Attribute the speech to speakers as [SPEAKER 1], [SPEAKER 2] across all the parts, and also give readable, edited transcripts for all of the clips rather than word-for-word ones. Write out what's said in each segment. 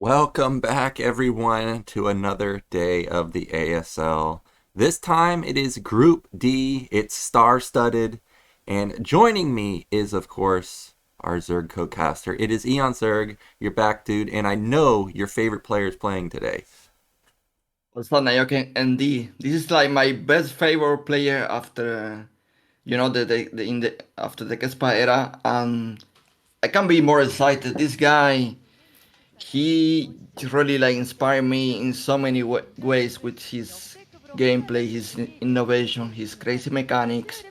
[SPEAKER 1] Welcome back, everyone, to another day of the ASL. This time it is Group D, it's star-studded, and joining me is, of course, our Zerg co-caster. It is Eonzerg, you're back, dude, and I know your favorite player is playing today.
[SPEAKER 2] What's up, Nyoken? ND. This is like my best favorite player after, after the Kespa era, and I can't be more excited. This guy, he really like inspired me in so many ways with his gameplay, his innovation, his crazy mechanics.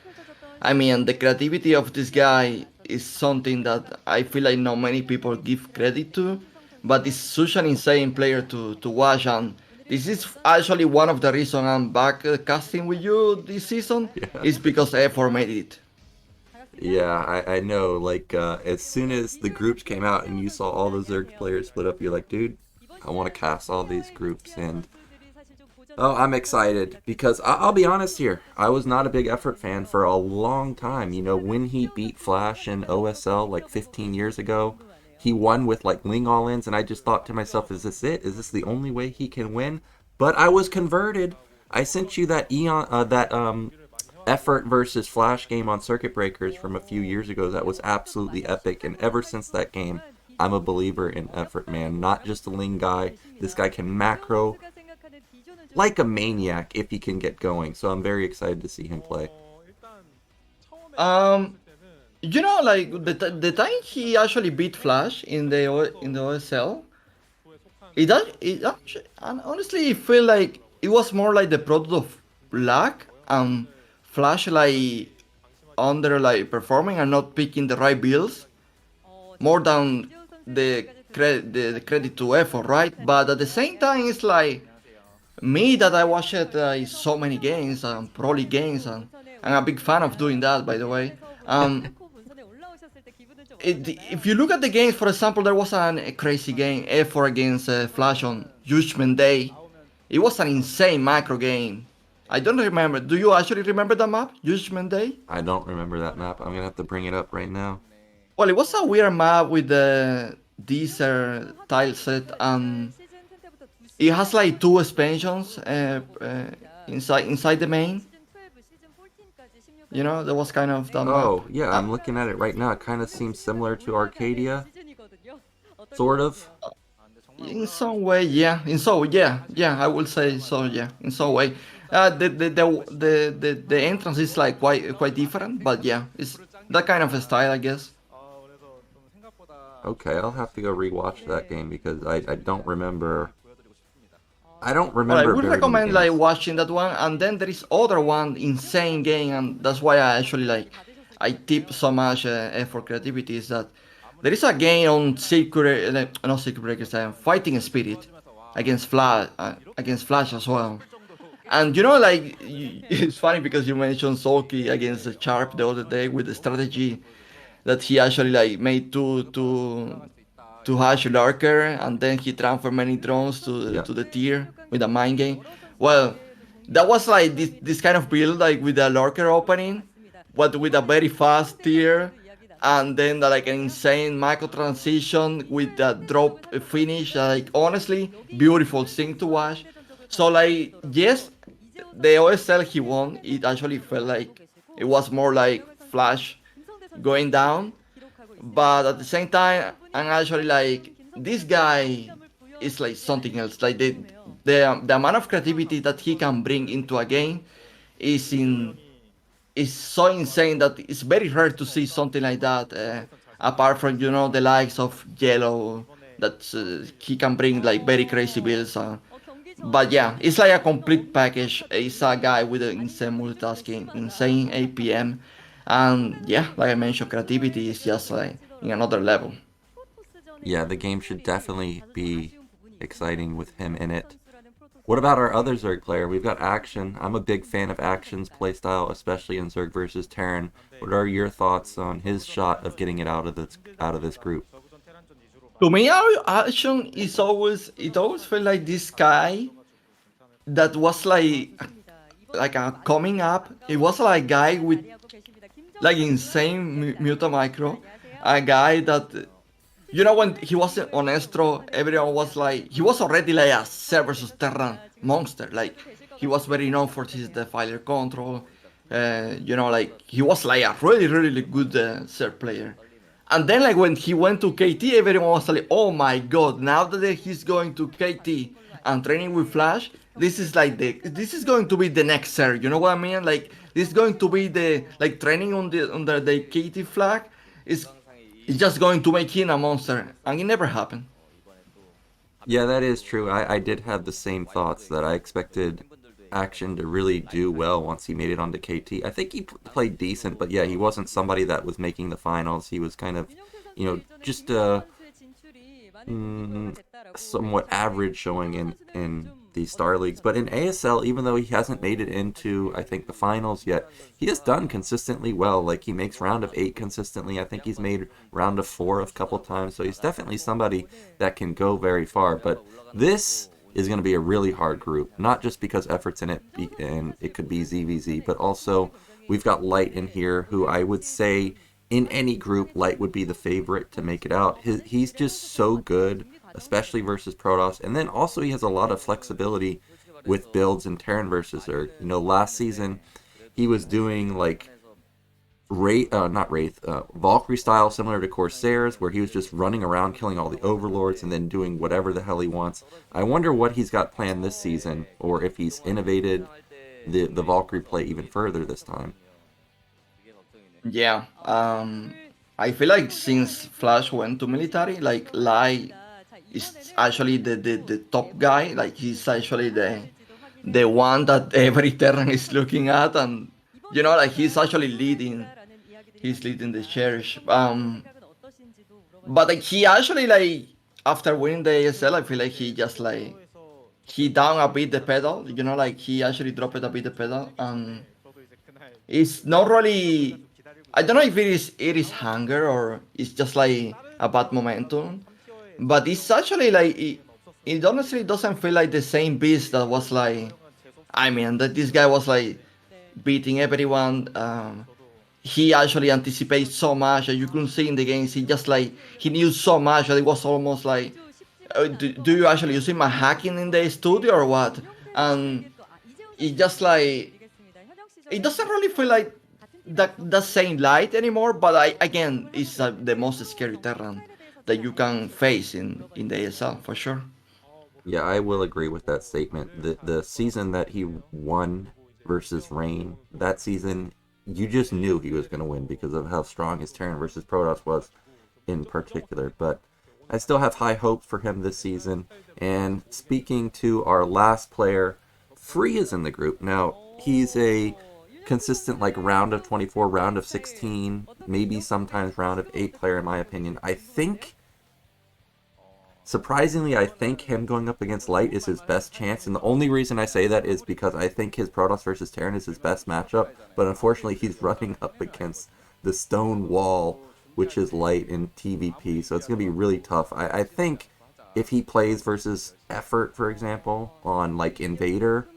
[SPEAKER 2] I mean, the creativity of this guy is something that I feel like not many people give credit to, but it's such an insane player to watch. And this is actually one of the reasons I'm back casting with you this season,
[SPEAKER 1] Yeah.
[SPEAKER 2] is because effort made it.
[SPEAKER 1] Yeah, I know, as soon as the groups came out and you saw all the Zerg players split up, you're like, dude, I want to cast all these groups, and oh, I'm excited because I'll be honest here. I was not a big Effort fan for a long time. You know, when he beat Flash in OSL like 15 years ago, he won with like Ling All-Ins, and I just thought to myself, is this it? Is this the only way he can win? But I was converted. I sent you that Effort versus Flash game on Circuit Breakers from a few years ago that was absolutely epic, and ever since that game, I'm a believer in Effort, man. Not just a Ling guy. This guy can macro like a maniac if he can get going. So I'm very excited to see him play.
[SPEAKER 2] Um, like the time he actually beat Flash in the OSL, and honestly, I feel like it was more like the product of luck and Flash like under like performing and not picking the right builds more than the credit to effort, right? But at the same time, it's like me that I watched so many games and pro league games, and I'm a big fan of doing that, by the way. Um, if you look at the games, for example, there was a crazy game, effort against Flash on Judgment Day. It was an insane macro game. I don't remember. Do you actually remember that map, Judgment Day?
[SPEAKER 1] I don't remember that map. I'm gonna have to bring it up right now.
[SPEAKER 2] Well, it was a weird map with the desert tile set, and it has like two expansions inside the main. That was kind of that map.
[SPEAKER 1] Oh, yeah, I'm looking at it right now. It kind of seems similar to Arcadia, sort of.
[SPEAKER 2] In some way, yeah. Yeah. I will say so, yeah. In some way, the entrance is like quite different, but yeah, it's that kind of a style, I guess.
[SPEAKER 1] Okay, I'll have to go rewatch that game because I don't remember. I don't
[SPEAKER 2] Well, I
[SPEAKER 1] remember
[SPEAKER 2] would
[SPEAKER 1] very many
[SPEAKER 2] recommend like
[SPEAKER 1] games.
[SPEAKER 2] watching that one, and then there is other one insane game, and that's why I actually like I tip so much effort creativity is that there is a game on Secret, not Secret Breakers, Fighting Spirit against Flash as well. And like it's funny because you mentioned Solky against the Sharp the other day with the strategy that he actually like made to hash lurker, and then he transferred many drones
[SPEAKER 1] Yeah.
[SPEAKER 2] to the tier with a mind game. Well, that was like this kind of build like with a lurker opening, but with a very fast tier, and then like an insane micro transition with a drop finish. Like honestly, beautiful thing to watch. So like yes, the OSL he won, it actually felt like it was more like Flash going down, but at the same time, I'm actually like this guy is like something else. Like the amount of creativity that he can bring into a game is in is so insane that it's very rare to see something like that. Apart from the likes of Yellow, that he can bring like very crazy builds. But yeah, it's like a complete package. It's a guy with an insane multitasking, insane APM, and yeah, like I mentioned, creativity is just like in another level.
[SPEAKER 1] Yeah, the game should definitely be exciting with him in it. What about our other Zerg player? We've got Action. I'm a big fan of Action's playstyle, especially in Zerg versus Terran. What are your thoughts on his shot of getting it out of this group?
[SPEAKER 2] To me, our action is always it always felt like this guy that was like a coming up. It was like a guy with like insane muta micro, a guy that you know, when he was on Estro, everyone was like, he was already like a Ser versus Terran monster. Like, he was very known for his defiler control. You know, like, he was like a really, really good Ser player. And then, like, when he went to KT, everyone was like, oh my god, now that he's going to KT and training with Flash, this is like this is going to be the next Ser. You know what I mean? Like, this is going to be the, like, training on the under the KT flag. Is it's just going to make him a monster, and it never happened.
[SPEAKER 1] Yeah, that is true. I did have the same thoughts that I expected Action to really do well once he made it onto KT. I think he played decent, but yeah, he wasn't somebody that was making the finals. He was kind of, just somewhat average showing in the Star Leagues. But in ASL, even though he hasn't made it into, I think, the finals yet, he has done consistently well. Like, he makes round of 8 consistently. I think he's made round of 4 a couple times. So he's definitely somebody that can go very far. But this is going to be a really hard group, not just because effort's in it, and it could be ZVZ, but also we've got Light in here, who I would say in any group, Light would be the favorite to make it out. He's just so good, especially versus Protoss, and then also he has a lot of flexibility with builds in Terran versus Zerg. Last season he was doing like Valkyrie style, similar to Corsairs, where he was just running around killing all the overlords and then doing whatever the hell he wants. I wonder what he's got planned this season, or if he's innovated the Valkyrie play even further this time.
[SPEAKER 2] Yeah, I feel like since Flash went to military, like Lai is actually the top guy. Like, he's actually the one that every Terran is looking at, and like, he's actually leading. He's leading the church. But like, he actually, like, after winning the ASL, I feel like he just like he down a bit the pedal. Like, he actually dropped a bit the pedal. It's not really. I don't know if it is hunger or it's just like a bad momentum, but it's actually like it honestly doesn't feel like the same beast that was like. I mean, that this guy was like beating everyone. He actually anticipates so much that you couldn't see in the games. He just like he knew so much that it was almost like, do you actually use my hacking in the studio or what? And it just like it doesn't really feel like the same light anymore. But again, it's the most scary Terran that you can face in the ASL for sure.
[SPEAKER 1] Yeah, I will agree with that statement. The season that he won versus Rain, that season, you just knew he was going to win because of how strong his Terran versus Protoss was in particular. But I still have high hopes for him this season. And speaking to our last player, Free is in the group. Now, he's a consistent like round of 24, round of 16, maybe sometimes round of 8 player in my opinion. Surprisingly, I think him going up against Light is his best chance, and the only reason I say that is because I think his Protoss versus Terran is his best matchup, but unfortunately he's running up against the stone wall, which is Light in TVP, so it's going to be really tough. I think if he plays versus Effort, for example, on like Invader,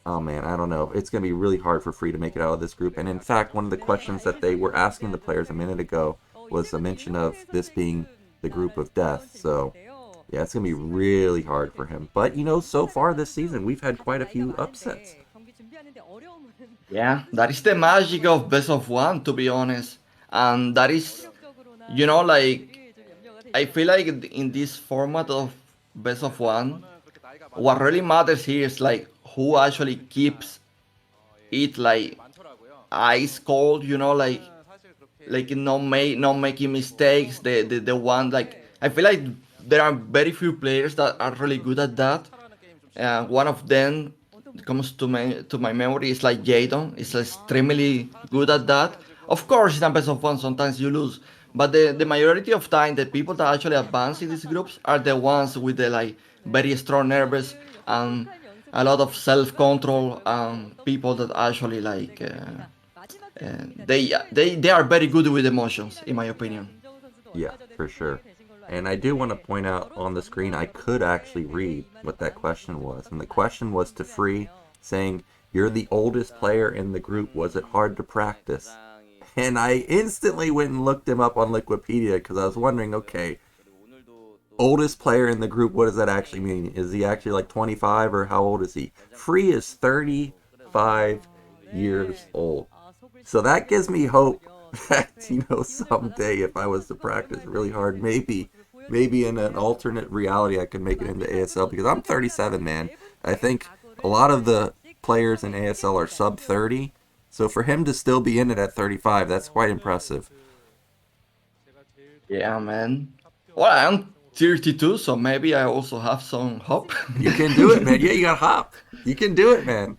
[SPEAKER 1] oh man, I don't know. It's going to be really hard for Free to make it out of this group, and in fact, one of the questions that they were asking the players a minute ago was a mention of this being the group of death. So yeah, it's gonna be really hard for him, but so far this season we've had quite a few upsets.
[SPEAKER 2] Yeah, that is the magic of best of one, to be honest. And that is, like, I feel like in this format of best of one, what really matters here is like who actually keeps it like ice cold, like not making mistakes. The one, like, I feel like there are very few players that are really good at that. One of them comes to my memory is like Jadon. Is extremely good at that. Of course, in a best of one, sometimes you lose, but the majority of time, the people that actually advance in these groups are the ones with the like very strong nervous and a lot of self control. People that actually like. They are very good with emotions, in my opinion.
[SPEAKER 1] Yeah, for sure. And I do want to point out on the screen, I could actually read what that question was. And the question was to Free, saying, "You're the oldest player in the group. Was it hard to practice?" And I instantly went and looked him up on Wikipedia because I was wondering, okay, oldest player in the group, what does that actually mean? Is he actually like 25 or how old is he? Free is 35 years old. So that gives me hope that, someday if I was to practice really hard, maybe in an alternate reality I could make it into ASL because I'm 37, man. I think a lot of the players in ASL are sub 30. So for him to still be in it at 35, that's quite impressive.
[SPEAKER 2] Yeah, man. Well, I'm 32, so maybe I also have some hope
[SPEAKER 1] You can do it, man. Yeah, you got hop. You can do it, man.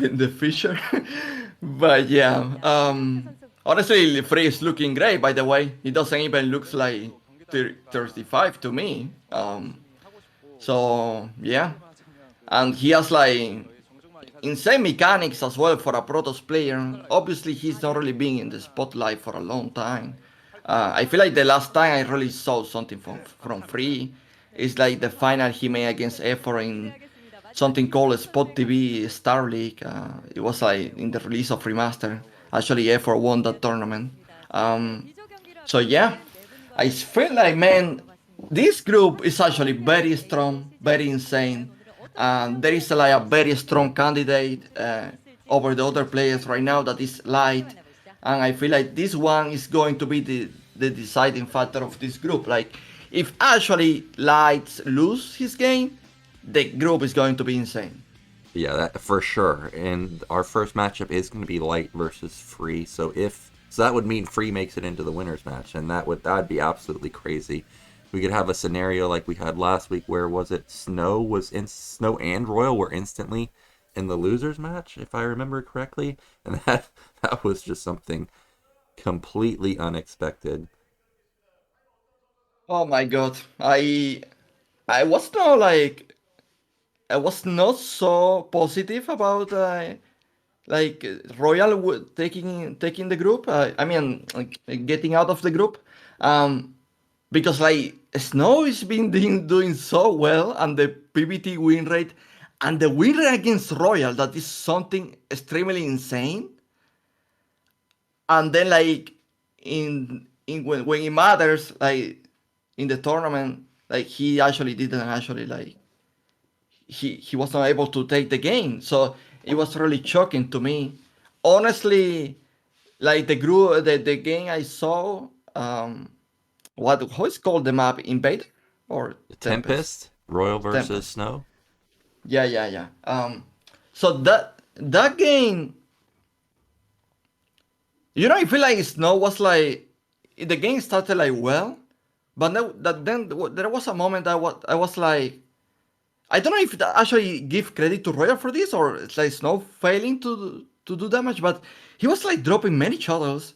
[SPEAKER 2] in the future. But yeah, honestly, Free is looking great. By the way, he doesn't even look like 35 to me. So yeah, and he has like insane mechanics as well for a Protoss player. Obviously, he's not really been in the spotlight for a long time. I feel like the last time I really saw something from Free is like the final he made against Effort in something called Spot TV Star League. It was like in the release of Remastered. Actually, Effort won that tournament. So yeah, I feel like, man, this group is actually very strong, very insane. And there is like a very strong candidate over the other players right now that is Light. And I feel like this one is going to be the deciding factor of this group. Like, if actually Light lose his game, the group is going to be insane.
[SPEAKER 1] Yeah, that for sure. And our first matchup is going to be Light versus Free. So that would mean Free makes it into the winners match, and that'd be absolutely crazy. We could have a scenario like we had last week where was it Snow and Royal were instantly in the losers match, if I remember correctly, and that was just something completely unexpected.
[SPEAKER 2] Oh my god. I was not like I was not so positive about like Royal taking the group. I mean, like, getting out of the group, um, because like Snow has been doing so well, and the PBT win rate, and the win rate against Royal, that is something extremely insane. And then like in when it matters, like in the tournament, like he actually didn't actually like he was not able to take the game. So it was really shocking to me. Honestly, like the game I saw, what how is called the map, Invader or Tempest?
[SPEAKER 1] Tempest, Royal versus
[SPEAKER 2] Tempest.
[SPEAKER 1] Snow.
[SPEAKER 2] Yeah, yeah, yeah. So that game, I feel like Snow was like the game started like well, but then there was a moment I was like, I don't know if that actually give credit to Royal for this or it's like Snow failing to do damage, but he was like dropping many shuttles,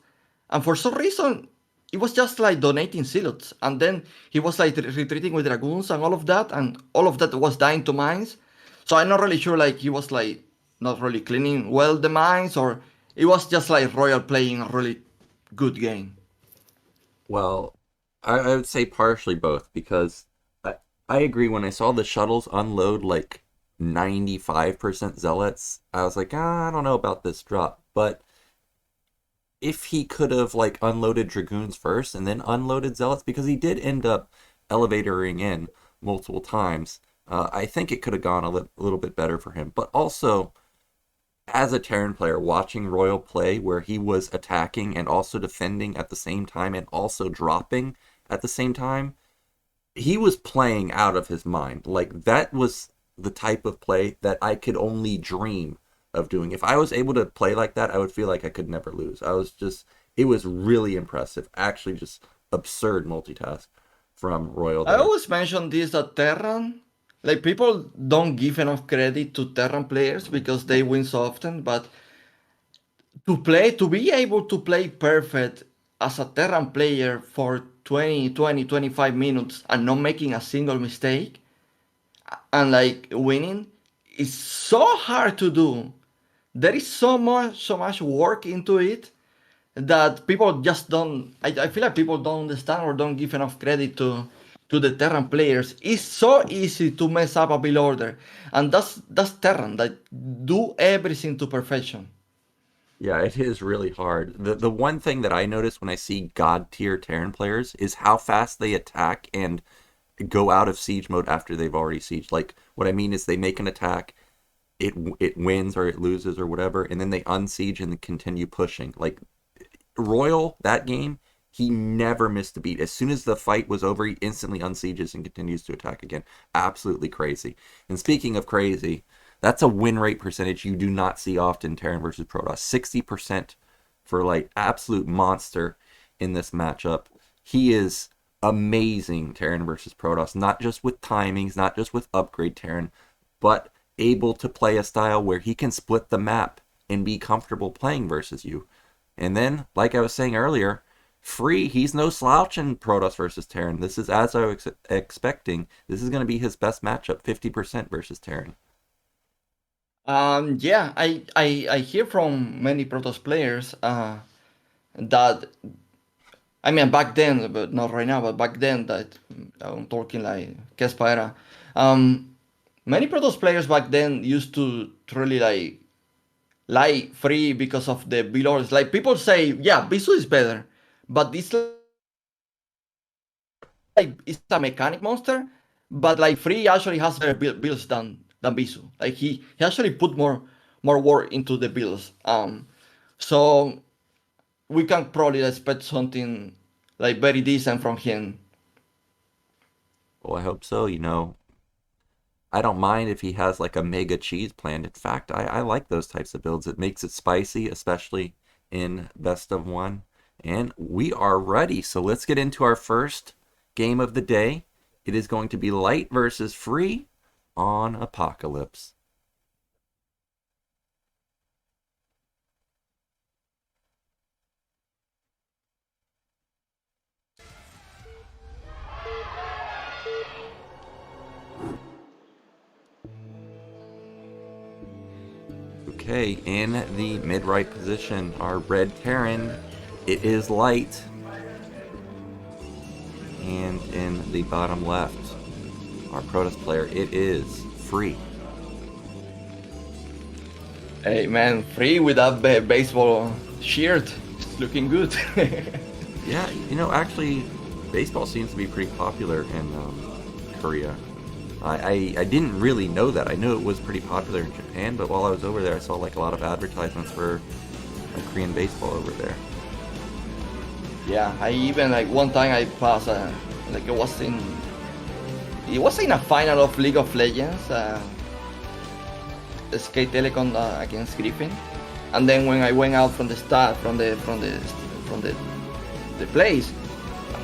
[SPEAKER 2] and for some reason it was just like donating silos, and then he was like retreating with dragoons and all of that was dying to mines. So I'm not really sure like he was like not really cleaning well the mines, or it was just like Royal playing a really good game.
[SPEAKER 1] Well, I would say partially both because I agree. When I saw the shuttles unload like 95% zealots, I was like, I don't know about this drop. But if he could have like unloaded dragoons first and then unloaded zealots, because he did end up elevatoring in multiple times, I think it could have gone a little bit better for him. But also, as a Terran player, watching Royal play where he was attacking and also defending at the same time and also dropping at the same time, he was playing out of his mind. Like, that was the type of play that I could only dream of doing. If I was able to play like that, I would feel like I could never lose. It was really impressive. Actually, just absurd multitask from Royal
[SPEAKER 2] I
[SPEAKER 1] there.
[SPEAKER 2] always mention this that Terran, like people don't give enough credit to Terran players because they win so often, but to be able to play perfect as a Terran player for 25 minutes and not making a single mistake and like winning is so hard to do. There is so much work into it that people just don't. I feel like people don't understand or don't give enough credit to the Terran players. It's so easy to mess up a build order, and that's Terran that do everything to perfection.
[SPEAKER 1] Yeah, it is really hard. The one thing that I notice when I see god tier Terran players is how fast they attack and go out of siege mode after they've already sieged. Like what I mean is they make an attack, it wins or it loses or whatever, and then they unsiege and then continue pushing. Like Royal, that game, he never missed a beat. As soon as the fight was over, he instantly unsieges and continues to attack again. Absolutely crazy. And speaking of crazy, that's a win rate percentage you do not see often, Terran versus Protoss. 60% for like absolute monster in this matchup. He is amazing, Terran versus Protoss. Not just with timings, not just with upgrade Terran, but able to play a style where he can split the map and be comfortable playing versus you. And then, like I was saying earlier, Free, he's no slouch in Protoss versus Terran. This is as I was expecting. This is going to be his best matchup, 50% versus Terran.
[SPEAKER 2] Yeah, I hear from many Protoss players that, I mean, back then, but not right now, but back then, that I'm talking like Kespa era. Many Protoss players back then used to really like Free because of the build orders. Like people say, yeah, Bisu is better, but this like it's a mechanic monster. But like Free actually has better builds than Bisu. Like he actually put more work into the builds. So we can probably expect something like very decent from him.
[SPEAKER 1] Well, I hope so. I don't mind if he has like a mega cheese plant. In fact, I like those types of builds. It makes it spicy, especially in best of one. And we are ready. So let's get into our first game of the day. It is going to be light versus free on Apocalypse. Okay, in the mid-right position, our red Terran, it is light. And in the bottom left, our Protoss player, it is free.
[SPEAKER 2] Hey man, Free with that baseball shirt, it's looking good.
[SPEAKER 1] Yeah, actually, baseball seems to be pretty popular in Korea. I didn't really know that. I knew it was pretty popular in Japan, but while I was over there, I saw like a lot of advertisements for Korean baseball over there.
[SPEAKER 2] Yeah, I even like one time I passed like it was in a final of League of Legends, Skate Telecom against Griffin, and then when I went out from the start from the place,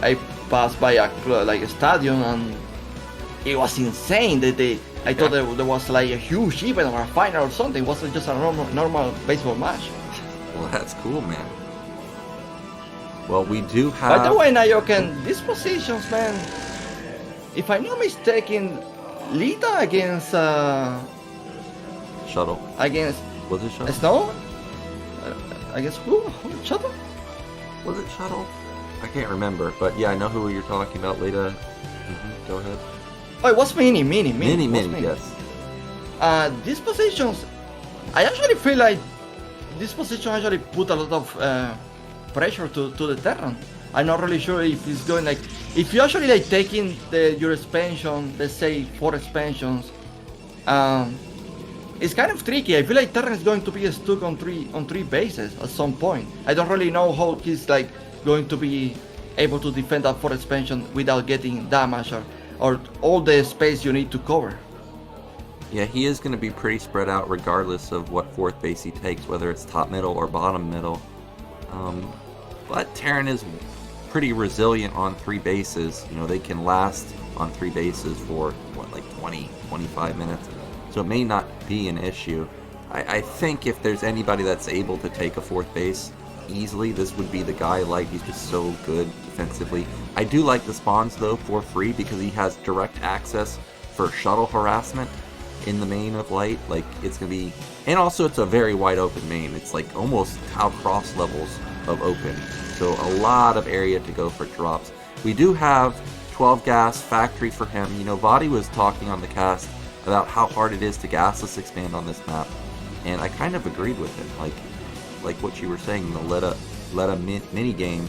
[SPEAKER 2] I passed by a stadium and it was insane. I thought there was like a huge event or a final or something. It wasn't just a normal baseball match.
[SPEAKER 1] Well, that's cool, man. Well, we do have...
[SPEAKER 2] By the way, Nyoken, these positions, man, if I'm not mistaken, Lita against...
[SPEAKER 1] Shuttle.
[SPEAKER 2] Against...
[SPEAKER 1] Was it Shuttle?
[SPEAKER 2] Snow? Against who? Shuttle?
[SPEAKER 1] Was it Shuttle? I can't remember, but yeah, I know who you're talking about, Lita. Go ahead.
[SPEAKER 2] Oh, it was Mini,
[SPEAKER 1] yes.
[SPEAKER 2] These positions, I actually feel like this position actually put a lot of pressure to the Terran. I'm not really sure if it's going like, if you actually like taking your expansion, let's say 4 expansions, it's kind of tricky. I feel like Terran is going to be stuck on three bases at some point. I don't really know how he's like going to be able to defend that 4 expansion without getting damage or all the space you need to cover.
[SPEAKER 1] Yeah, he is going to be pretty spread out regardless of what 4th base he takes, whether it's top middle or bottom middle. But Terran is pretty resilient on 3 bases. They can last on 3 bases for, like 20, 25 minutes. So it may not be an issue. I think if there's anybody that's able to take a 4th base easily, this would be the guy. Like, he's just so good defensively. I do like the spawns, though, for free because he has direct access for shuttle harassment in the main of light. Like, it's going to be... And also, it's a very wide open main. It's like almost Tau Cross levels of open. So a lot of area to go for drops. We do have 12 gas factory for him. Vadi was talking on the cast about how hard it is to gasless expand on this map. And I kind of agreed with him. Like, like what you were saying, the Letta mini game,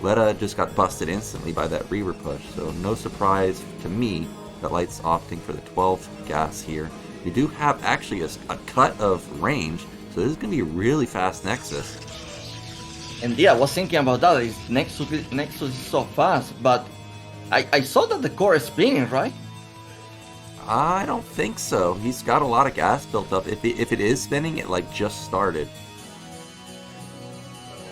[SPEAKER 1] Letta just got busted instantly by that Reaver push. So no surprise to me that Light's opting for the 12 gas here. You do have actually a cut of range, so this is going to be a really fast Nexus.
[SPEAKER 2] And yeah, I was thinking about that. Nexus is so fast, but I saw that the core is spinning, right?
[SPEAKER 1] I don't think so. He's got a lot of gas built up. If it is spinning, it like just started.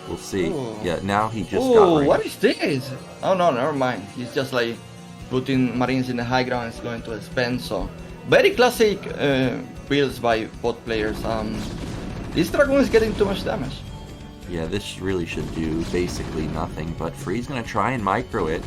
[SPEAKER 1] We'll see.
[SPEAKER 2] Ooh.
[SPEAKER 1] Yeah, now he just got range.
[SPEAKER 2] What is this? Oh no, never mind. He's just like putting Marines in the high ground. It's going to expand. So very classic builds by both players. This Dragoon is getting too much damage.
[SPEAKER 1] Yeah, this really should do basically nothing, but Free's going to try and micro it.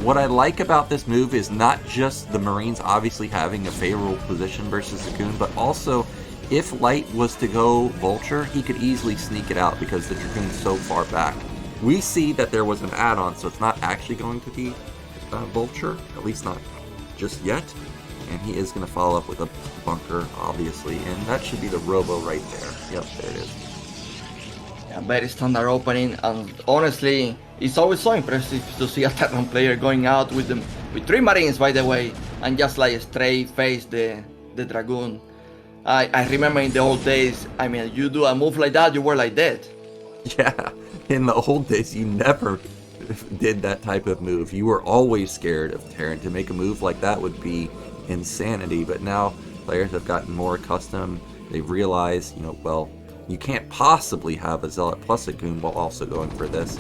[SPEAKER 1] What I like about this move is not just the Marines obviously having a favorable position versus the Dragoon, but also if Light was to go Vulture, he could easily sneak it out because the Dragoon's so far back. We see that there was an add-on, so it's not actually going to be Vulture, at least not just yet. And he is going to follow up with a bunker, obviously, and that should be the Robo right there. Yep, there it is.
[SPEAKER 2] Yeah, very standard opening, and honestly, it's always so impressive to see a Terran player going out with 3 Marines, by the way, and just like straight face the Dragoon. I remember in the old days, I mean, you do a move like that, you were like dead.
[SPEAKER 1] Yeah, in the old days, you never did that type of move. You were always scared of Terran. To make a move like that would be insanity, but now players have gotten more accustomed. They've realized, well, you can't possibly have a Zealot plus a Goon while also going for this.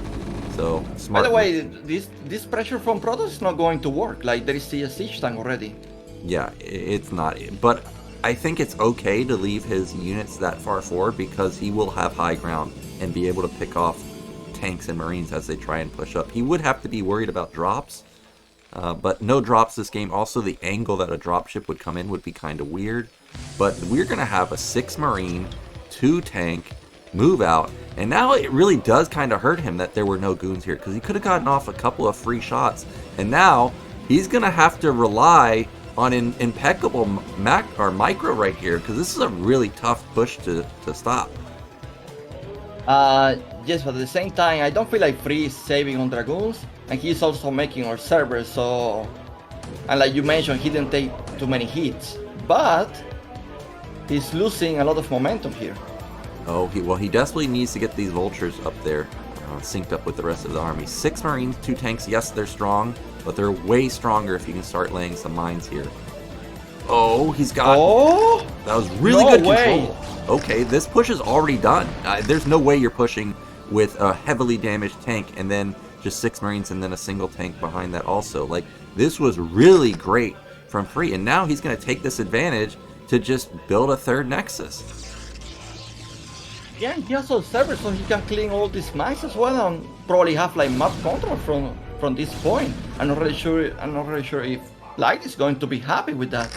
[SPEAKER 1] So, smart.
[SPEAKER 2] By the way, this pressure from Protoss is not going to work. Like, there is a siege tank already.
[SPEAKER 1] Yeah, it's not. But I think it's okay to leave his units that far forward because he will have high ground and be able to pick off tanks and Marines as they try and push up. He would have to be worried about drops, but no drops this game. Also, the angle that a dropship would come in would be kind of weird. But we're going to have a 6 Marine, 2 tank move out, and now it really does kind of hurt him that there were no goons here because he could have gotten off a couple of free shots, and now he's going to have to rely on an impeccable micro right here because this is a really tough push to stop.
[SPEAKER 2] Yes, but at the same time, I don't feel like Free is saving on Dragoons, and he's also making our servers, so... And like you mentioned, he didn't take too many hits, but he's losing a lot of momentum here.
[SPEAKER 1] Oh, he desperately needs to get these Vultures up there, synced up with the rest of the army. 6 Marines, 2 tanks, yes, they're strong, but they're way stronger if you can start laying some mines here. Oh, he's got...
[SPEAKER 2] Oh!
[SPEAKER 1] That was really good
[SPEAKER 2] way.
[SPEAKER 1] control. Okay, this push is already done. There's no way you're pushing with a heavily damaged tank and then just 6 Marines and then a single tank behind that also. Like, this was really great from Free, and now he's going to take this advantage to just build a 3rd Nexus.
[SPEAKER 2] Yeah, he has all servers, so he can clean all these mines as well and probably have like map control from this point. I'm not really sure if Light is going to be happy with that.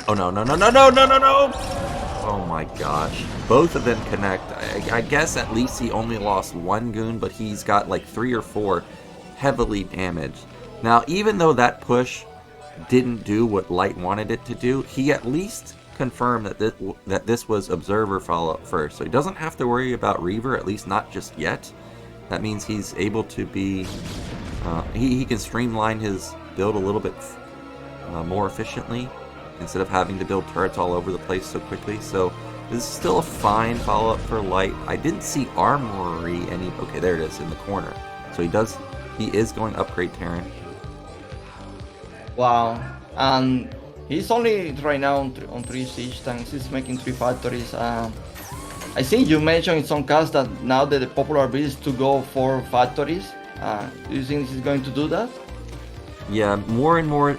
[SPEAKER 1] Oh no. Oh my gosh. Both of them connect. I guess at least he only lost 1 goon, but he's got like 3 or 4 heavily damaged. Now, even though that push didn't do what Light wanted it to do, he at least confirmed that this was observer follow-up first. So he doesn't have to worry about Reaver, at least not just yet. That means he's able to be... he can streamline his build a little bit more efficiently instead of having to build turrets all over the place so quickly. So this is still a fine follow-up for Light. I didn't see Armory any... Okay, there it is in the corner. So he is going to upgrade Terran.
[SPEAKER 2] Wow. And he's only right now on 3 siege tanks. He's making 3 factories. I think you mentioned in some cast that now that the popular build is to go for factories. Do you think he's going to do that?
[SPEAKER 1] Yeah, more and more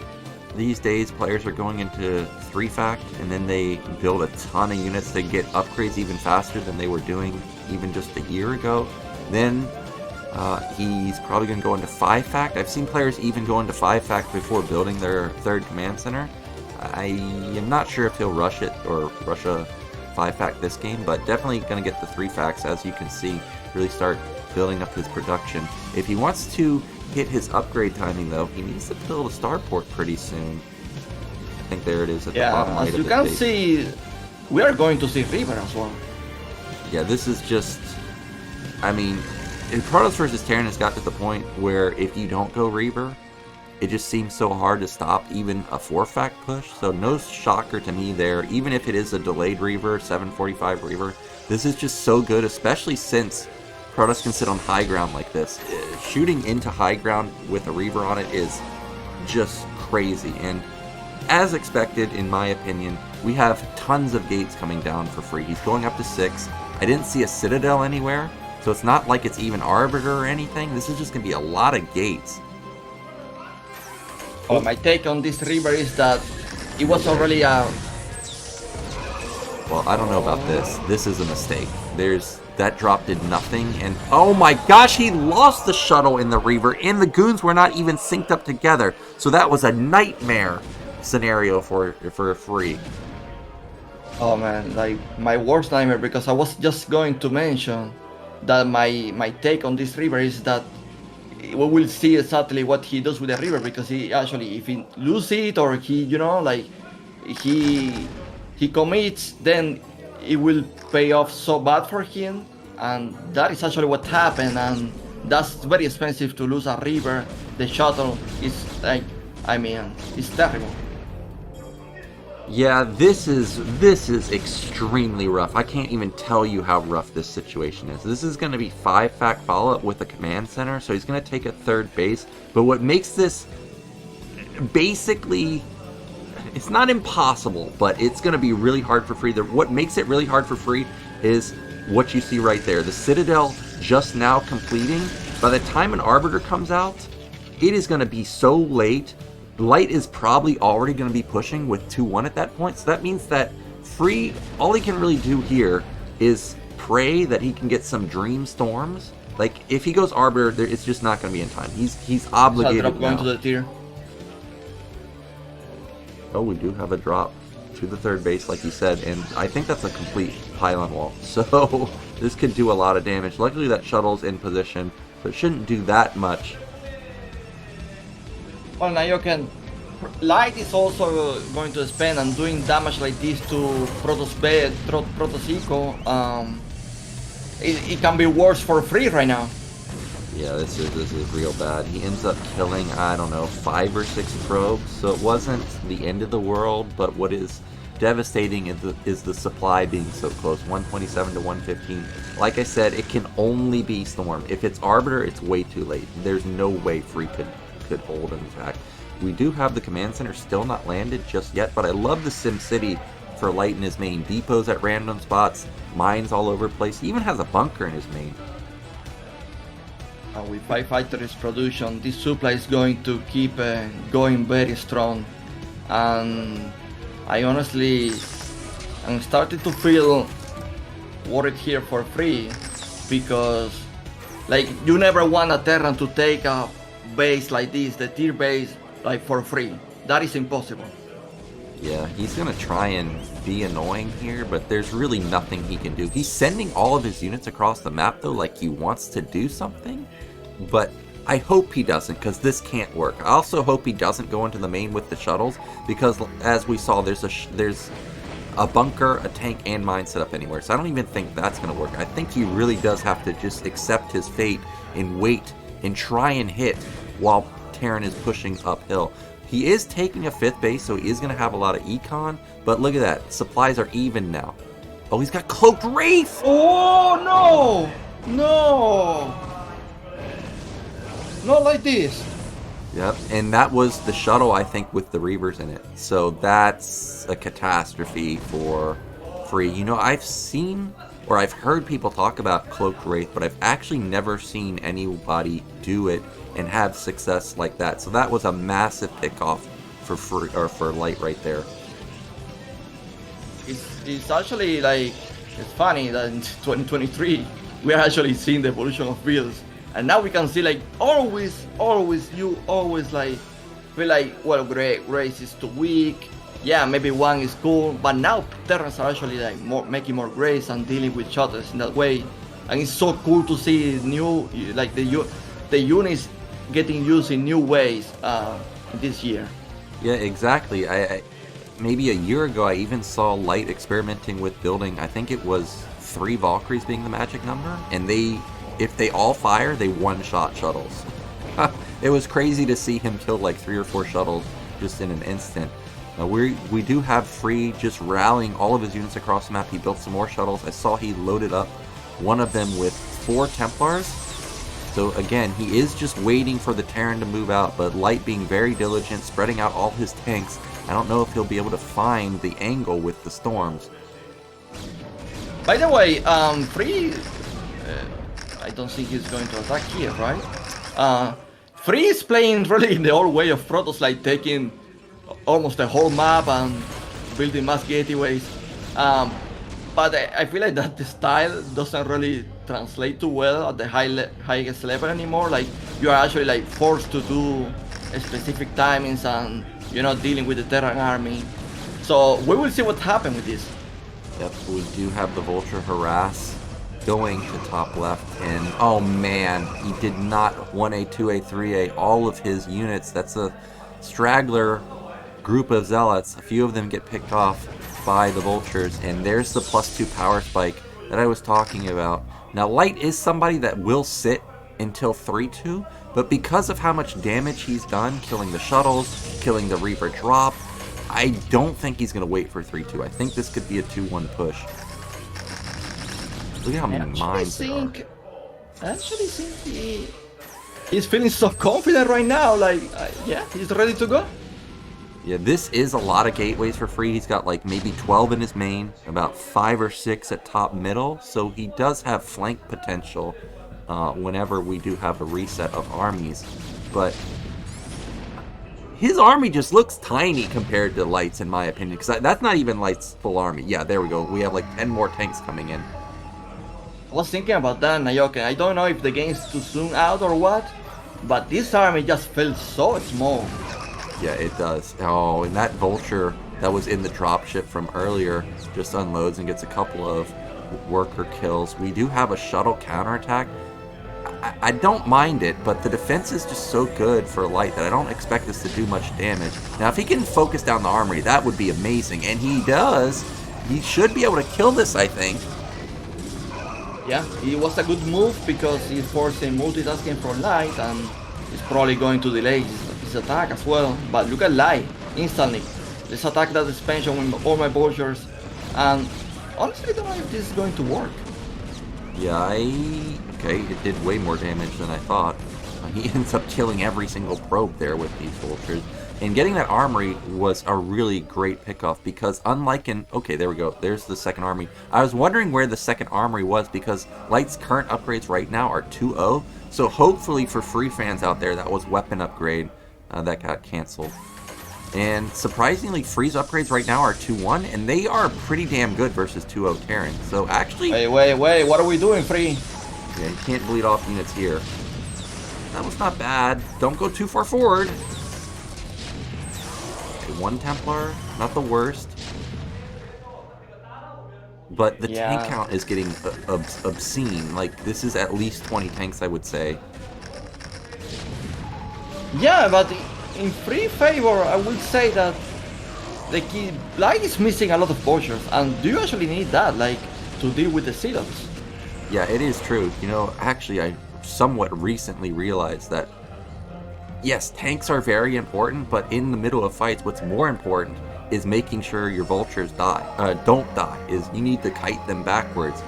[SPEAKER 1] these days players are going into 3-fact, and then they build a ton of units. They get upgrades even faster than they were doing even just a year ago. Then he's probably going to go into 5-fact. I've seen players even go into 5-fact before building their 3rd command center. I am not sure if he'll rush it or rush a 5-fact this game, but definitely going to get the 3-facts, as you can see, really start building up his production. If he wants to hit his upgrade timing, though, he needs to build a starport pretty soon. I think there it is at the bottom right
[SPEAKER 2] as
[SPEAKER 1] of
[SPEAKER 2] you
[SPEAKER 1] the
[SPEAKER 2] can
[SPEAKER 1] page.
[SPEAKER 2] see, we are going to see Reaver as well.
[SPEAKER 1] Yeah, this is just... I mean, Protoss versus Terran has got to the point where if you don't go Reaver, it just seems so hard to stop even a 4-fact push. So no shocker to me there, even if it is a delayed Reaver, 745 Reaver. This is just so good, especially since Protoss can sit on high ground like this. Shooting into high ground with a Reaver on it is just crazy. And as expected, in my opinion, we have tons of gates coming down for free. He's going up to 6. I didn't see a Citadel anywhere, so it's not like it's even Arbiter or anything. This is just going to be a lot of gates.
[SPEAKER 2] Oh, my take on this Reaver is that it was already a...
[SPEAKER 1] Well, I don't know about this. This is a mistake. That drop did nothing, and oh my gosh, he lost the shuttle in the Reaver, and the goons were not even synced up together. So that was a nightmare scenario for free.
[SPEAKER 2] Oh man, like my worst nightmare, because I was just going to mention that my take on this Reaver is that we will see exactly what he does with the Reaver, because he actually, if he loses it or he, you know, like he commits, then it will pay off so bad for him, and that is actually what happened, and that's very expensive to lose a Reaver. The shuttle is like, I mean, it's terrible.
[SPEAKER 1] Yeah, this is extremely rough. I can't even tell you how rough this situation is. This is going to be 5-fact follow-up with the command center, so he's going to take a 3rd base. But what makes this basically... It's not impossible, but it's going to be really hard for free. What makes it really hard for free is what you see right there. The Citadel just now completing. By the time an Arbiter comes out, it is going to be so late. Light is probably already going to be pushing with 2-1 at that point. So that means that free, all he can really do here is pray that he can get some Dream Storms. Like, if he goes Arbiter, it's just not going to be in time. He's obligated now.
[SPEAKER 2] Going to the tier.
[SPEAKER 1] Oh, we do have a drop to the 3rd base, like you said, and I think that's a complete pylon wall. So this could do a lot of damage. Luckily, that shuttle's in position, so it shouldn't do that much.
[SPEAKER 2] Well, Nyoken, Light is also going to spend and doing damage like this to Protoss Eco. It can be worse for free right now.
[SPEAKER 1] Yeah, this is real bad. He ends up killing, I don't know, 5 or 6 probes, so it wasn't the end of the world, but what is devastating is the supply being so close, 127 to 115. Like I said, it can only be Storm. If it's Arbiter, it's way too late. There's no way Free could hold an attack. We do have the command center still not landed just yet, but I love the Sim City for Light in his main. Depots at random spots, mines all over the place. He even has a bunker in his main.
[SPEAKER 2] With 5 factories production, this supply is going to keep going very strong, and I honestly am starting to feel worried here for free, because like you never want a Terran to take a base like this, the tier base, like for free. That is impossible.
[SPEAKER 1] Yeah, he's gonna try and be annoying here, but there's really nothing he can do. He's sending all of his units across the map though, like he wants to do something, but I hope he doesn't, because this can't work. I also hope he doesn't go into the main with the shuttles, because as we saw, there's a bunker, a tank, and mine set up anywhere, so I don't even think that's gonna work. I think he really does have to just accept his fate and wait and try and hit while Terran is pushing uphill. He is taking a 5th base, so he is going to have a lot of econ, but look at that. Supplies are even now. Oh, he's got Cloaked Wraith!
[SPEAKER 2] Oh, no! No! Not like this.
[SPEAKER 1] Yep, and that was the shuttle, I think, with the Reavers in it. So that's a catastrophe for free. You know, I've seen, or I've heard people talk about Cloaked Wraith, but I've actually never seen anybody do it and have success like that. So that was a massive pickoff for free, or for Light right there.
[SPEAKER 2] It's actually like, it's funny that in 2023 we are actually seeing the evolution of builds, and now we can see like always you always like feel like, well, Grace is too weak. Yeah, maybe one is cool, but now Terrans are actually like making more Grace and dealing with shuttles in that way, and it's so cool to see new, like the units getting used in new ways this year.
[SPEAKER 1] Yeah, exactly. I maybe a year ago I even saw Light experimenting with building, I think it was 3 Valkyries being the magic number, and if they all fire, they one-shot shuttles. It was crazy to see him kill like 3 or 4 shuttles just in an instant. We do have Free just rallying all of his units across the map. He built some more shuttles. I saw he loaded up one of them with 4 Templars. So again, he is just waiting for the Terran to move out, but Light being very diligent, spreading out all his tanks. I don't know if he'll be able to find the angle with the storms.
[SPEAKER 2] By the way, Free, I don't think he's going to attack here, right? Free is playing really in the old way of Protoss, like taking almost the whole map and building mass gateways. But I feel like that the style doesn't really translate too well at the highest level anymore. Like, you are actually like forced to do specific timings and you're not dealing with the Terran army. So we will see what happens with this.
[SPEAKER 1] Yep, we do have the Vulture harass going to top left, and oh man, he did not 1A, 2A, 3A all of his units. That's a straggler group of zealots. A few of them get picked off by the Vultures, and there's the +2 power spike that I was talking about. Now, Light is somebody that will sit until 3-2, but because of how much damage he's done, killing the shuttles, killing the Reaver drop, I don't think he's going to wait for 3-2. I think this could be a 2-1 push. Look at how many mines there are.
[SPEAKER 2] I actually think he's feeling so confident right now. Like, yeah, he's ready to go.
[SPEAKER 1] Yeah, this is a lot of gateways for Free. He's got like maybe 12 in his main, about 5 or 6 at top middle. So he does have flank potential whenever we do have a reset of armies. But his army just looks tiny compared to Light's, in my opinion. Because that's not even Light's full army. Yeah, there we go. We have like 10 more tanks coming in.
[SPEAKER 2] I was thinking about that, Nyoken. I don't know if the game's too soon out or what, but this army just felt so small.
[SPEAKER 1] Yeah, it does. Oh, and that Vulture that was in the dropship from earlier just unloads and gets a couple of worker kills. We do have a shuttle counterattack. I don't mind it, but the defense is just so good for Light that I don't expect this to do much damage. Now, if he can focus down the armory, that would be amazing. And he does. He should be able to kill this, I think.
[SPEAKER 2] Yeah, it was a good move because he's forcing multitasking for Light, and he's probably going to delay his attack as well. But look at Light, instantly. Let's attack that expansion with all my Vultures. And honestly, I don't know if this is going to work.
[SPEAKER 1] Yeah, okay, it did way more damage than I thought. He ends up killing every single probe there with these Vultures. And getting that armory was a really great pickoff because unlike in... Okay, there we go. There's the second army. I was wondering where the second armory was because Light's current upgrades right now are 2-0. So hopefully for Free fans out there, that was weapon upgrade that got canceled. And surprisingly, Free's upgrades right now are 2-1, and they are pretty damn good versus 2-0 Terran. So actually...
[SPEAKER 2] Wait, what are we doing, Free?
[SPEAKER 1] Yeah, you can't bleed off units here. That was not bad. Don't go too far forward. Okay, 1 Templar, not the worst. But the tank count is getting obscene. Like, this is at least 20 tanks, I would say.
[SPEAKER 2] Yeah, but in Free favor, I would say that the Light is missing a lot of Vultures, and do you actually need that, like, to deal with the Zealots?
[SPEAKER 1] Yeah, it is true. You know, actually, I somewhat recently realized that, yes, tanks are very important, but in the middle of fights, what's more important is making sure your Vultures don't die. Is you need to kite them backwards.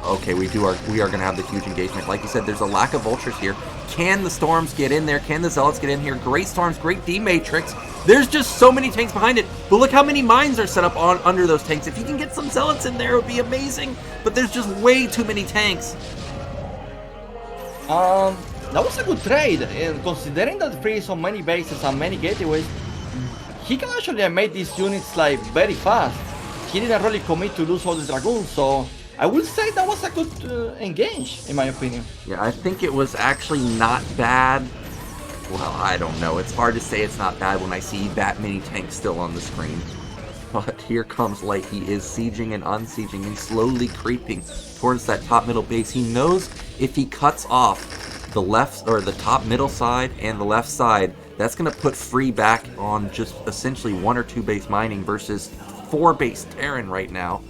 [SPEAKER 1] Okay, we are going to have the huge engagement. Like you said, there's a lack of Vultures here. Can the Storms get in there? Can the Zealots get in here? Great Storms, great D-Matrix. There's just so many tanks behind it. But look how many mines are set up under those tanks. If you can get some Zealots in there, it would be amazing. But there's just way too many tanks.
[SPEAKER 2] That was a good trade. And considering that Free is on many bases and many gateways, he can actually make these units like very fast. He didn't really commit to lose all the Dragoons, so I would say that was a good engage, in my opinion.
[SPEAKER 1] Yeah, I think it was actually not bad. Well, I don't know. It's hard to say it's not bad when I see that many tanks still on the screen. But here comes Light. He is sieging and unsieging and slowly creeping towards that top middle base. He knows if he cuts off the left or the top middle side and the left side, that's going to put Free back on just essentially 1 or 2 base mining versus 4 base Terran right now.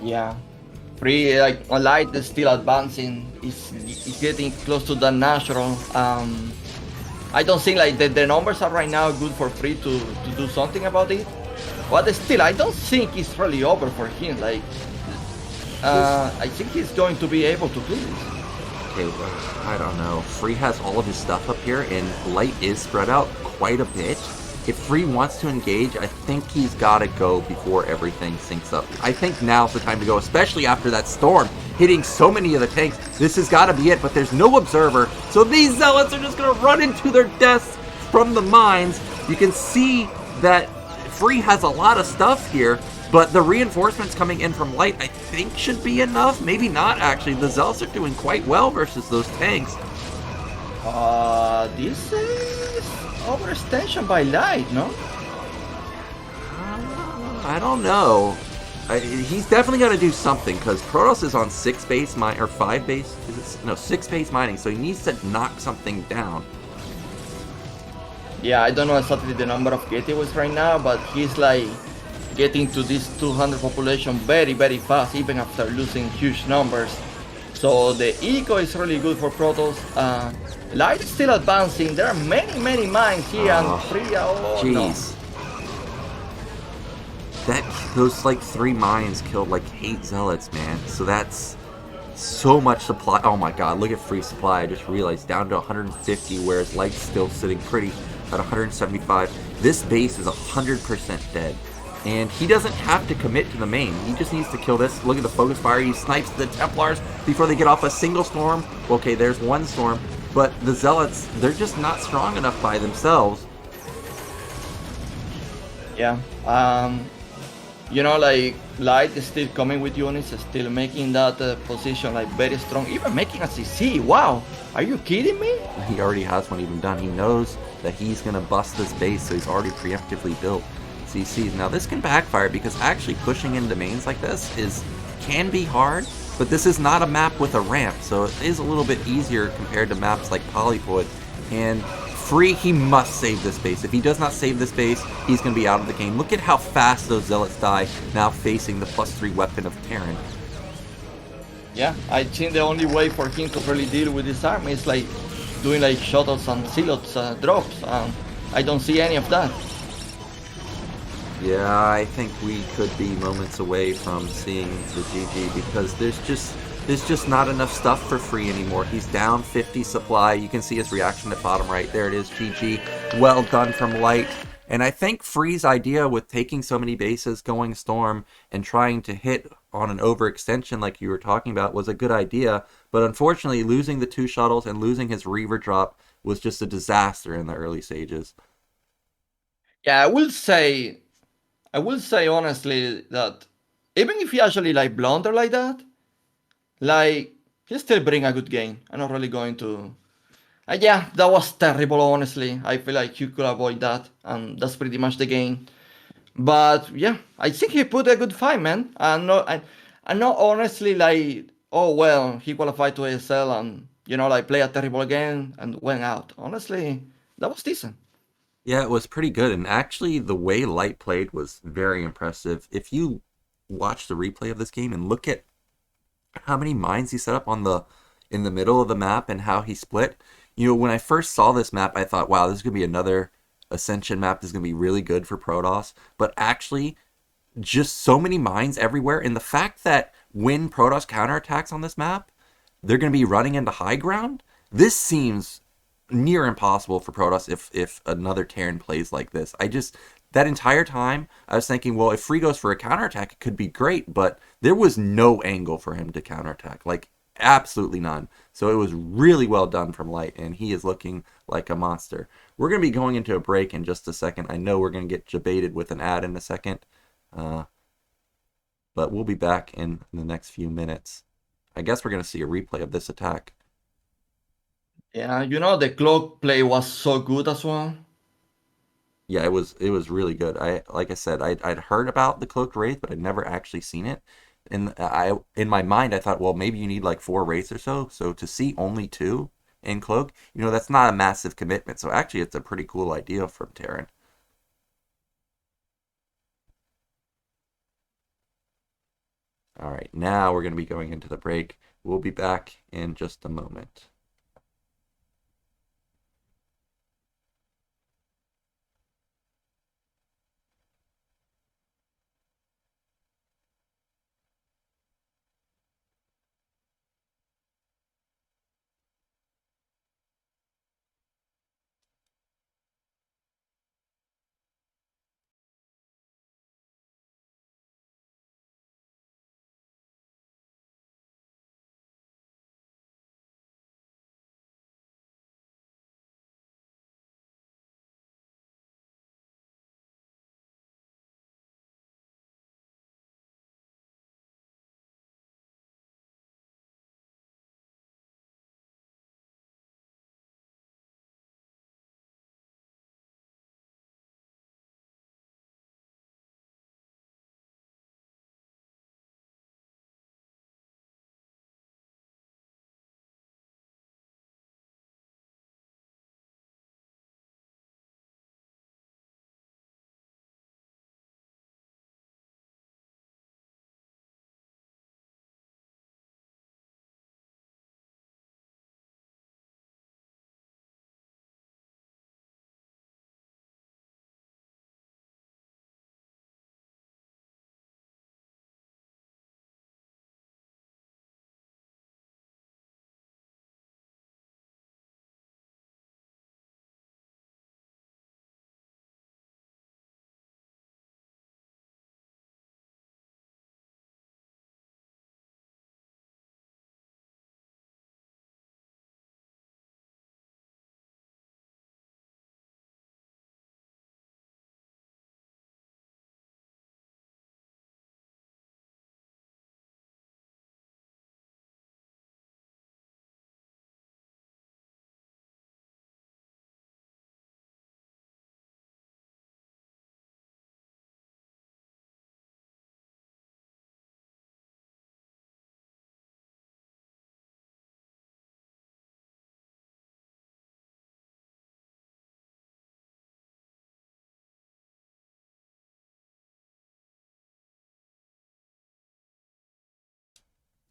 [SPEAKER 2] Yeah. Free, like, Light is still advancing. It's getting close to the natural. I don't think like the numbers are right now good for Free to do something about it. But still, I don't think it's really over for him. Like,
[SPEAKER 1] This
[SPEAKER 2] I think he's going to be able to do this.
[SPEAKER 1] Okay, well, I don't know. Free has all of his stuff up here, and Light is spread out quite a bit. If Free wants to engage, I think he's got to go before everything syncs up. I think now's the time to go, especially after that storm hitting so many of the tanks. This has got to be it, but there's no observer, so these zealots are just going to run into their deaths from the mines. You can see that Free has a lot of stuff here, but the reinforcements coming in from Light, I think, should be enough. Maybe not, actually. The Zealots are doing quite well versus those tanks.
[SPEAKER 2] This is overextension by Light, no?
[SPEAKER 1] I don't know. He's definitely got to do something, because Protoss is on 6 base mine, or 5 base, no, 6 base mining, so he needs to knock something down.
[SPEAKER 2] Yeah, I don't know exactly the number of gateways right now, but he's like getting to this 200 population very, very fast, even after losing huge numbers. So the eco is really good for Protoss. Light is still advancing. There are many, many mines here, and Free. Oh,
[SPEAKER 1] jeez. No. Those like 3 mines killed like 8 zealots, man. So that's so much supply. Oh my god, look at Free supply. I just realized down to 150, whereas Light's still sitting pretty at 175. This base is 100% dead. And he doesn't have to commit to the main. He just needs to kill this. Look at the focus fire. He snipes the Templars before they get off a single storm. Okay, there's one storm. But the Zealots, they're just not strong enough by themselves.
[SPEAKER 2] Yeah. You know, like, Light is still coming with units, still making that position like very strong. Even making a CC. Wow. Are you kidding me?
[SPEAKER 1] He already has one even done. He knows that he's going to bust this base, so he's already preemptively built CCs. Now this can backfire, because actually pushing into mains like this can be hard, but this is not a map with a ramp, so it is a little bit easier compared to maps like Polypod. And Free, he must save this base. If he does not save this base, he's going to be out of the game. Look at how fast those Zealots die now facing the +3 weapon of Terran.
[SPEAKER 2] Yeah, I think the only way for him to really deal with this army is like doing like shuttles and silos drops. I don't see any of that.
[SPEAKER 1] Yeah, I think we could be moments away from seeing the GG, because there's just not enough stuff for Free anymore. He's down 50 supply. You can see his reaction at bottom right. There it is, GG. Well done from Light. And I think Free's idea with taking so many bases, going Storm, and trying to hit on an overextension like you were talking about was a good idea. But unfortunately, losing the 2 shuttles and losing his Reaver drop was just a disaster in the early stages.
[SPEAKER 2] Yeah, I will say honestly that even if he actually like blunder like that, like he still bring a good game. I'm not really going to. Yeah, that was terrible. Honestly, I feel like you could avoid that, and that's pretty much the game. But yeah, I think he put a good fight, man. I'm not honestly like, oh well, he qualified to ASL and like play a terrible game and went out. Honestly, that was decent.
[SPEAKER 1] Yeah, it was pretty good, and actually the way Light played was very impressive. If you watch the replay of this game and look at how many mines he set up in the middle of the map and how he split, when I first saw this map, I thought, wow, this is going to be another Ascension map. This is going to be really good for Protoss. But actually, just so many mines everywhere, and the fact that when Protoss counterattacks on this map, they're going to be running into high ground, this seems near impossible for Protoss if another Terran plays like this. That entire time, I was thinking, well, if Free goes for a counterattack, it could be great, but there was no angle for him to counterattack. Like, absolutely none. So it was really well done from Light, and he is looking like a monster. We're going to be going into a break in just a second. I know we're going to get debated with an ad in a second, but we'll be back in the next few minutes. I guess we're going to see a replay of this attack.
[SPEAKER 2] Yeah, the cloak play was so good as well.
[SPEAKER 1] Yeah, it was really good. Like I said, I'd heard about the cloaked wraith, but I'd never actually seen it. And in my mind, I thought, well, maybe you need like 4 wraiths or so. So to see only 2 in cloak, that's not a massive commitment. So actually, it's a pretty cool idea from Terran. All right, now we're going to be going into the break. We'll be back in just a moment.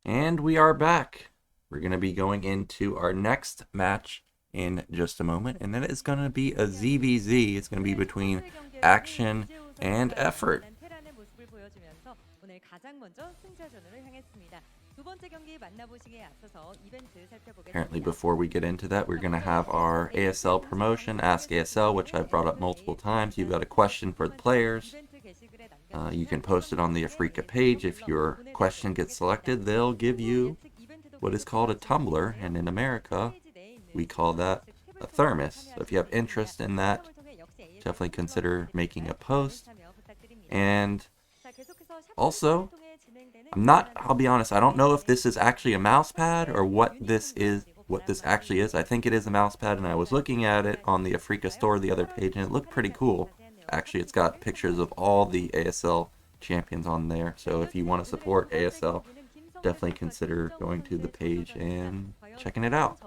[SPEAKER 1] And we are back. We're going to be going into our next match in just a moment, and that is going to be a ZVZ. It's going to be between Action and Effort. Apparently, before we get into that, we're going to have our ASL promotion, Ask ASL, which I've brought up multiple times. You've got a question for the players. You can post it on the Afrika page. If your question gets selected, they'll give you what is called a tumbler, and in America, we call that a thermos. So if you have interest in that, definitely consider making a post. And also, I'll be honest, I don't know if this is actually a mouse pad or what this actually is. I think it is a mouse pad, and I was looking at it on the Afrika store, the other page, and it looked pretty cool. Actually, it's got pictures of all the ASL champions on there. So if you want to support ASL, definitely consider going to the page and checking it out.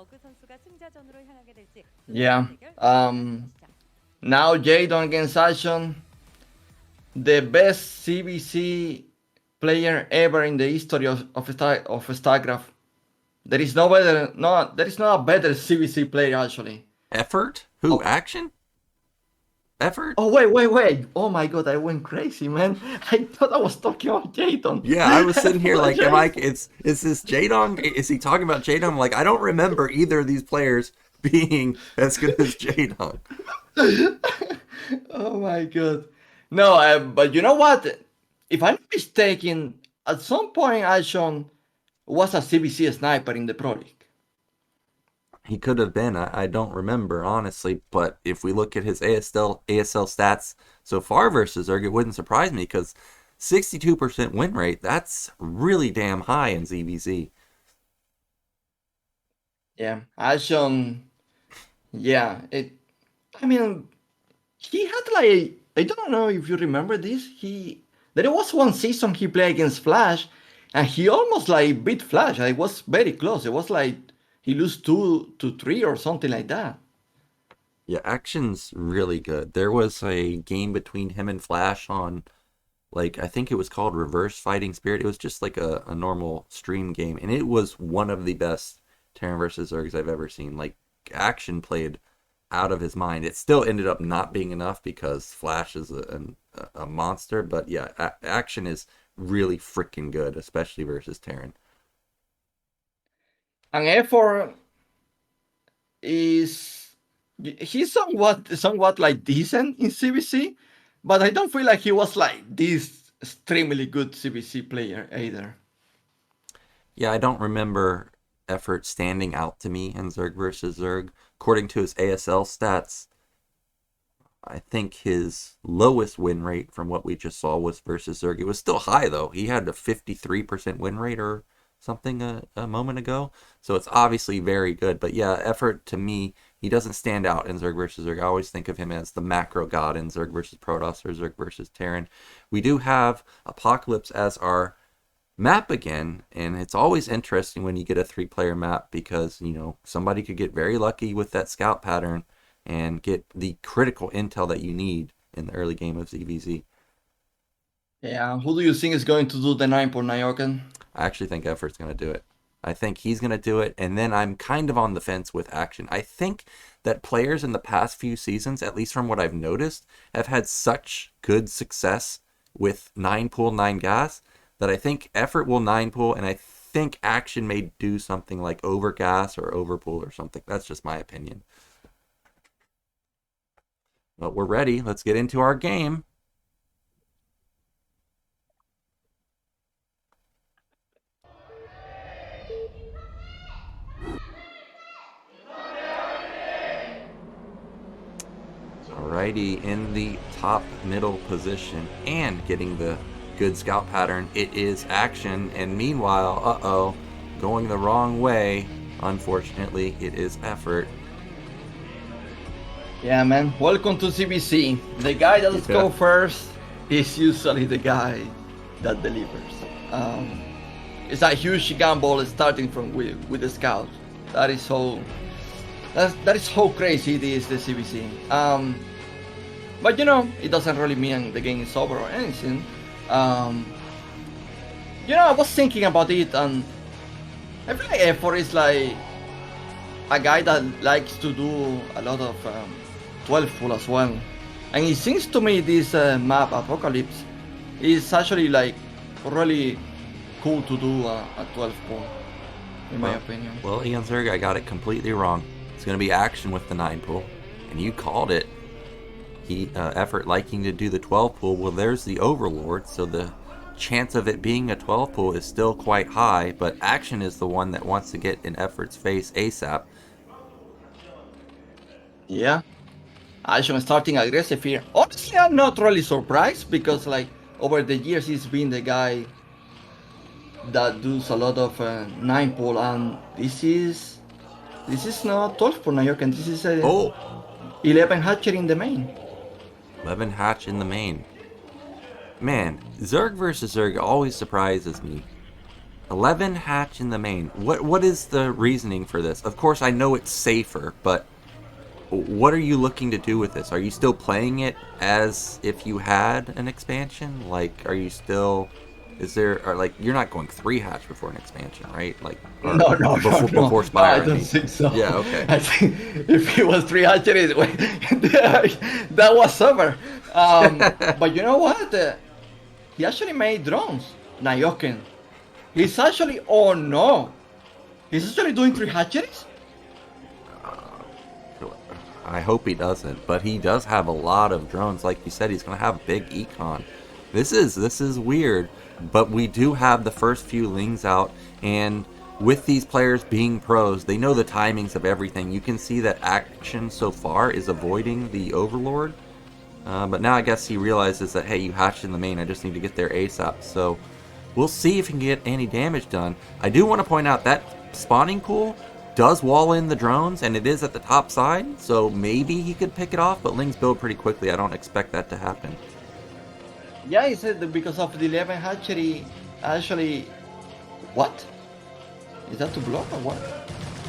[SPEAKER 2] Yeah. Now Jadon against Action, the best CBC player ever in the history of StarCraft. There is no better, no, there is not a better CBC player actually.
[SPEAKER 1] Effort? Who? Action? Effort?
[SPEAKER 2] Oh wait! Oh my god, I went crazy, man! I thought I was talking about Jadon.
[SPEAKER 1] Yeah, I was sitting here like, is this Jadon? Is he talking about Jadon? I'm like, I don't remember either of these players being as good as Jadon.
[SPEAKER 2] Oh my god! No, but you know what? If I'm not mistaken, at some point Action was a CBC sniper in the Pro League.
[SPEAKER 1] He could have been. I don't remember, honestly. But if we look at his ASL stats so far versus Zerg, it wouldn't surprise me because 62% win rate, that's really damn high in ZVZ.
[SPEAKER 2] Yeah, Action. Yeah, I mean, he had like, I don't know if you remember this. There was one season he played against Flash, and he almost like beat Flash. It was very close. It was like he lose 2-3 or something like that.
[SPEAKER 1] Yeah, Action's really good. There was a game between him and Flash on like, I think it was called Reverse Fighting Spirit. It was just like a normal stream game, and it was one of the best Terran versus Zergs I've ever seen. Like, Action played out of his mind. It still ended up not being enough because Flash is a monster, but yeah, Action is really freaking good, especially versus Terran.
[SPEAKER 2] And effort is he's somewhat like decent in CBC, but I don't feel like he was like this extremely good CBC player either.
[SPEAKER 1] Yeah, I don't remember effort standing out to me in Zerg versus Zerg. According to his ASL stats, I think his lowest win rate from what we just saw was versus Zerg. It was still high, though. He had a 53% win rate or something a moment ago. So it's obviously very good. But yeah, effort to me, he doesn't stand out in Zerg versus Zerg. I always think of him as the macro god in Zerg versus Protoss or Zerg versus Terran. We do have Apocalypse as our map again, and it's always interesting when you get a 3-player map because, you know, somebody could get very lucky with that scout pattern and get the critical intel that you need in the early game of ZVZ.
[SPEAKER 2] Yeah, who do you think is going to do the 9 for Nyoken?
[SPEAKER 1] I actually think Effort's going to do it. I think he's going to do it, and then I'm kind of on the fence with Action. I think that players in the past few seasons, at least from what I've noticed, have had such good success with 9 pool, 9 gas, that I think Effort will 9 pool, and I think Action may do something like over gas or over pool or something. That's just my opinion. But we're ready. Let's get into our game. Alrighty, in the top middle position and getting the good scout pattern, it is Action, and meanwhile, going the wrong way, unfortunately, it is Effort.
[SPEAKER 2] Yeah, man, welcome to CBC. The guy that let's go first is usually the guy that delivers. It's a huge gamble starting from with the scout. That is so crazy it is, the CBC. But you know, it doesn't really mean the game is over or anything. You know, I was thinking about it, and I feel like Effort is like a guy that likes to do a lot of 12 pool as well. And it seems to me this map, Apocalypse, is actually like really cool to do a 12 pool, in my opinion.
[SPEAKER 1] Well, Eonzerg, I got it completely wrong. It's going to be Action with the 9 pool, and you called it. Effort liking to do the 12 pool. Well, there's the Overlord, so the chance of it being a 12 pool is still quite high, but Action is the one that wants to get in Effort's face ASAP.
[SPEAKER 2] Yeah, Action starting aggressive here. Honestly, I'm not really surprised because like over the years he's been the guy that does a lot of 9 pool, and this is not 12 pool Nyoken. This is 11 hatchery in the main.
[SPEAKER 1] 11 hatch in the main. Man, Zerg versus Zerg always surprises me. 11 hatch in the main. What is the reasoning for this? Of course, I know it's safer, but what are you looking to do with this? Are you still playing it as if you had an expansion? Like, are you still... you're not going 3 hatch before an expansion, right? Like,
[SPEAKER 2] no.
[SPEAKER 1] Before Spire.
[SPEAKER 2] No, I don't think so.
[SPEAKER 1] Yeah, okay.
[SPEAKER 2] I think if it was 3 hatcheries, that was over. But you know what? He actually made drones. Nyoken. He's actually... Oh no! He's actually doing 3 hatcheries?
[SPEAKER 1] I hope he doesn't, but he does have a lot of drones. Like you said, he's going to have big econ. This is weird, but we do have the first few lings out, and with these players being pros, they know the timings of everything. You can see that Action so far is avoiding the Overlord, but now I guess he realizes that, hey, you hatched in the main, I just need to get there ASAP. So we'll see if he can get any damage done. I do want to point out that spawning pool does wall in the drones, and it is at the top side, so maybe he could pick it off, but lings build pretty quickly. I don't expect that to happen.
[SPEAKER 2] Yeah, he said that because of the 11 hatchery, actually... What? Is that to block or what?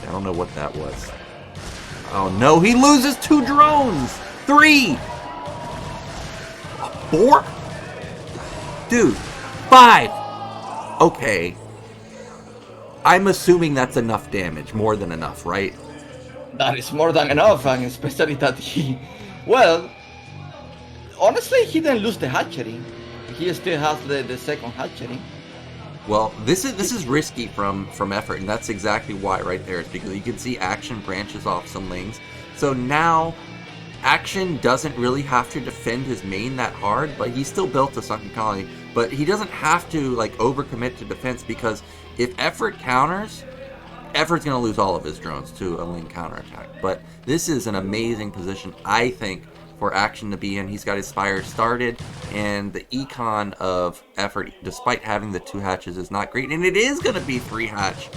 [SPEAKER 1] I don't know what that was. Oh no, he loses 2 drones! 3! 4? dude, 5! Okay. I'm assuming that's enough damage, more than enough, right?
[SPEAKER 2] That is more than enough, and especially that he, well, honestly, he didn't lose the hatchery. He still has the second hatchery.
[SPEAKER 1] Well, this is risky from effort, and that's exactly why right there. Is because you can see Action branches off some lings. So now Action doesn't really have to defend his main that hard, but he still built a Sunken Colony. But he doesn't have to like overcommit to defense, because if effort counters, effort's going to lose all of his drones to a ling counterattack. But this is an amazing position, I think, for Action to be in. He's got his Spire started, and the econ of effort, despite having the 2 hatches, is not great, and it is going to be 3 hatch.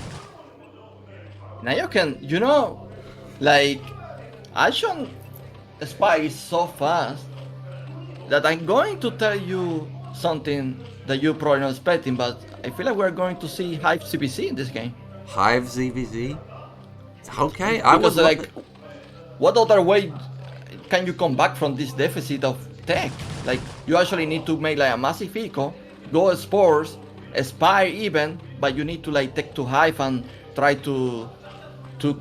[SPEAKER 2] Nyoken, you know, like, Action Spy is so fast that I'm going to tell you something that you're probably not expecting, but I feel like we're going to see Hive CBC in this game.
[SPEAKER 1] Hive ZVZ? Okay, I
[SPEAKER 2] Because
[SPEAKER 1] would
[SPEAKER 2] like, what other way can you come back from this deficit of tech? Like, you actually need to make like a massive eco, go spores, spy even, but you need to like take to Hive and try to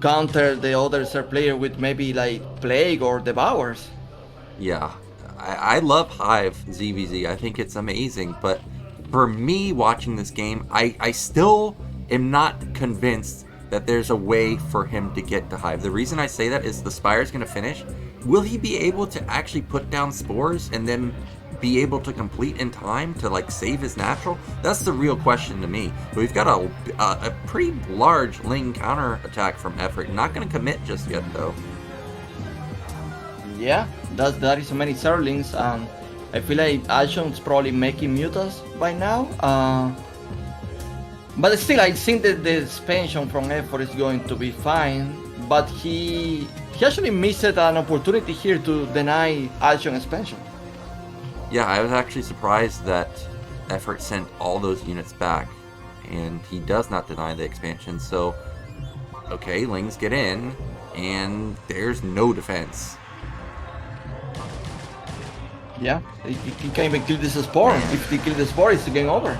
[SPEAKER 2] counter the other Zerg player with maybe like Plague or Devours.
[SPEAKER 1] Yeah, I love Hive ZVZ. I think it's amazing, but for me watching this game, I still am not convinced that there's a way for him to get to Hive. The reason I say that is the Spire's going to finish. Will he be able to actually put down spores and then be able to complete in time to like save his natural? That's the real question to me. But we've got a pretty large ling counter attack from effort. Not going to commit just yet though.
[SPEAKER 2] Yeah, that is so many Zerglings. I feel like Action's probably making mutas by now. But still, I think that the expansion from effort is going to be fine. But he actually missed an opportunity here to deny Action expansion.
[SPEAKER 1] Yeah, I was actually surprised that effort sent all those units back, and he does not deny the expansion. So, okay, lings get in, and there's no defense.
[SPEAKER 2] Yeah, he can't even kill this spore. If he kills the spore, it's the game over.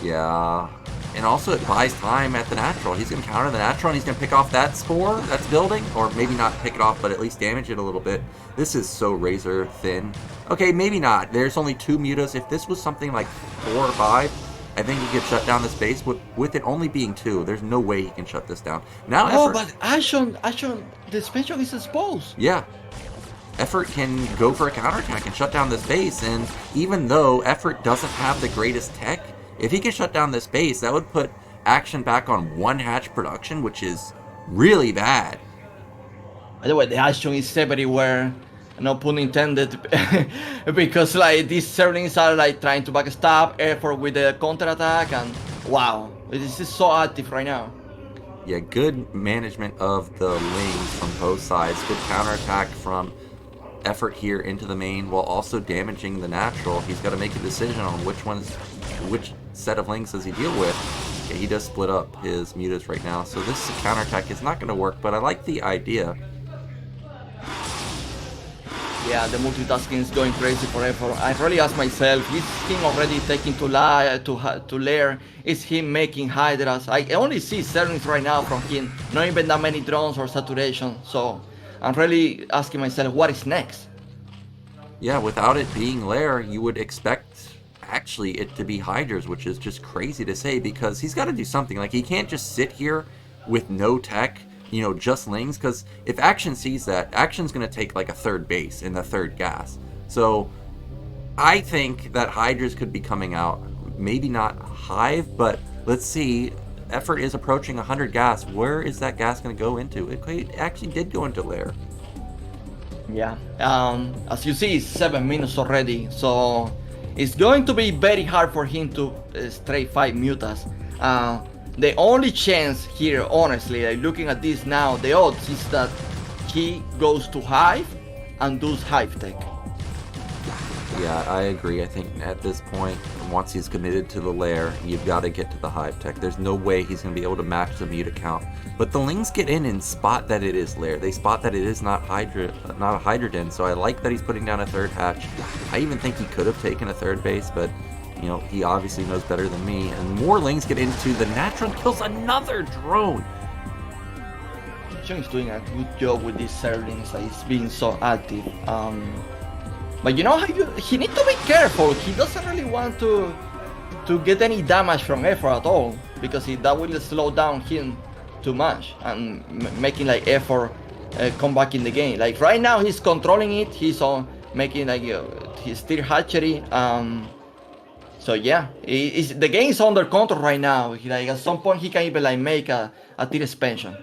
[SPEAKER 1] Yeah, and also it buys time at the natural. He's going to counter the natural, and he's going to pick off that spore that's building, or maybe not pick it off, but at least damage it a little bit. This is so razor thin. Okay, maybe not. There's only 2 mutas. If this was something like 4 or 5, I think he could shut down this base. With it only being 2, there's no way he can shut this down. Now,
[SPEAKER 2] no, but Action, the expansion is exposed.
[SPEAKER 1] Yeah. Effort can go for a counterattack and shut down this base, and even though Effort doesn't have the greatest tech, if he can shut down this base, that would put Action back on 1 hatch production, which is really bad.
[SPEAKER 2] By the way, the Action is everywhere, no pun intended, because like these Zerglings are like trying to backstab Effort with the counterattack, and wow, this is so active right now.
[SPEAKER 1] Yeah, good management of the lings from both sides, good counterattack from Effort here into the main while also damaging the natural. He's got to make a decision on which set of lings does he deal with. Okay, he does split up his mutas right now, so this counterattack is not going to work, but I like the idea.
[SPEAKER 2] Yeah, the multitasking is going crazy for Effort. I really ask myself, is him already taking to lair? Is he making hydras? I only see Zerglings right now from him, not even that many drones or saturation, so I'm really asking myself, what is next?
[SPEAKER 1] Yeah, without it being lair, you would expect actually it to be hydras, which is just crazy to say, because he's got to do something. Like, he can't just sit here with no tech, you know, just lings, because if Action sees that, Action's going to take like a 3rd base in the 3rd gas. So I think that hydras could be coming out, maybe not Hive, but let's see. Effort is approaching 100 gas. Where is that gas going to go into? It actually did go into lair.
[SPEAKER 2] Yeah, as you see, it's 7 minutes already, so it's going to be very hard for him to straight fight mutas. The only chance here, honestly, like looking at this now, the odds is that he goes to Hive and does Hive tech.
[SPEAKER 1] Yeah, I agree. I think at this point, once he's committed to the lair, you've got to get to the Hive tech. There's no way he's going to be able to match the muta count. But the lings get in and spot that it is lair. They spot that it is not a Hydra den, so I like that he's putting down a 3rd hatch. I even think he could have taken a 3rd base, but you know, he obviously knows better than me. And more lanes get into the natural, kills another drone.
[SPEAKER 2] John is doing a good job with these serlings. He's being so active. But you know, he needs to be careful. He doesn't really want to get any damage from effort at all, because that will slow down him too much and making like effort come back in the game. Like right now, he's controlling it. He's on making like his steer hatchery. So yeah, the game is under control right now. Like at some point, he can even like make a tier expansion.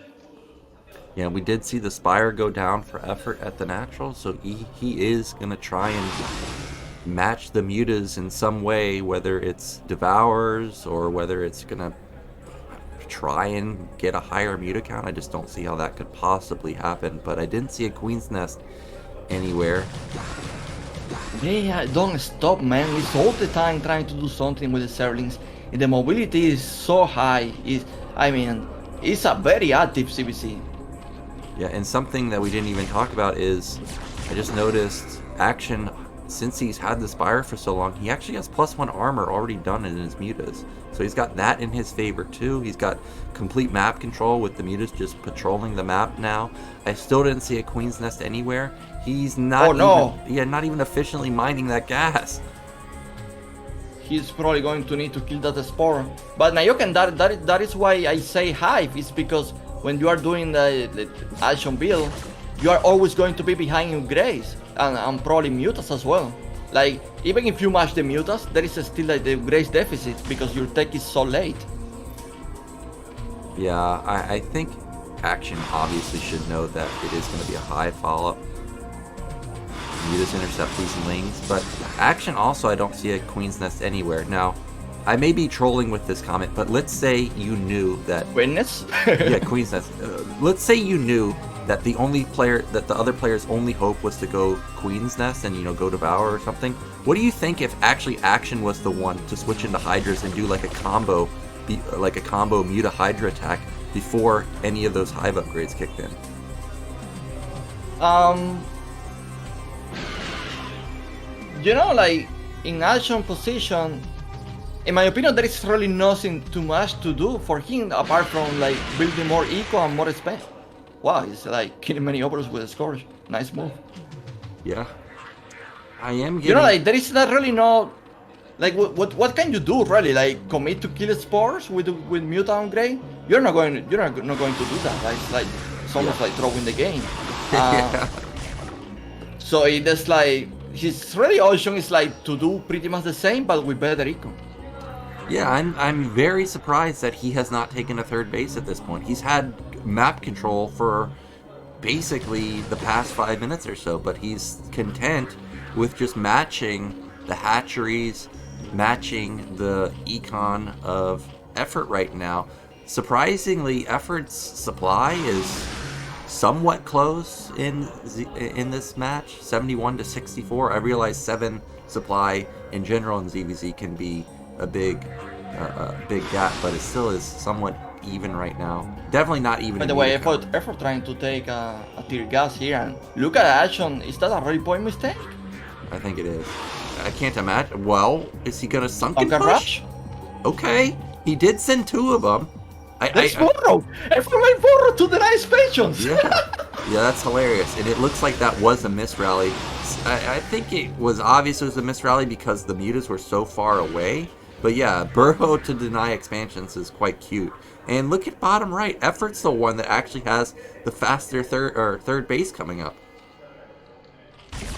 [SPEAKER 1] Yeah, we did see the Spire go down for effort at the natural, so he is going to try and match the mutas in some way, whether it's Devours or whether it's going to try and get a higher muta count. I just don't see how that could possibly happen, but I didn't see a Queen's Nest anywhere.
[SPEAKER 2] Yeah, don't stop, man. He's all the time trying to do something with the serlings. And the mobility is so high. It's a very active CBC.
[SPEAKER 1] Yeah, and something that we didn't even talk about is, I just noticed Action, since he's had the Spire for so long, he actually has +1 armor already done in his mutas. So he's got that in his favor too. He's got complete map control with the mutas just patrolling the map now. I still didn't see a Queen's Nest anywhere. He's not not even efficiently mining that gas.
[SPEAKER 2] He's probably going to need to kill that spore. But Nyoken, that is why I say Hive, is because when you are doing the action build, you are always going to be behind in Grace and probably mutas as well. Like, even if you match the mutas, there is still like the Grace deficit because your tech is so late.
[SPEAKER 1] Yeah, I think Action obviously should know that it is going to be a high follow-up. Mutas intercept these lings, but Action also, I don't see a Queen's Nest anywhere. Now, I may be trolling with this comment, but let's say you knew that...
[SPEAKER 2] Witness?
[SPEAKER 1] Yeah, Queen's Nest. Let's say you knew that the other player's only hope was to go Queen's Nest and, you know, go Devour or something. What do you think if actually Action was the one to switch into Hydras and do like a combo Muta Hydra attack before any of those Hive upgrades kicked in?
[SPEAKER 2] You know, like, in Action position, in my opinion, there is really nothing too much to do for him apart from like building more eco and more spam. Wow, he's like killing many overs with a Scourge. Nice move.
[SPEAKER 1] Yeah, I am getting...
[SPEAKER 2] You know, like there is not really no, like what can you do really? Like commit to kill spores with Muta on Grey? You're not going to do that. Right? It's like it's almost like throwing the game.
[SPEAKER 1] Yeah.
[SPEAKER 2] So it's like his really option is like to do pretty much the same but with better eco.
[SPEAKER 1] Yeah, I'm very surprised that he has not taken a third base at this point. He's had map control for basically the past 5 minutes or so, but he's content with just matching the hatcheries, matching the econ of effort right now. Surprisingly, effort's supply is somewhat close in this match, 71 to 64. I realize 7 supply in general in ZVZ can be a big gap, but it still is somewhat even right now. Definitely not even.
[SPEAKER 2] By the way, effort trying to take a tear gas here, and look at Action. Is that a really point mistake?
[SPEAKER 1] I think it is. I can't imagine. Well, is he gonna sunken push?
[SPEAKER 2] Rush?
[SPEAKER 1] Okay, he did send 2 of them.
[SPEAKER 2] That's Borrow! FML Borrow to the nice pensions!
[SPEAKER 1] Yeah, that's hilarious. And it looks like that was a miss rally. I think it was obvious it was a miss rally because the mutas were so far away. But yeah, Burrow to deny expansions is quite cute. And look at bottom right. Effort's the one that actually has the faster third base coming up.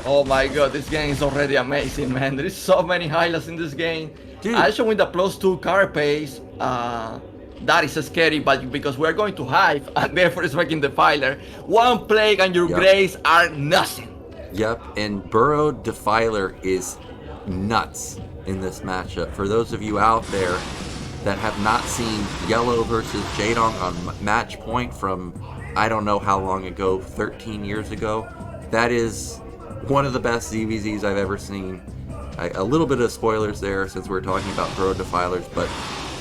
[SPEAKER 2] Oh my god, this game is already amazing, man. There is so many highlights in this game.
[SPEAKER 1] Dude.
[SPEAKER 2] Actually, with the +2 car pace, that is scary, but because we're going to Hive and therefore it's making Defiler. One plague and your Grays are nothing.
[SPEAKER 1] Yep, and Burrow Defiler is nuts in this matchup. For those of you out there that have not seen Yellow versus Jadong on match point from I don't know how long ago, 13 years ago, that is one of the best ZVZs I've ever seen. A little bit of spoilers there since we're talking about Burrow Defilers, but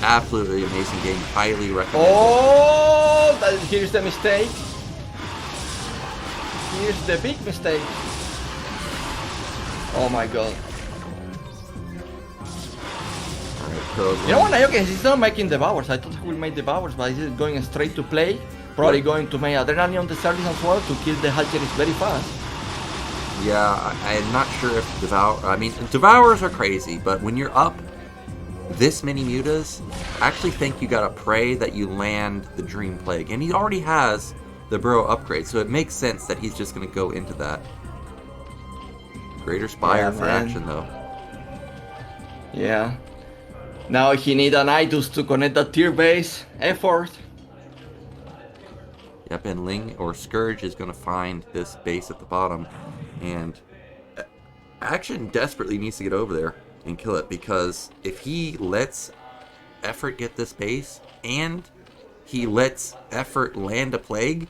[SPEAKER 1] absolutely amazing game. Highly recommend.
[SPEAKER 2] Oh, here's the mistake. Here's the big mistake. Oh my god.
[SPEAKER 1] Tarolg.
[SPEAKER 2] You know what, Nyoken, he's not making devours. I thought he will make devours, but he's going straight to play. Probably going to make adrenaline on the service as well to kill the hatcheries very fast.
[SPEAKER 1] Yeah, I'm not sure if devours are crazy, but when you're up this many mutas, I actually think you gotta pray that you land the Dream Plague. And he already has the Burrow upgrade, so it makes sense that he's just gonna go into that. Greater Spire for action, though.
[SPEAKER 2] Yeah. Now he needs an Idus to connect that tier base. Effort.
[SPEAKER 1] Yep, and Ling or Scourge is gonna find this base at the bottom, and Action desperately needs to get over there and kill it, because if he lets Effort get this base and he lets Effort land a plague,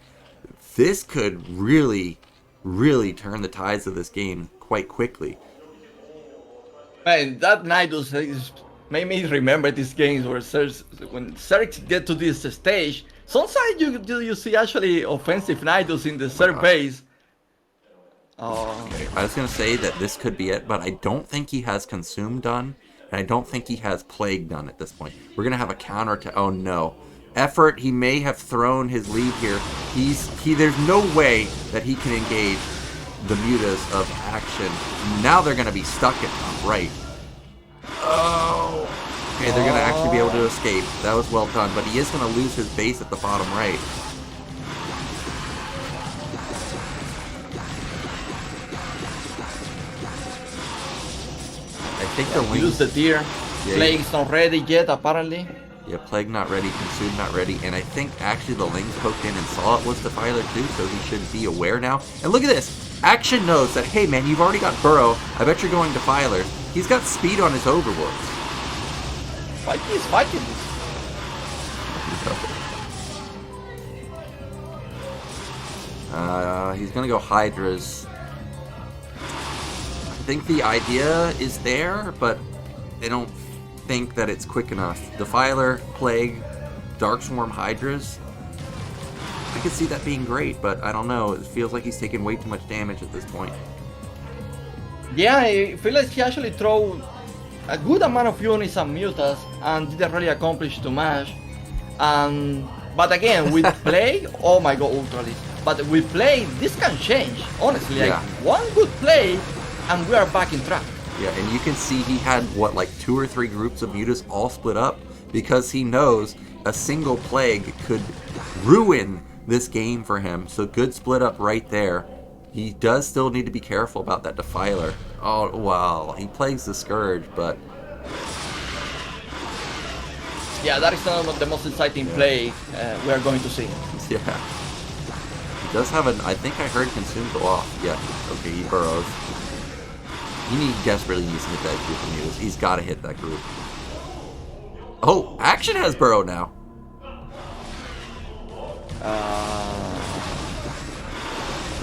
[SPEAKER 1] this could really, really turn the tides of this game quite quickly.
[SPEAKER 2] Man, that Nidus made me remember these games where when Zergs get to this stage, sometimes you see actually offensive Nidus in the Zerg base.
[SPEAKER 1] Okay, I was going to say that this could be it, but I don't think he has Consume done, and I don't think he has Plague done at this point. We're going to have a counter to... Oh, no. Effort, he may have thrown his lead here. There's no way that he can engage the mutas of Action. Now they're going to be stuck at top right. Oh. Okay, they're going to actually be able to escape. That was well done, but he is going to lose his base at the bottom right. I think the Link...
[SPEAKER 2] Use the tier. Yeah, Plague's not ready yet, apparently.
[SPEAKER 1] Yeah, Plague not ready, Consume not ready, and I think actually the Link poked in and saw it was Defiler too, so he should be aware now. And look at this! Action knows that, hey man, you've already got Burrow, I bet you're going Defiler. He's got speed on his Overlords.
[SPEAKER 2] He's fighting.
[SPEAKER 1] He's gonna go Hydras. I think the idea is there, but they don't think that it's quick enough. Defiler, Plague, Dark Swarm, Hydras. I could see that being great, but I don't know. It feels like he's taking way too much damage at this point.
[SPEAKER 2] Yeah, I feel like he actually threw a good amount of units and mutas and didn't really accomplish too much. But again, with Plague, oh my god, Ultra List. But with Plague, this can change. Honestly,
[SPEAKER 1] yeah.
[SPEAKER 2] Like one good play and we are back in track.
[SPEAKER 1] Yeah, and you can see he had, what, like 2 or 3 groups of mutas all split up because he knows a single Plague could ruin this game for him. So good split up right there. He does still need to be careful about that Defiler. Oh, wow. He plays the Scourge, but...
[SPEAKER 2] Yeah, that is not the most exciting play we are going to see.
[SPEAKER 1] Yeah. He does have an... I think I heard Consume go off. Yeah. Okay, he burrows. He desperately needs to hit that group of mutas. He's got to hit that group. Oh, Action has Burrow now.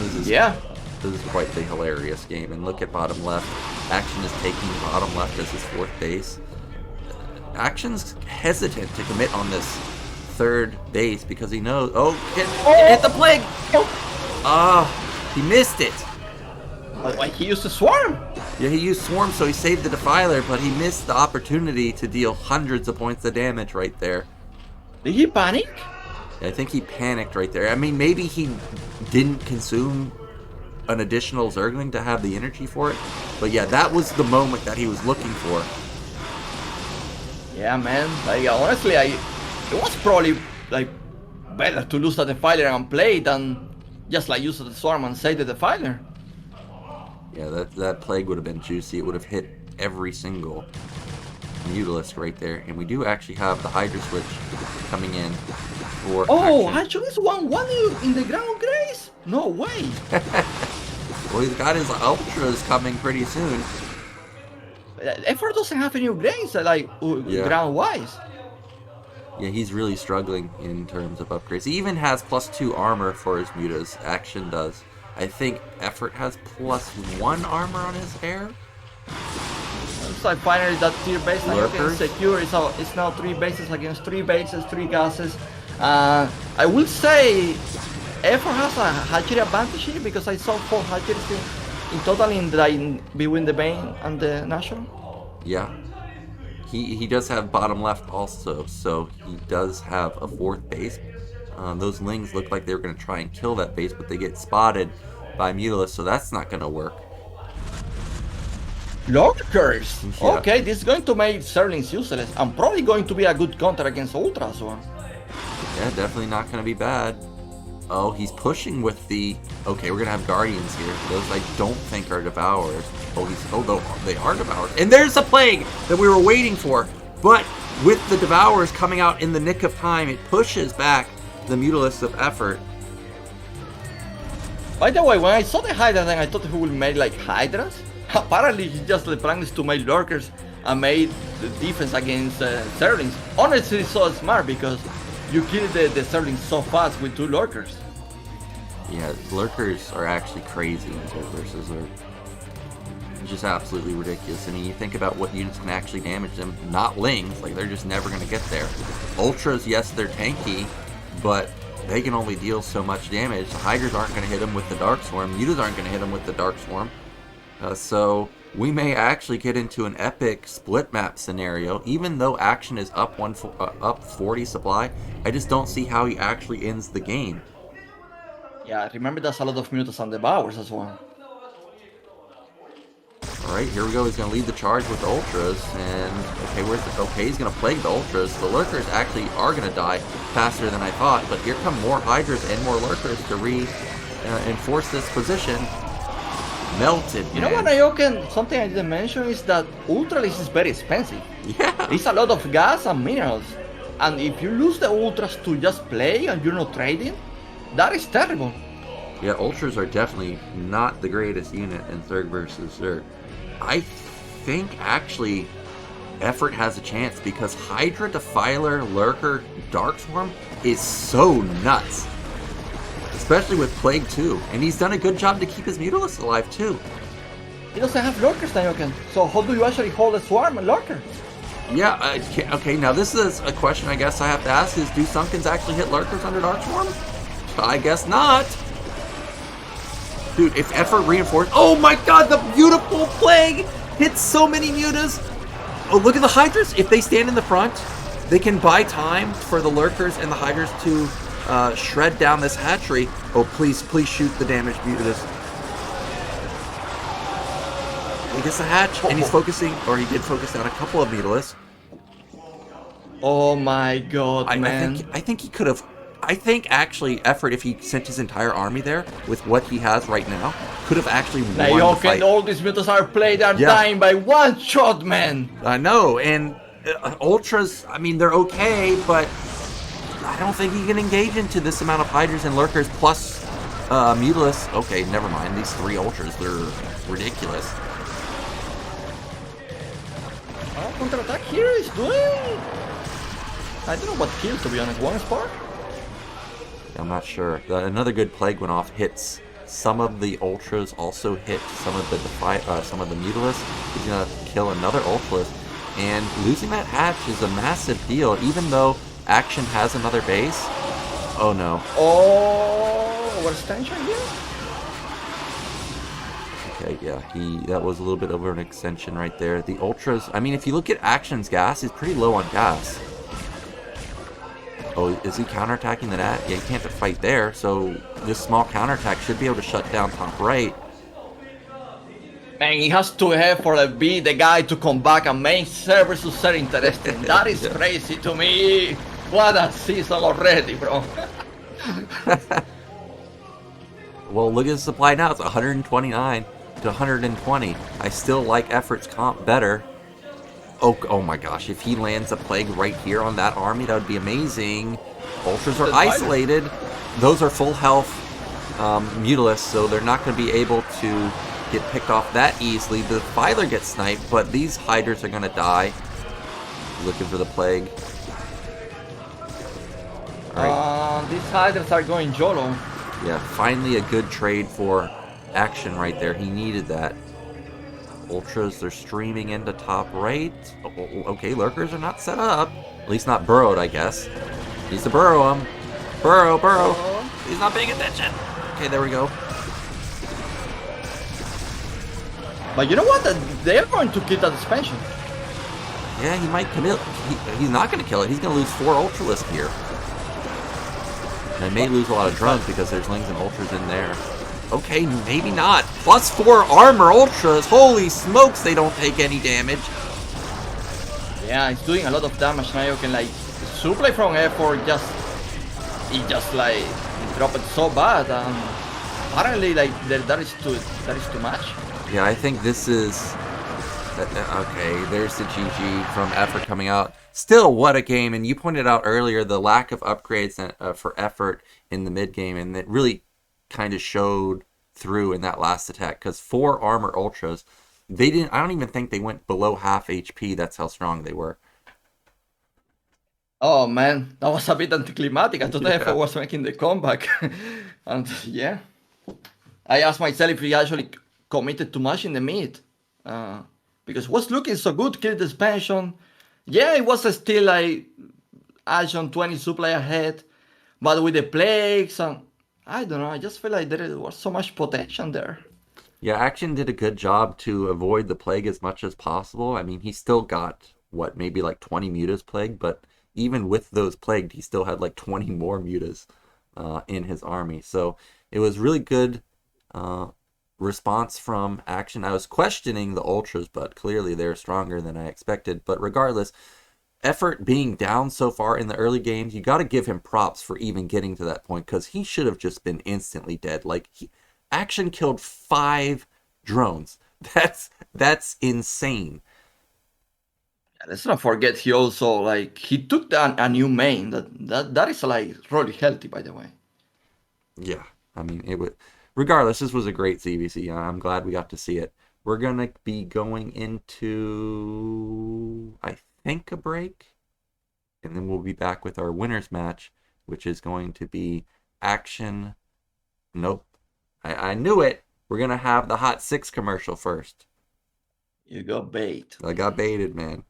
[SPEAKER 1] This is quite the hilarious game. And look at bottom left. Action is taking bottom left as his 4th base. Action's hesitant to commit on this 3rd base because he knows... Oh, hit the Plague! He missed it.
[SPEAKER 2] Like he used to Swarm.
[SPEAKER 1] Yeah, he used Swarm, so he saved the Defiler, but he missed the opportunity to deal hundreds of points of damage right there.
[SPEAKER 2] Did he panic?
[SPEAKER 1] I think he panicked right there. I mean, maybe he didn't consume an additional Zergling to have the energy for it, but yeah, that was the moment that he was looking for.
[SPEAKER 2] Yeah, man. Like honestly, it was probably like better to lose the Defiler and play than just like use the Swarm and save the Defiler.
[SPEAKER 1] Yeah, that Plague would have been juicy. It would have hit every single Mutalisk right there. And we do actually have the Hydra switch coming in for Action.
[SPEAKER 2] Actually it's 1-1 in the ground, Grace? No way.
[SPEAKER 1] Well, he's got his Ultras coming pretty soon.
[SPEAKER 2] Effort doesn't have any upgrades, like ground-wise.
[SPEAKER 1] Yeah, he's really struggling in terms of upgrades. He even has +2 armor for his mutas. Action does. I think Effort has +1 armor on his hair.
[SPEAKER 2] Looks like finally that tier base now you can secure. It's now 3 bases against 3 bases, 3 gases. I will say Effort has a hatchery advantage here because I saw 4 hatcheries in total between the Bane and the National.
[SPEAKER 1] Yeah. he does have bottom left also, so he does have a 4th base. Those Lings look like they were going to try and kill that base, but they get spotted by Mutalisk, so that's not going to work.
[SPEAKER 2] Lurkers!
[SPEAKER 1] Yeah.
[SPEAKER 2] Okay, this is going to make Zerglings useless, and probably going to be a good counter against Ultra as well.
[SPEAKER 1] Yeah, definitely not going to be bad. Oh, he's pushing with the... Okay, we're going to have Guardians here. Those I don't think are Devourers. Oh, they are Devourers. And there's a Plague that we were waiting for. But with the Devourers coming out in the nick of time, it pushes back the Mutalisk of Effort.
[SPEAKER 2] By the way, when I saw the Hydra, then I thought he would make like Hydras. Apparently, he just plans to make Lurkers and made the defense against Zerglings. Honestly, it's so smart because you kill the Zerglings so fast with 2 Lurkers.
[SPEAKER 1] Yeah, Lurkers are actually crazy in Zerg versus Zerg. Just absolutely ridiculous. I mean, you think about what units can actually damage them. Not Lings, like they're just never going to get there. Ultras, yes, they're tanky, but they can only deal so much damage. The Hydras aren't going to hit them with the Dark Swarm. Mutas aren't going to hit them with the Dark Swarm. So we may actually get into an epic split map scenario. Even though action is up 40 supply, I just don't see how he actually ends the game.
[SPEAKER 2] Yeah, remember there's a lot of Mutas and Devours as well.
[SPEAKER 1] Alright, here we go. He's going to lead the charge with the Ultras. And, okay, he's going to plague the Ultras. The Lurkers actually are going to die faster than I thought. But here come more Hydras and more Lurkers to reinforce this position. Melted, man.
[SPEAKER 2] You know what, Nyoken? Something I didn't mention is that Ultralisk is very expensive.
[SPEAKER 1] Yeah.
[SPEAKER 2] It's a lot of gas and minerals. And if you lose the Ultras to just play and you're not trading, that is terrible.
[SPEAKER 1] Yeah, Ultras are definitely not the greatest unit in Zerg versus Zerg. I think actually Effort has a chance because Hydra, Defiler, Lurker, Darkswarm is so nuts. Especially with Plague too. And he's done a good job to keep his Mutalisk alive too.
[SPEAKER 2] He doesn't have Lurkers, Nyoken. So how do you actually hold a Swarm and Lurker?
[SPEAKER 1] Yeah, okay, now this is a question I guess I have to ask is, do Sunkens actually hit Lurkers under Darkswarm? I guess not. Dude, if Effort reinforced... Oh my god, the beautiful Plague hits so many Mutas. Oh, look at the Hydras. If they stand in the front, they can buy time for the Lurkers and the Hydras to shred down this hatchery. Oh, please shoot the damaged Mutas. He gets the hatch, and he's focusing, or he did focus down a couple of Mutalisks.
[SPEAKER 2] Oh my god, man.
[SPEAKER 1] I think he could have... I think actually Effort, if he sent his entire army there with what he has right now, could have actually won the fight.
[SPEAKER 2] All these Mutas are played and dying by one shot, man.
[SPEAKER 1] I know, and Ultras, I mean, they're okay, but I don't think he can engage into this amount of Hydras and Lurkers plus Mutalisks. Okay, never mind. These 3 Ultras, they're ridiculous.
[SPEAKER 2] Oh, counterattack here is doing... I don't know what kills, to be honest. 1 spark?
[SPEAKER 1] I'm not sure. Another good Plague went off. Hits some of the Ultras, also hit some of the Mutalisks. He's gonna kill another Ultras, and losing that hatch is a massive deal. Even though Action has another base. Oh no.
[SPEAKER 2] Oh, overextension here.
[SPEAKER 1] Okay, yeah, that was a little bit over an extension right there. The Ultras. I mean, if you look at Action's gas, he's pretty low on gas. Oh, is he counterattacking the Nat? Yeah, he can't fight there, so this small counterattack should be able to shut down top right.
[SPEAKER 2] Man, he has to have for be the guy to come back and make Zerg versus Zerg interesting. That is crazy to me. What a season already, bro.
[SPEAKER 1] Well, look at the supply now. It's 129 to 120. I still like Effort's comp better. Oh my gosh, if he lands a Plague right here on that army, that would be amazing. Ultras are isolated. Those are full health Mutalisks, so they're not going to be able to get picked off that easily. The Filer gets sniped, but these Hydras are going to die. Looking for the Plague. Alright.
[SPEAKER 2] These Hydras are going YOLO.
[SPEAKER 1] Yeah, finally a good trade for Action right there. He needed that. Ultras, they're streaming into top right. Okay, Lurkers are not set up. At least not burrowed, I guess. Needs to burrow him. Burrow. He's not paying attention. Okay, there we go.
[SPEAKER 2] But you know what? They are going to kill that expansion.
[SPEAKER 1] Yeah, he might commit. He's not going to kill it. He's going to lose 4 Ultralisk here. And may lose a lot of drones because there's Lings and Ultras in there. Okay, maybe not. +4 armor Ultras. Holy smokes, they don't take any damage.
[SPEAKER 2] Yeah, it's doing a lot of damage. Nyoken, like, supply from effort he just like dropped it so bad. Apparently, like, that is too much.
[SPEAKER 1] Yeah, I think this is... Okay, there's the GG from Effort coming out. Still, what a game. And you pointed out earlier the lack of upgrades for Effort in the mid game, and it really kind of showed through in that last attack. Because 4 armor ultras, they didn't. I don't even think they went below half HP. That's how strong they were.
[SPEAKER 2] Oh man, that was a bit anticlimactic. I thought
[SPEAKER 1] Yeah.
[SPEAKER 2] Effort was making the comeback. And yeah, I asked myself if he actually committed too much in the mid. Because it was looking so good, killed the expansion. Yeah, it was still like Action 20 supply ahead, but with the plagues and I don't know, I just feel like there was so much potential there.
[SPEAKER 1] Yeah, Action did a good job to avoid the plague as much as possible. I mean, he still got, what, maybe like 20 mutas plagued, but even with those plagued, he still had like 20 more mutas in his army. So it was really good response from Action. I was questioning the Ultras, but clearly they're stronger than I expected. But regardless, Effort being down so far in the early games, you got to give him props for even getting to that point, because he should have just been instantly dead. Like, Action killed 5 drones. That's insane.
[SPEAKER 2] Let's not forget he also like he took a new main that is like really healthy by the way.
[SPEAKER 1] Yeah, I mean, it would. Regardless, this was a great CBC. I'm glad we got to see it. We're gonna be going into, I think, a break, and then we'll be back with our winners match, which is going to be Action. Nope, I knew it. We're gonna have the Hot 6 commercial first.
[SPEAKER 2] You got bait.
[SPEAKER 1] I got baited, man.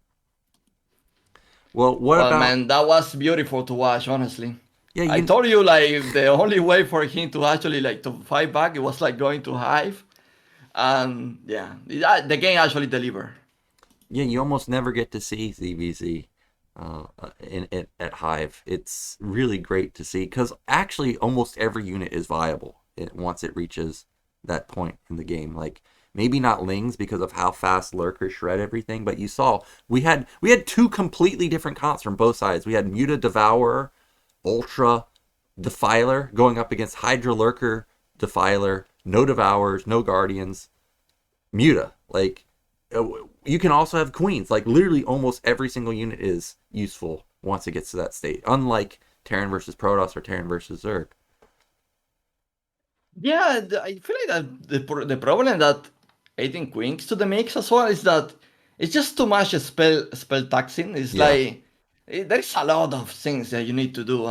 [SPEAKER 1] Well, what
[SPEAKER 2] Well
[SPEAKER 1] about?
[SPEAKER 2] man, that was beautiful to watch, honestly.
[SPEAKER 1] Yeah,
[SPEAKER 2] I
[SPEAKER 1] you.
[SPEAKER 2] told you like the only way for him to actually like to fight back it was like going to Hive. And yeah, the game actually delivered.
[SPEAKER 1] Yeah, you almost never get to see ZVZ at Hive. It's really great to see, because actually almost every unit is viable once it reaches that point in the game. Like, maybe not Lings because of how fast Lurkers shred everything, but you saw we had 2 completely different comps from both sides. We had Muta Devourer, Ultra Defiler going up against Hydra Lurker Defiler, no Devourers, no Guardians, Muta. Like, you can also have queens. Like, literally almost every single unit is useful once it gets to that state, unlike Terran versus Protoss or Terran versus Zerg.
[SPEAKER 2] Yeah, I feel like that the problem that adding queens to the mix as well is that it's just too much spell taxing. It's
[SPEAKER 1] Yeah.
[SPEAKER 2] like there's a lot of things that you need to do.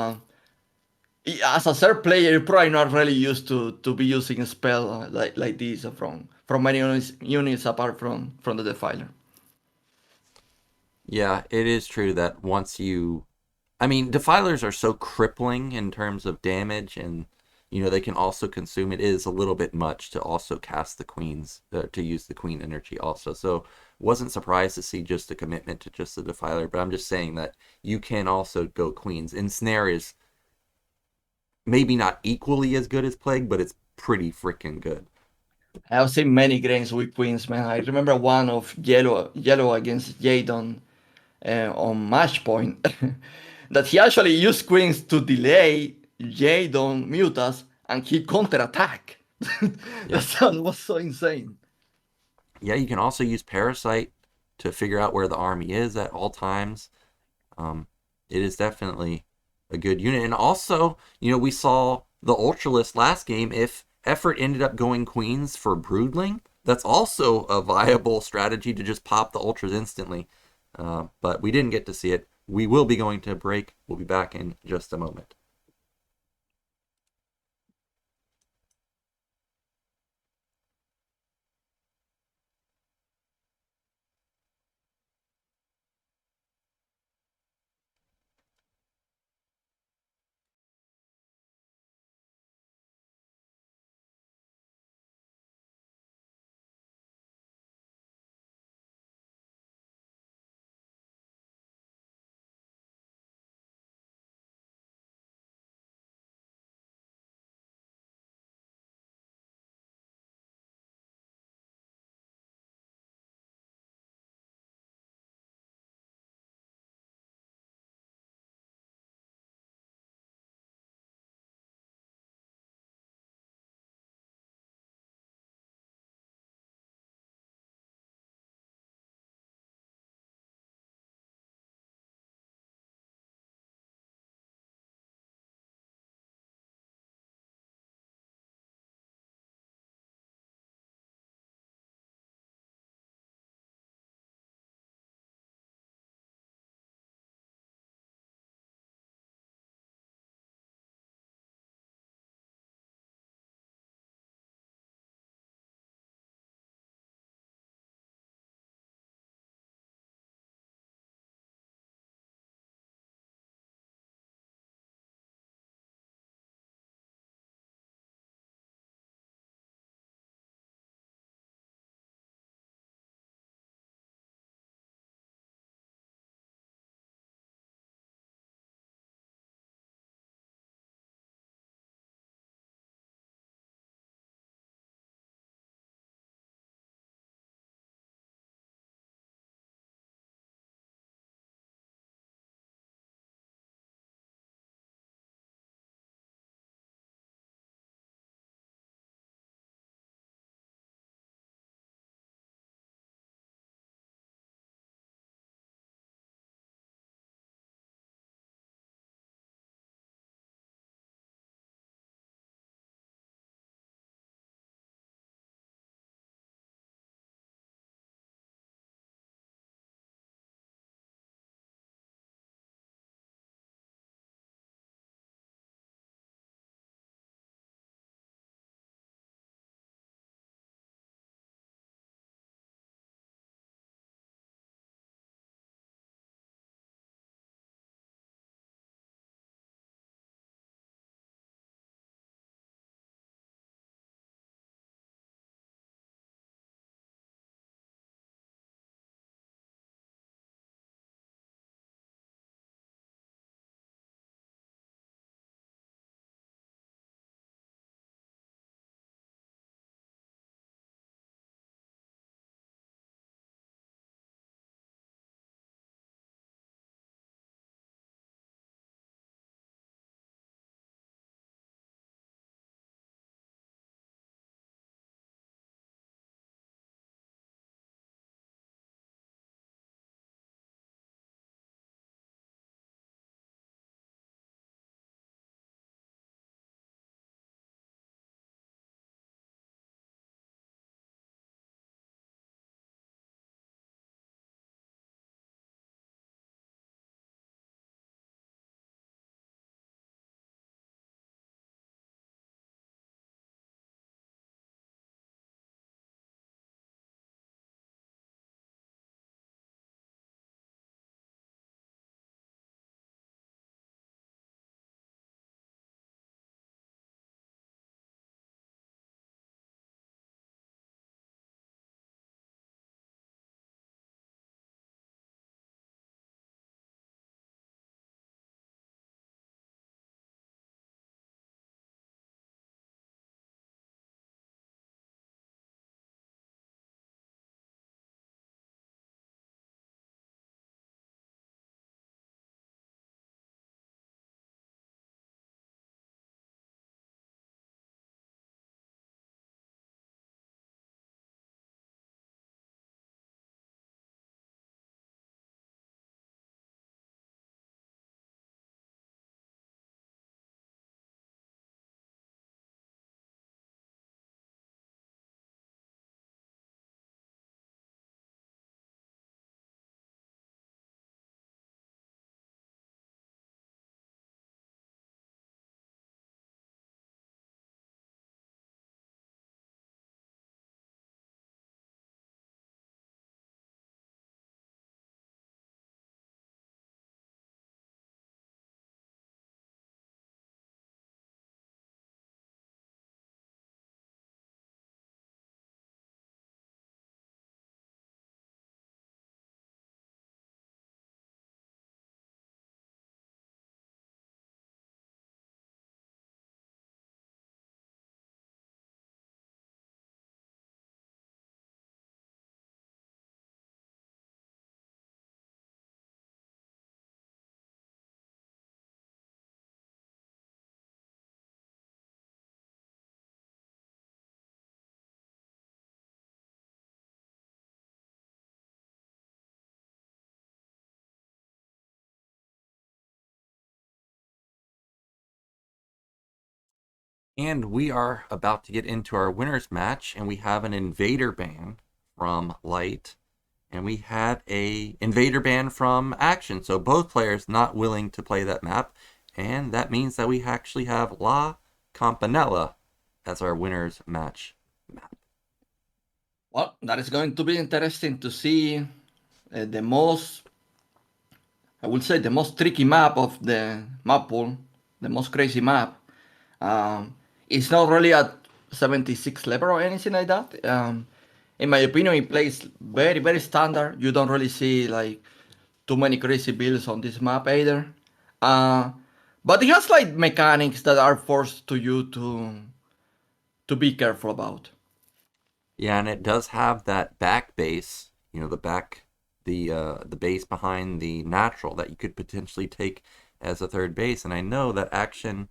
[SPEAKER 2] As a third player, you're probably not really used to be using a spell like this from many units apart from the defiler.
[SPEAKER 1] Yeah, it is true that once you, I mean, defilers are so crippling in terms of damage, and they can also consume. It is a little bit much to also cast the queens, to use the queen energy also. So wasn't surprised to see just a commitment to just the defiler, but I'm just saying that you can also go queens. Ensnare is maybe not equally as good as Plague, but it's pretty freaking good.
[SPEAKER 2] I've seen many games with queens, man. I remember one of yellow against Jadon on match point that he actually used queens to delay Jadon mutas and he counterattack.
[SPEAKER 1] Yeah.
[SPEAKER 2] That sound was so insane.
[SPEAKER 1] Yeah, you can also use Parasite to figure out where the army is at all times. Um, it is definitely a good unit. And also, we saw the Ultralist last game. If Effort ended up going Queens for Broodling, that's also a viable strategy to just pop the Ultras instantly. But we didn't get to see it. We will be going to a break. We'll be back in just a moment. And we are about to get into our winners match, and we have an invader ban from Light, and we have a invader ban from Action. So both players not willing to play that map, and that means that we actually have La Campanella as our winners match map.
[SPEAKER 2] Well, that is going to be interesting to see the most, I would say, the most tricky map of the map pool, the most crazy map. It's not really at 76 level or anything like that. In my opinion, it plays very, very standard. You don't really see like too many crazy builds on this map either. But it has like mechanics that are forced to you to be careful about.
[SPEAKER 1] Yeah, and it does have that back base, the base behind the natural that you could potentially take as a third base. And I know that Action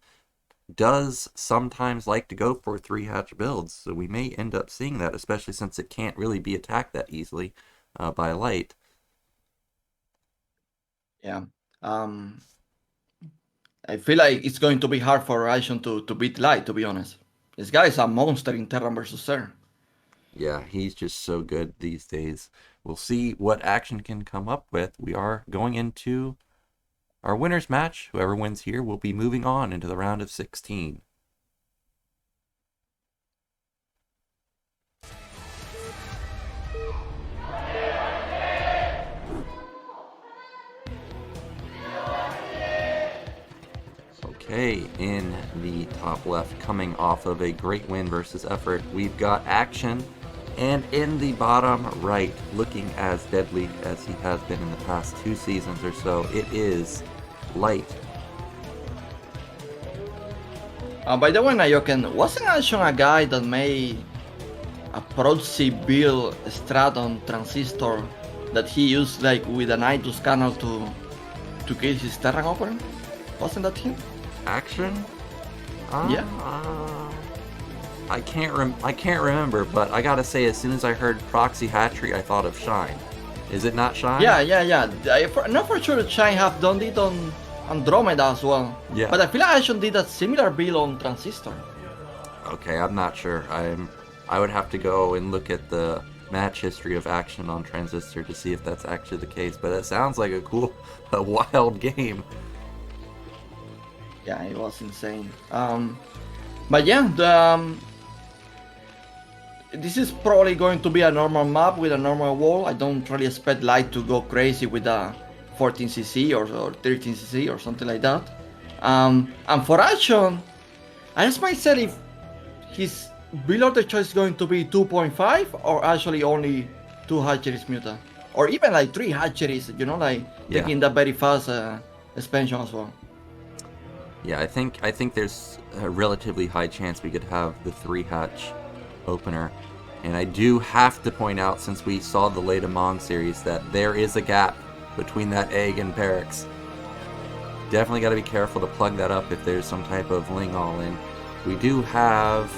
[SPEAKER 1] does sometimes like to go for 3-hatch builds, so we may end up seeing that, especially since it can't really be attacked that easily by Light.
[SPEAKER 2] Yeah. I feel like it's going to be hard for Horizon to beat Light, to be honest. This guy is a monster in Terran versus Terran.
[SPEAKER 1] Yeah, he's just so good these days. We'll see what Action can come up with. We are going into our winners match. Whoever wins here will be moving on into the round of 16. Okay, in the top left, coming off of a great win versus effort, we've got Action. And in the bottom right, looking as deadly as he has been in the past 2 seasons or so, it is Light.
[SPEAKER 2] By the way, Nyoken, wasn't Action a guy that made a proxy build Straton transistor that he used like with an Idus canal to kill his Terran opponent? Wasn't that him?
[SPEAKER 1] Action?
[SPEAKER 2] Yeah.
[SPEAKER 1] I can't remember, but I gotta say, as soon as I heard Proxy Hatchery, I thought of Shine. Is it not Shine?
[SPEAKER 2] Yeah. I know for sure that Shine have done it on Andromeda as well.
[SPEAKER 1] Yeah.
[SPEAKER 2] But I feel like Action did a similar build on Transistor.
[SPEAKER 1] Okay, I'm not sure. I would have to go and look at the match history of Action on Transistor to see if that's actually the case, but it sounds like a wild game.
[SPEAKER 2] Yeah, it was insane. But yeah, this is probably going to be a normal map with a normal wall. I don't really expect Light to go crazy with a 14cc or 13cc or something like that. And for Action, I ask myself if his build order choice is going to be 2.5 or actually only 2 hatcheries muta. Or even like 3 hatcheries, taking that very fast expansion as well.
[SPEAKER 1] Yeah, I think there's a relatively high chance we could have the 3-hatch opener. And I do have to point out, since we saw the late Among series, that there is a gap between that egg and barracks. Definitely got to be careful to plug that up if there's some type of Ling all in. We do have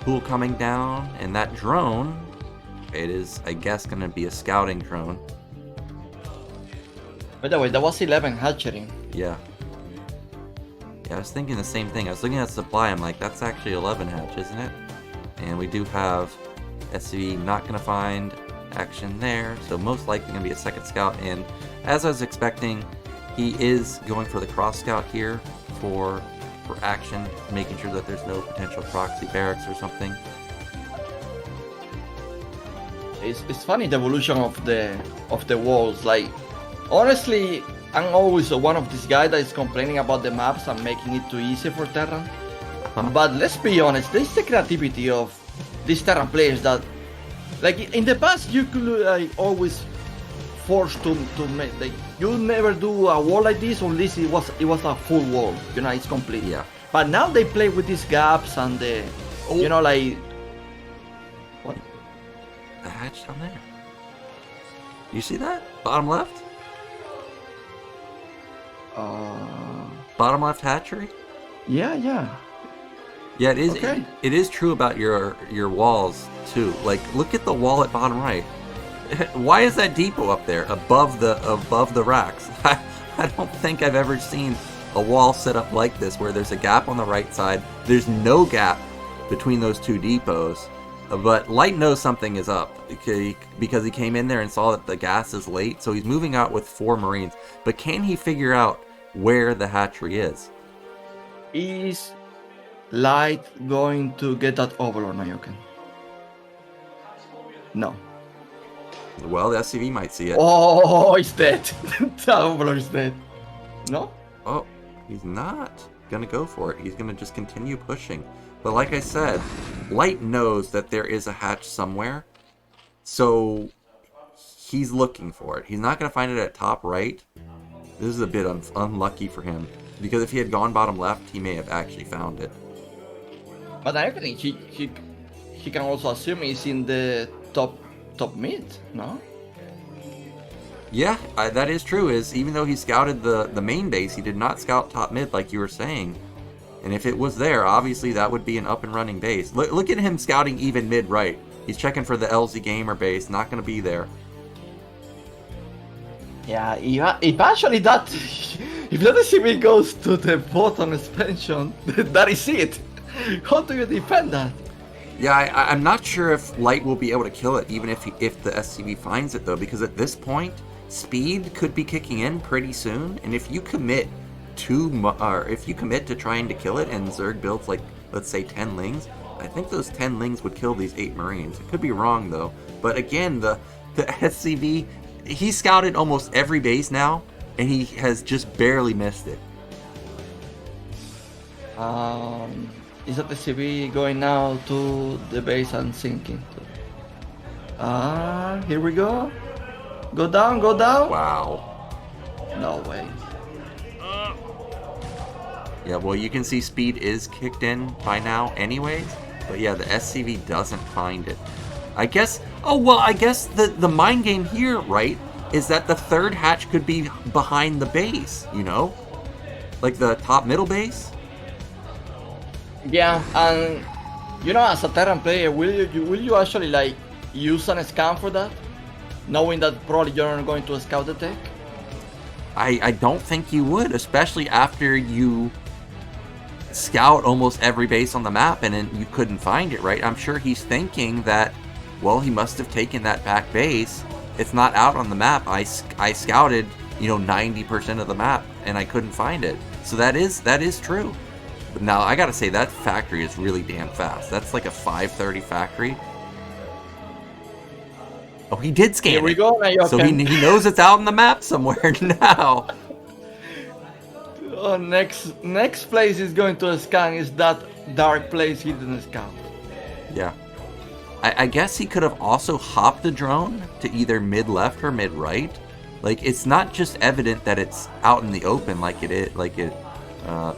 [SPEAKER 1] Pool coming down, and that drone, it is, I guess, going to be a scouting drone.
[SPEAKER 2] By the way, that was 11 hatchery.
[SPEAKER 1] Yeah, I was thinking the same thing. I was looking at supply, I'm like, that's actually 11 hatch, isn't it? And we do have SCV not going to find Action there, so most likely going to be a second scout. And as I was expecting, he is going for the cross scout here for Action, making sure that there's no potential proxy barracks or something.
[SPEAKER 2] It's funny the evolution of the walls. Like, honestly, I'm always one of these guys that is complaining about the maps and making it too easy for Terran. But let's be honest, there's the creativity of these Terran players that, like, in the past you could always force to make, like, you never do a wall like this unless it was a full wall, it's complete.
[SPEAKER 1] Yeah.
[SPEAKER 2] But now they play with these gaps and the, like, what?
[SPEAKER 1] The hatch down there. You see that? Bottom left? Bottom left hatchery?
[SPEAKER 2] Yeah.
[SPEAKER 1] Yeah, it is.
[SPEAKER 2] Okay.
[SPEAKER 1] It is true about your walls too. Like, look at the wall at bottom right. Why is that depot up there above the racks? I don't think I've ever seen a wall set up like this where there's a gap on the right side. There's no gap between those two depots. But Light knows something is up because he came in there and saw that the gas is late. So he's moving out with 4 Marines. But can he figure out where the hatchery is?
[SPEAKER 2] Is Light going to get that Overlord, Nyoken? No.
[SPEAKER 1] Well, the SCV might see it.
[SPEAKER 2] Oh, he's dead. The Overlord is dead. No?
[SPEAKER 1] Oh, he's not gonna go for it. He's gonna just continue pushing. But like I said, Light knows that there is a hatch somewhere, so he's looking for it. He's not gonna find it at top right. This is a bit unlucky for him, because if he had gone bottom left, he may have actually found it.
[SPEAKER 2] But I think he can also assume he's in the top mid, no?
[SPEAKER 1] Yeah, that is true. Is even though he scouted the main base, he did not scout top mid like you were saying. And if it was there, obviously that would be an up and running base. Look at him scouting even mid right. He's checking for the LZ Gamer base. Not going to be there.
[SPEAKER 2] Yeah, if actually that if the SCV goes to the bottom expansion, that is it. How do you defend that?
[SPEAKER 1] Yeah, I'm not sure if Light will be able to kill it, even if the SCV finds it though, because at this point, speed could be kicking in pretty soon, and if you commit to trying to kill it, and Zerg builds like, let's say 10 lings, I think those 10 lings would kill these 8 Marines. It could be wrong though, but again, the SCV, he scouted almost every base now, and he has just barely missed it.
[SPEAKER 2] Is that the SCV going now to the base and sinking? Here we go. Go down, go down.
[SPEAKER 1] Wow.
[SPEAKER 2] No way.
[SPEAKER 1] Yeah, well, you can see speed is kicked in by now anyways. But yeah, the SCV doesn't find it. I guess the mind game here, right, is that the third hatch could be behind the base, you know? Like the top middle base?
[SPEAKER 2] Yeah, and you know, as a Terran player, will you actually like use an scan for that? Knowing that probably you're not going to scout the tech?
[SPEAKER 1] I don't think you would, especially after you scout almost every base on the map and then you couldn't find it, right? I'm sure he's thinking that, well, he must have taken that back base. It's not out on the map. I scouted, 90% of the map and I couldn't find it. So that is true. But now I gotta say that factory is really damn fast. That's like a 5:30 factory. Oh, he did scan
[SPEAKER 2] Here we go, Nyoken.
[SPEAKER 1] So he knows it's out on the map somewhere now.
[SPEAKER 2] Oh, next place is going to scan is that dark place he didn't scout.
[SPEAKER 1] Yeah. I guess he could have also hopped the drone to either mid-left or mid-right. Like, it's not just evident that it's out in the open like it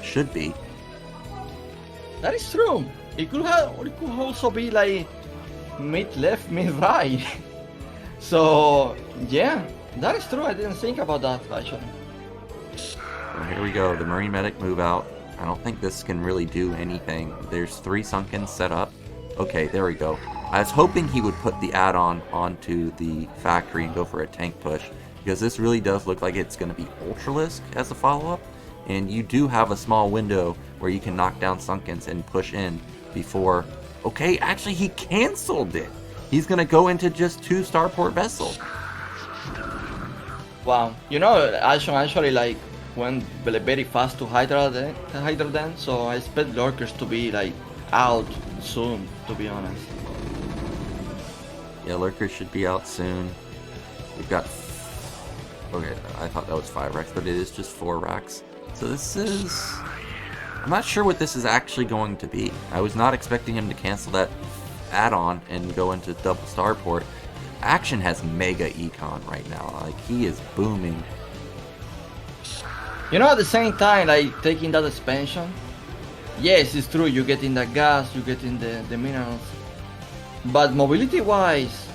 [SPEAKER 1] should be.
[SPEAKER 2] That is true. It could also be like mid-left, mid-right. So, yeah, that is true. I didn't think about that, actually.
[SPEAKER 1] Well, here we go. The Marine Medic move out. I don't think this can really do anything. There's 3 Sunkens set up. Okay, there we go. I was hoping he would put the add-on onto the factory and go for a tank push, because this really does look like it's going to be Ultralisk as a follow-up, and you do have a small window where you can knock down Sunkens and push in before... Okay, actually he canceled it! He's going to go into just 2 starport vessels.
[SPEAKER 2] Wow, actually like went very fast to Hydra then, so I expect lurkers to be like out soon, to be honest.
[SPEAKER 1] Yeah, lurkers should be out soon. We've got... Okay, I thought that was 5 racks, but it is just 4 racks. So this is... I'm not sure what this is actually going to be. I was not expecting him to cancel that add-on and go into double starport. Action has mega econ right now. Like, he is booming.
[SPEAKER 2] At the same time, like taking that expansion, yes, it's true, you get in the gas, you get in the minerals, but mobility-wise,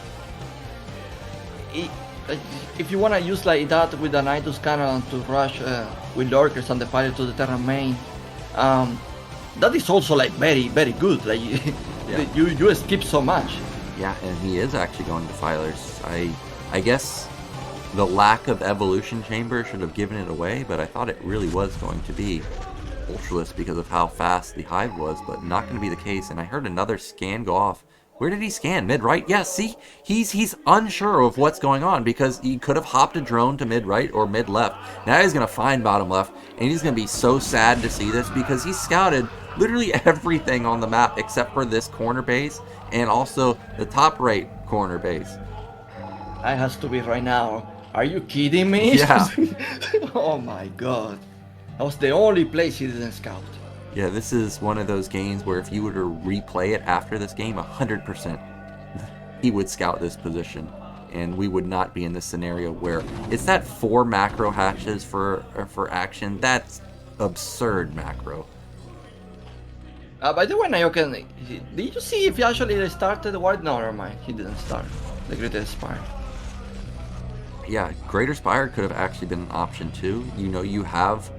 [SPEAKER 2] if you want to use like that with the Nidus cannon to rush with lurkers and the fire to the Terran main, that is also like very, very good. Like
[SPEAKER 1] Yeah.
[SPEAKER 2] you skip so much.
[SPEAKER 1] Yeah, and he is actually going to filers. I guess the lack of evolution chamber should have given it away, but I thought it really was going to be Ultralisk because of how fast the hive was, but not going to be the case. And I heard another scan go off. Where did he scan? Mid-right? Yeah, see? He's unsure of what's going on because he could have hopped a drone to mid-right or mid-left. Now he's going to find bottom left, and he's going to be so sad to see this because he scouted literally everything on the map except for this corner base and also the top right corner base.
[SPEAKER 2] That has to be right now. Are you kidding me?
[SPEAKER 1] Yeah.
[SPEAKER 2] Oh my god. That was the only place he didn't scout.
[SPEAKER 1] Yeah, this is one of those games where if you were to replay it after this game, 100%, he would scout this position. And we would not be in this scenario where it's that 4 macro hatches for action. That's absurd macro.
[SPEAKER 2] By the way, Nyoken, did you see if he actually started the war? No, never mind. He didn't start. The Greatest Spire.
[SPEAKER 1] Yeah, Greater Spire could have actually been an option too. You know, you have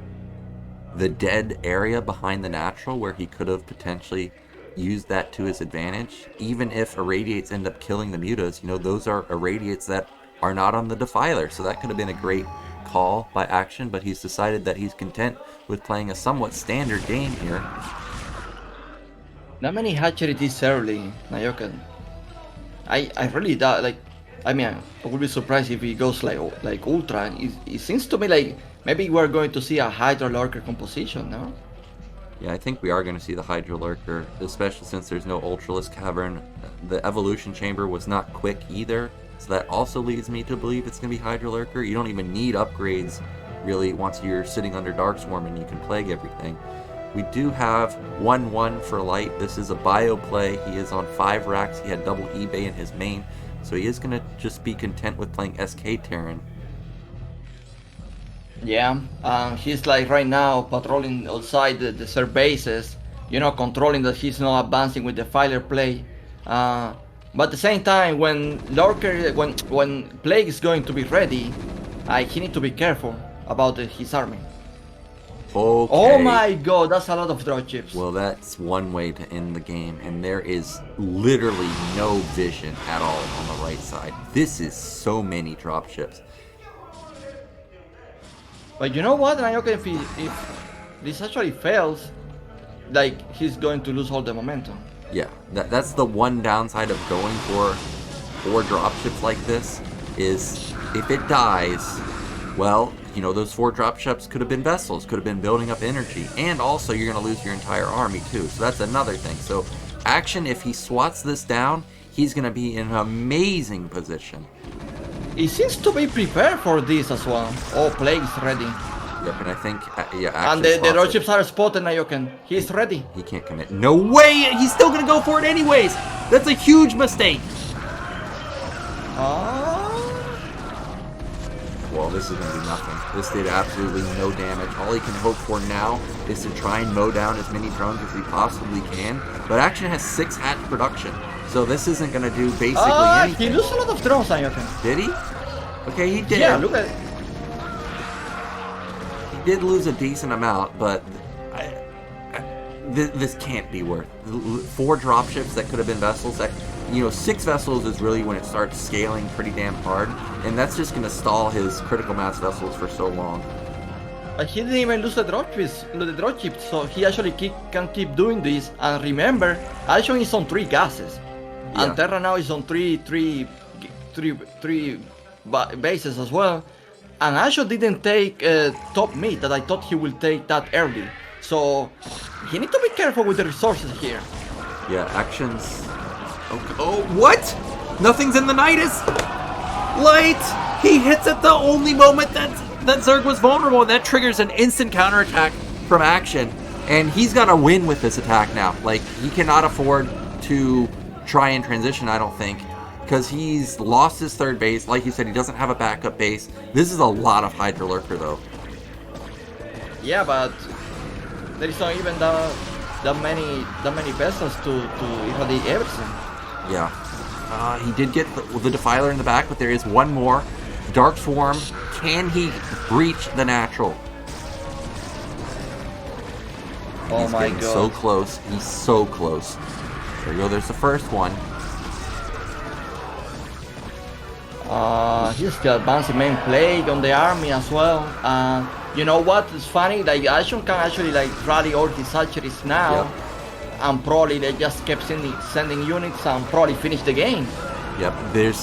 [SPEAKER 1] the dead area behind the natural where he could have potentially used that to his advantage. Even if Irradiates end up killing the mutas, you know, those are Irradiates that are not on the Defiler. So that could have been a great call by Action, but he's decided that he's content with playing a somewhat standard game here.
[SPEAKER 2] Not many hatchery this early, Nyoken. I really doubt, like, I mean, I would be surprised if he goes like Ultra. It seems to me like maybe we're going to see a Hydra Lurker composition, no?
[SPEAKER 1] Yeah, I think we are going to see the Hydra Lurker, especially since there's no Ultralisk Cavern. The Evolution Chamber was not quick either, so that also leads me to believe it's going to be Hydra Lurker. You don't even need upgrades, really, once you're sitting under Darkswarm and you can plague everything. We do have 1-1 for Light. This is a bio play. He is on 5 racks. He had double eBay in his main, so he is going to just be content with playing SK Terran.
[SPEAKER 2] Yeah, he's like right now patrolling outside the serve bases, you know, controlling that he's not advancing with the filer play. But at the same time, when Lurker, when Plague is going to be ready, he need to be careful about his army.
[SPEAKER 1] Okay.
[SPEAKER 2] Oh my god, that's a lot of draw chips.
[SPEAKER 1] Well, that's one way to end the game, and there is literally no vision at all on the right side. This is so many drop ships.
[SPEAKER 2] But you know what, Nyoken, if this actually fails, like, he's going to lose all the momentum.
[SPEAKER 1] Yeah, that's the one downside of going for 4 dropships like this, is if it dies, well, you know, those 4 dropships could have been vessels, could have been building up energy, and also you're going to lose your entire army too, so that's another thing. So Action, if he swats this down, he's going to be in an amazing position.
[SPEAKER 2] He seems to be prepared for this as well. Oh, Plague is ready.
[SPEAKER 1] Yep, and I think, yeah,
[SPEAKER 2] and the dropships are spotted, Nyoken. He's ready.
[SPEAKER 1] He can't commit. No way! He's still gonna go for it anyways! That's a huge mistake! Well, this is gonna be nothing. This did absolutely no damage. All he can hope for now is to try and mow down as many drones as he possibly can. But Action has 6 hatch production, so this isn't gonna do basically anything.
[SPEAKER 2] He lost a lot of drones, Nyoken.
[SPEAKER 1] Did he? Okay, he did.
[SPEAKER 2] Yeah, look at it.
[SPEAKER 1] He did lose a decent amount, but this can't be worth 4 dropships that could have been vessels. That, you know, 6 vessels is really when it starts scaling pretty damn hard, and that's just going to stall his critical mass vessels for so long.
[SPEAKER 2] But he didn't even lose the dropships, so he actually can keep doing this. And remember, Action is on 3 gases,
[SPEAKER 1] Yeah.
[SPEAKER 2] and Terra now is on three bases as well. And Action didn't take top mid that I thought he will take that early. So he need to be careful with the resources here.
[SPEAKER 1] Yeah, Actions. Oh, what? Nothing's in the Nidus. Light. He hits at the only moment that Zerg was vulnerable, and that triggers an instant counterattack from Action. And he's got to win with this attack now. Like, he cannot afford to try and transition, I don't think, because he's lost his 3rd base. Like you said, he doesn't have a backup base. This is a lot of Hydra Lurker, though.
[SPEAKER 2] Yeah, but there is not even that many vessels to irradiate everything.
[SPEAKER 1] Yeah. He did get the Defiler in the back, but there is one more. Dark Swarm. Can he breach the natural?
[SPEAKER 2] Oh
[SPEAKER 1] He's
[SPEAKER 2] my
[SPEAKER 1] getting
[SPEAKER 2] god.
[SPEAKER 1] so close. He's so close. There you go. There's the first one.
[SPEAKER 2] He's still advancing main plague on the army as well. You know what is funny? Like Action can actually like rally all his archeries now,
[SPEAKER 1] Yep.
[SPEAKER 2] and probably they just kept sending units and probably finish the game.
[SPEAKER 1] Yep,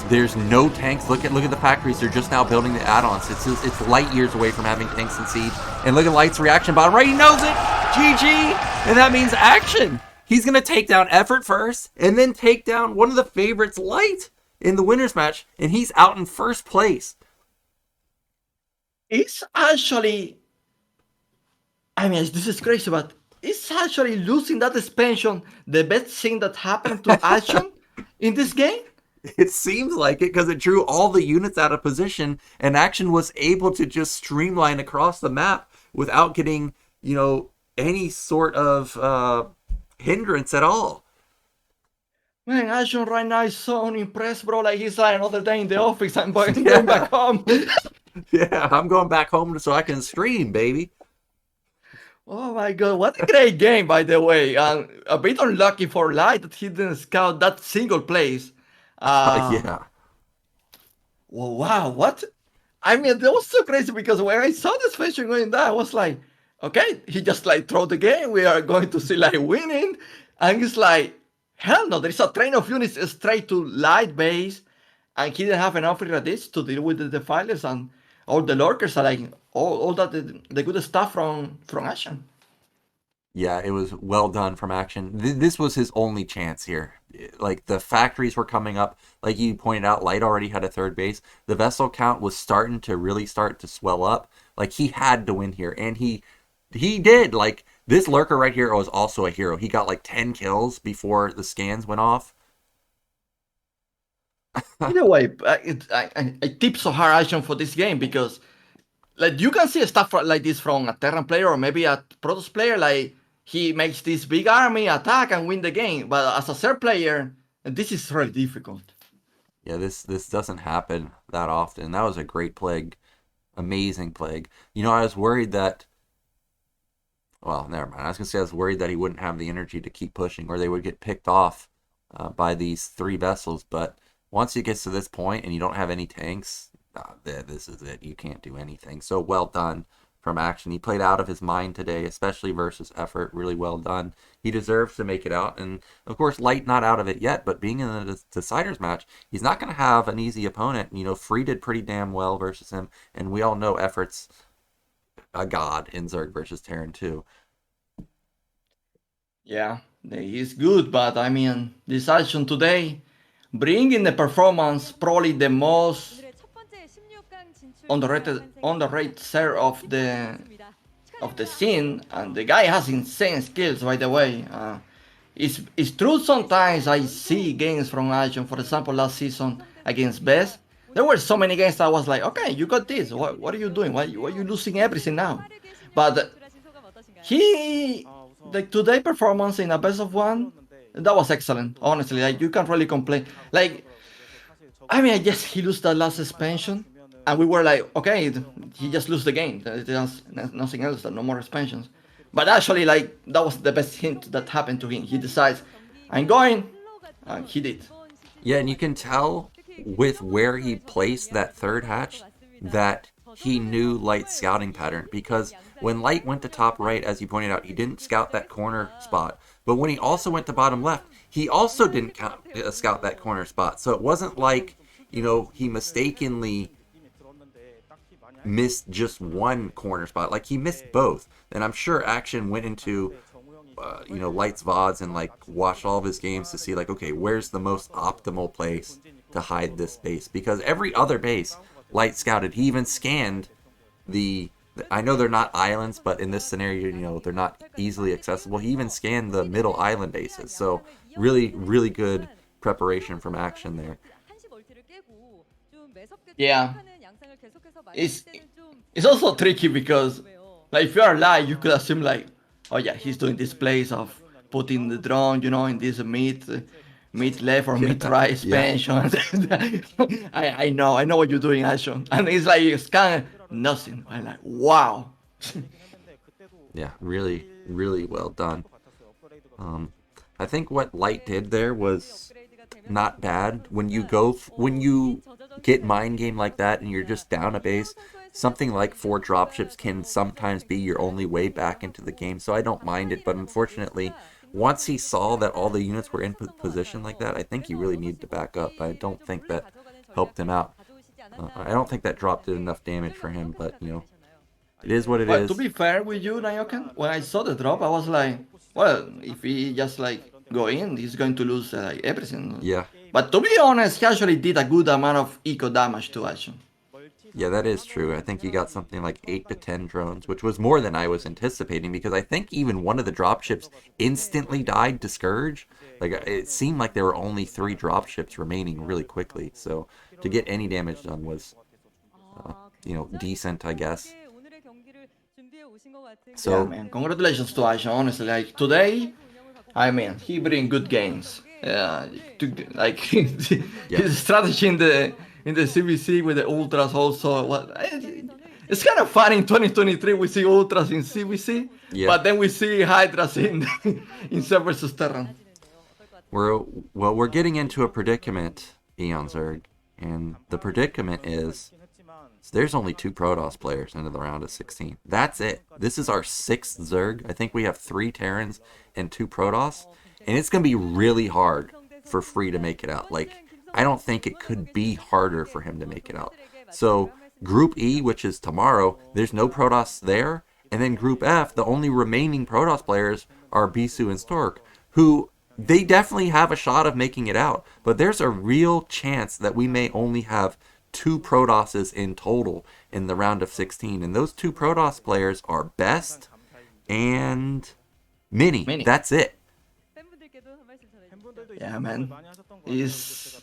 [SPEAKER 1] there's no tanks. Look at the factories. They're just now building the add-ons. It's light years away from having tanks in siege. And look at Light's reaction bottom right. He knows it. GG, and that means Action. He's gonna take down Effort first, and then take down one of the favorites, Light, in the winners match, and he's out in first place.
[SPEAKER 2] It's actually, I mean, this is crazy, but it's actually losing that expansion the best thing that happened to Action in this game.
[SPEAKER 1] It seems like it because it drew all the units out of position, and Action was able to just streamline across the map without getting, any sort of hindrance at all.
[SPEAKER 2] Man, Action right now is so unimpressed, bro. Like he's like another day in the office. I'm going back home.
[SPEAKER 1] Yeah, I'm going back home so I can stream, baby.
[SPEAKER 2] Oh my god, what a great game, by the way. A bit unlucky for Light that he didn't scout that single place.
[SPEAKER 1] Yeah.
[SPEAKER 2] Well, wow, what? I mean, that was so crazy because when I saw this fashion going down, I was like, okay, he just like throw the game. We are going to see like winning. And it's like, hell no, there's a train of units straight to Light base. And he didn't have enough radish to deal with the defilers and all the lurkers are like all that the good stuff from Action.
[SPEAKER 1] Yeah, it was well done from Action. This was his only chance here. Like, the factories were coming up. Like you pointed out, Light already had a third base. The vessel count was starting to start to swell up. Like, he had to win here, and he did. Like, this lurker right here was also a hero. He got like 10 kills before the scans went off.
[SPEAKER 2] Either way, I tip so hard Action for this game because like you can see stuff like this from a Terran player or maybe a Protoss player. Like he makes this big army attack and win the game, but as a third player, this is really difficult.
[SPEAKER 1] Yeah, this doesn't happen that often. That was a great plague, amazing plague. I was worried that. Well, never mind. I was gonna say I was worried that he wouldn't have the energy to keep pushing, or they would get picked off by these 3 vessels, but. Once it gets to this point and you don't have any tanks, this is it. You can't do anything. So well done from Action. He played out of his mind today, especially versus Effort. Really well done. He deserves to make it out. And, of course, Light not out of it yet, but being in the Deciders match, he's not going to have an easy opponent. Free did pretty damn well versus him, and we all know Effort's a god in Zerg versus Terran too.
[SPEAKER 2] Yeah, he's good, but I mean, this Action today... bringing the performance probably the most underrated set of the scene, and the guy has insane skills, by the way. It's true sometimes I see games from Action, for example last season against Best, there were so many games that I was like, okay, you got this, what are you doing, why are you losing everything now? But he, like today performance in a best of 1, that was excellent, honestly. Like you can't really complain. Like, I mean, I guess he lost that last expansion, and we were like, okay, he just lose the game. There's nothing else, no more expansions. But actually, like that was the best hint that happened to him. He decides, I'm going, and he did.
[SPEAKER 1] Yeah, and you can tell with where he placed that third hatch that he knew Light's scouting pattern, because when Light went to top right, as you pointed out, he didn't scout that corner spot. But when he also went to bottom left, he also didn't scout that corner spot. So it wasn't like, he mistakenly missed just one corner spot. Like, he missed both. And I'm sure Action went into, Light's VODs and, like, watched all of his games to see, like, okay, where's the most optimal place to hide this base? Because every other base Light scouted, he even scanned I know they're not islands, but in this scenario, they're not easily accessible. He even scanned the middle island bases. So really, really good preparation from Action there.
[SPEAKER 2] Yeah. It's also tricky because, like, if you are live, you could assume, like, oh yeah, he's doing this plays of putting the drone, in this mid left or mid right expansion. Yeah. I know what you're doing, Action. And it's like you scan nothing. I'm like, wow.
[SPEAKER 1] Yeah, really, really well done. I think what Light did there was not bad. When you get mind game like that and you're just down a base, something like 4 dropships can sometimes be your only way back into the game. So I don't mind it, but unfortunately, once he saw that all the units were in position like that, I think he really needed to back up. I don't think that helped him out. I don't think that drop did enough damage for him, but you know, it is what it
[SPEAKER 2] Well, to
[SPEAKER 1] is.
[SPEAKER 2] be fair with you, Nyoken, when I saw the drop, I was like, well, if he just like go in, he's going to lose everything.
[SPEAKER 1] Yeah.
[SPEAKER 2] But to be honest, he actually did a good amount of eco damage to action.
[SPEAKER 1] Yeah, that is true. I think he got something like 8 to 10 drones, which was more than I was anticipating because I think even one of the dropships instantly died to Scourge. Like, it seemed like there were only 3 dropships remaining really quickly. So to get any damage done was, decent, I guess.
[SPEAKER 2] Yeah,
[SPEAKER 1] So,
[SPEAKER 2] man, congratulations to Aisha. Honestly, like today, I mean, he bring good games. Like
[SPEAKER 1] yeah.
[SPEAKER 2] his strategy in the CBC with the ultras also. It's kind of fun in 2023. We see ultras in CBC,
[SPEAKER 1] Yeah.
[SPEAKER 2] but then we see hydras in in Sub versus Terran.
[SPEAKER 1] We're getting into a predicament, Eonzerg, and the predicament is there's only 2 Protoss players into the round of 16. That's it. This is our 6th Zerg. I think we have 3 Terrans and 2 Protoss, and it's gonna be really hard for Free to make it out. Like, I don't think it could be harder for him to make it out. So Group E, which is tomorrow, there's no Protoss there, and then Group F, the only remaining Protoss players are Bisu and Stork, who they definitely have a shot of making it out, but there's a real chance that we may only have 2 Protosses in total in the round of 16, and those 2 Protoss players are Best and Mini.
[SPEAKER 2] Many.
[SPEAKER 1] That's it.
[SPEAKER 2] Yeah, man. It's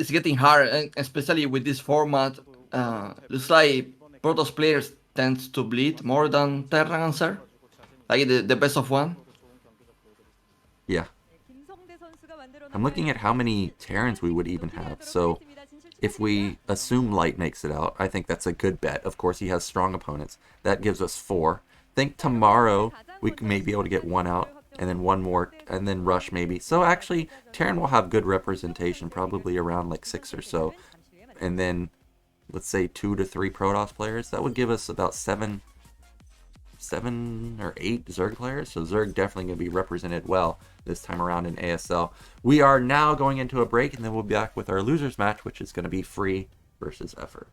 [SPEAKER 2] getting hard, and especially with this format. Looks like Protoss players tends to bleed more than Terran answer, like the best of one.
[SPEAKER 1] Yeah. I'm looking at how many Terrans we would even have. So if we assume Light makes it out, I think that's a good bet. Of course, he has strong opponents. That gives us 4. Think tomorrow we may be able to get 1 out, and then 1 more, and then Rush maybe. So actually, Terran will have good representation, probably around like 6 or so. And then, let's say 2 to 3 Protoss players. That would give us about 7 or 8 Zerg players. So Zerg definitely going to be represented well this time around in ASL. We are now going into a break, and then we'll be back with our losers match, which is going to be Free versus Effort.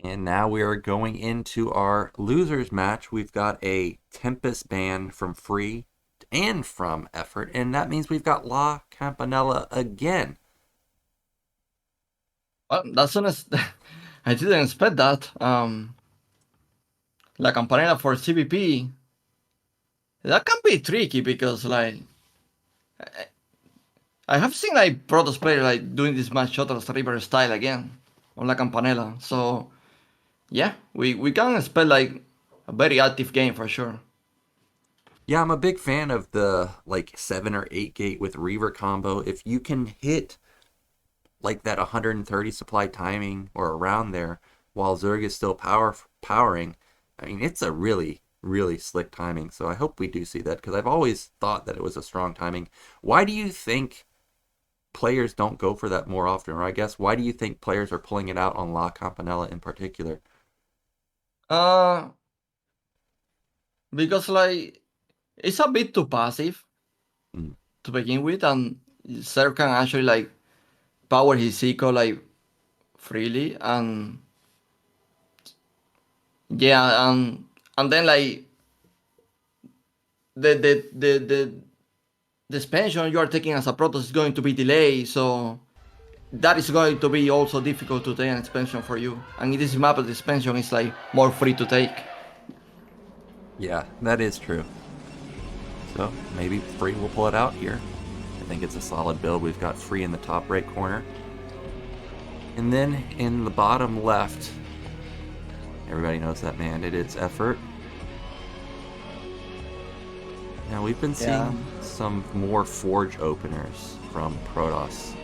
[SPEAKER 1] And now we are going into our losers match. We've got a Tempest ban from Free and from Effort, and that means we've got La Campanella again.
[SPEAKER 2] Well, that's honest. I didn't expect that. La Campanella for CVP, that can be tricky because like I have seen like Protoss player like doing this match shot as River style again on La Campanella. So yeah, we can expect like a very active game for sure.
[SPEAKER 1] Yeah, I'm a big fan of the like 7 or 8 gate with Reaver combo. If you can hit like that 130 supply timing or around there while Zerg is still powering, I mean, it's a really, really slick timing. So I hope we do see that because I've always thought that it was a strong timing. Why do you think players don't go for that more often? Or I guess, why do you think players are pulling it out on La Campanella in particular?
[SPEAKER 2] Because like it's a bit too passive to begin with, and Zerg can actually like power his eco like freely, and yeah, and then like the expansion you are taking as a Protoss is going to be delayed, so that is going to be also difficult to take an expansion for you. And in this map, the expansion is like more free to take.
[SPEAKER 1] Yeah, that is true. So maybe Free will pull it out here. I think it's a solid build. We've got Free in the top right corner. And then in the bottom left, everybody knows that man, it is Effort. Now we've been seeing some more Forge openers from Protoss.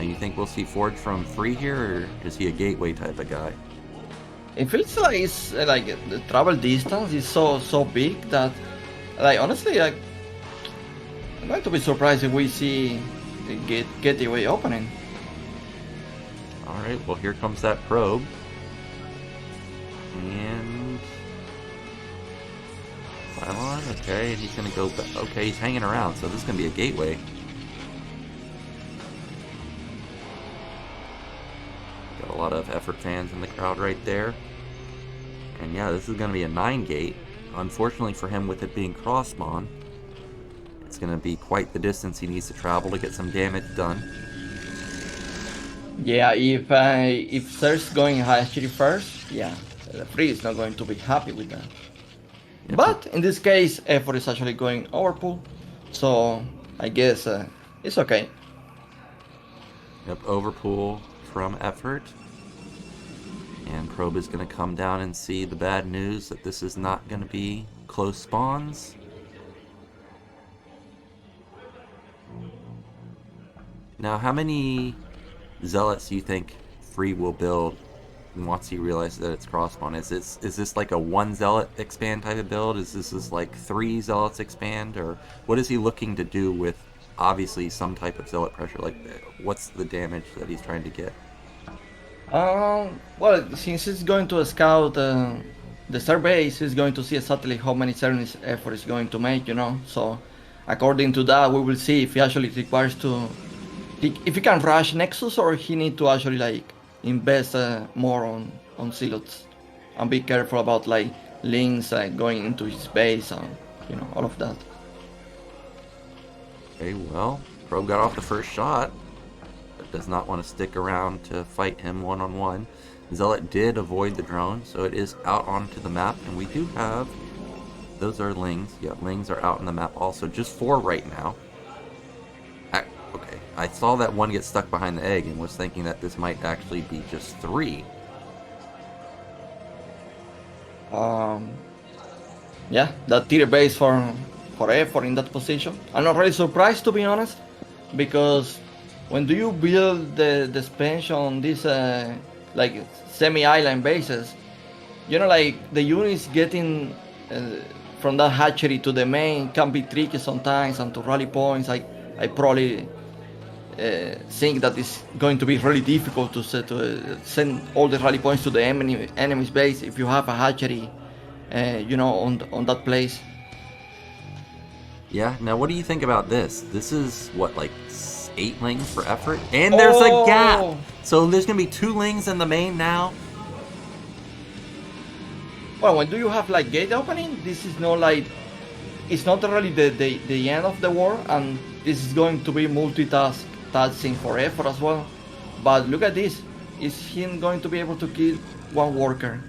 [SPEAKER 1] You think we'll see Forge from Free here, or is he a gateway type of guy?
[SPEAKER 2] It feels like it's like the travel distance is so big that, like, honestly, like, I'm going to be surprised if we see the gateway opening.
[SPEAKER 1] All right, well here comes that probe, and Cylon, okay, and he's gonna go. Okay, he's hanging around, so this is gonna be a gateway. Got a lot of Effort fans in the crowd right there. And yeah, this is going to be a 9 gate. Unfortunately for him, with it being cross spawn, it's going to be quite the distance he needs to travel to get some damage done.
[SPEAKER 2] Yeah, if Zerz's going hatchery first, yeah, the Free is not going to be happy with that. Yep. But in this case, Effort is actually going overpull, so I guess it's okay.
[SPEAKER 1] Yep, overpull from Effort. And Probe is going to come down and see the bad news that this is not going to be close spawns. Now, how many Zealots do you think Free will build once he realizes that it's cross spawn? Is this like a 1 Zealot expand type of build? Is this like 3 Zealots expand? Or what is he looking to do with obviously some type of Zealot pressure? Like, what's the damage that he's trying to get?
[SPEAKER 2] Well, since he's going to scout the star base, he's going to see exactly how many turns Effort is going to make, you know. So, according to that, we will see if he actually requires to, if he can rush Nexus, or he need to actually like invest more on silos, and be careful about like links going into his base and you know all of that.
[SPEAKER 1] Okay, well, Probe got off the first shot. Does not want to stick around to fight him one-on-one. Zealot did avoid the drone, so it is out onto the map, and we do have, those are Lings. Yeah, Lings are out on the map also, just 4 right now. Okay, I saw that one get stuck behind the egg and was thinking that this might actually be just 3.
[SPEAKER 2] Yeah, that tier base for Effort in that position. I'm not really surprised, to be honest, because when do you build the expansion on these like semi-island bases, you know, like the units getting from that hatchery to the main can be tricky sometimes, and to rally points, I probably think that it's going to be really difficult to send all the rally points to the enemy's base if you have a hatchery, you know, on that place.
[SPEAKER 1] Yeah, now what do you think about this? This is, what, like 8 Lings for Effort? And there's a gap! So there's going to be 2 Lings in the main now?
[SPEAKER 2] Well, when do you have like gate opening, this is not like, it's not really the end of the war, and this is going to be multitasking for effort as well. But look at this, is him going to be able to kill one worker?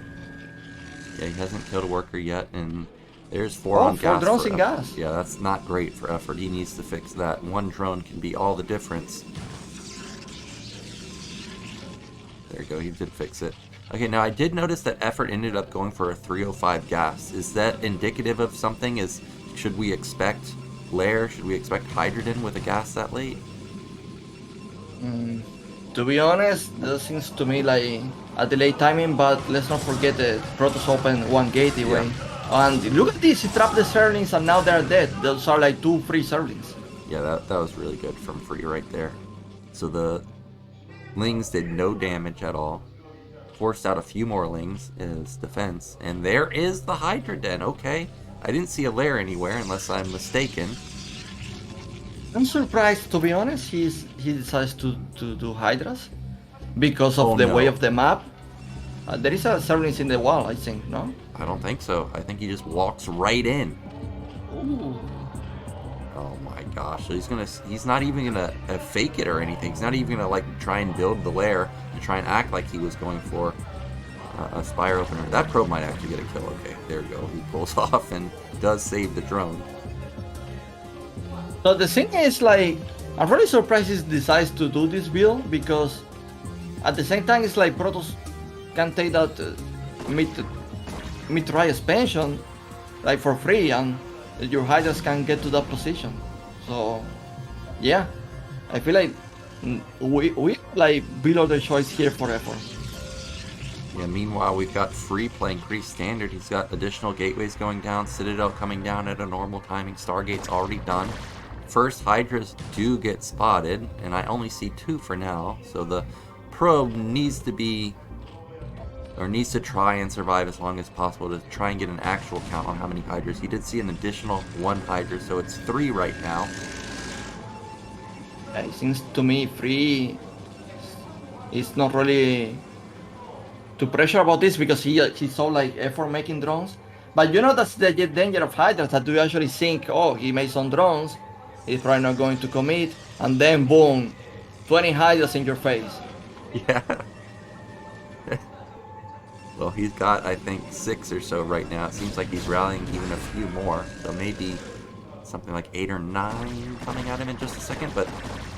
[SPEAKER 1] Yeah, he hasn't killed a worker yet, and there's 4
[SPEAKER 2] Oh,
[SPEAKER 1] on
[SPEAKER 2] 4
[SPEAKER 1] gas.
[SPEAKER 2] drones in gas.
[SPEAKER 1] Yeah, that's not great for effort. He needs to fix that. One drone can be all the difference. There you go, he did fix it. Okay, now I did notice that effort ended up going for a 305 gas. Is that indicative of something? Should we expect Lair? Should we expect hydrogen with a gas that late?
[SPEAKER 2] To be honest, that seems to me like a delayed timing, but let's not forget that Protoss opened one gate anyway. Yeah. And look at this, he trapped the Zerglings and now they're dead. Those are like 2 free Zerglings.
[SPEAKER 1] Yeah, that was really good from Free right there. So the Lings did no damage at all. Forced out a few more Lings as defense. And there is the Hydra Den, okay. I didn't see a Lair anywhere unless I'm mistaken.
[SPEAKER 2] I'm surprised, to be honest, he decides to do Hydras because of the way of the map. There is a Zerglings in the wall, I think, no?
[SPEAKER 1] I don't think so. I think he just walks right in.
[SPEAKER 2] Ooh.
[SPEAKER 1] Oh my gosh, so he's not even gonna fake it or anything. He's not even gonna like try and build the lair and try and act like he was going for a spire opener. That probe might actually get a kill. Okay, there we go. He pulls off and does save the drone.
[SPEAKER 2] So the thing is, like, I'm really surprised he decides to do this build, because at the same time it's like Protoss can take that mid-try expansion like for free, and your Hydras can get to that position. So yeah, I feel like we like below the choice here for effort.
[SPEAKER 1] Yeah, meanwhile we've got Free playing pretty standard. He's got additional gateways going down, Citadel coming down at a normal timing, Stargate's already done. First Hydras do get spotted, and I only see 2 for now, so the probe needs to try and survive as long as possible to try and get an actual count on how many Hydras. He did see an additional 1 Hydra, so it's 3 right now.
[SPEAKER 2] It seems to me Free is not really too pressure about this, because he saw like effort making drones. But you know, that's the danger of Hydras, that you actually think, oh, he made some drones, he's probably not going to commit, and then boom, 20 Hydras in your face.
[SPEAKER 1] Yeah. Well, he's got, I think, 6 or so right now. It seems like he's rallying even a few more. So maybe something like 8 or 9 coming at him in just a second. But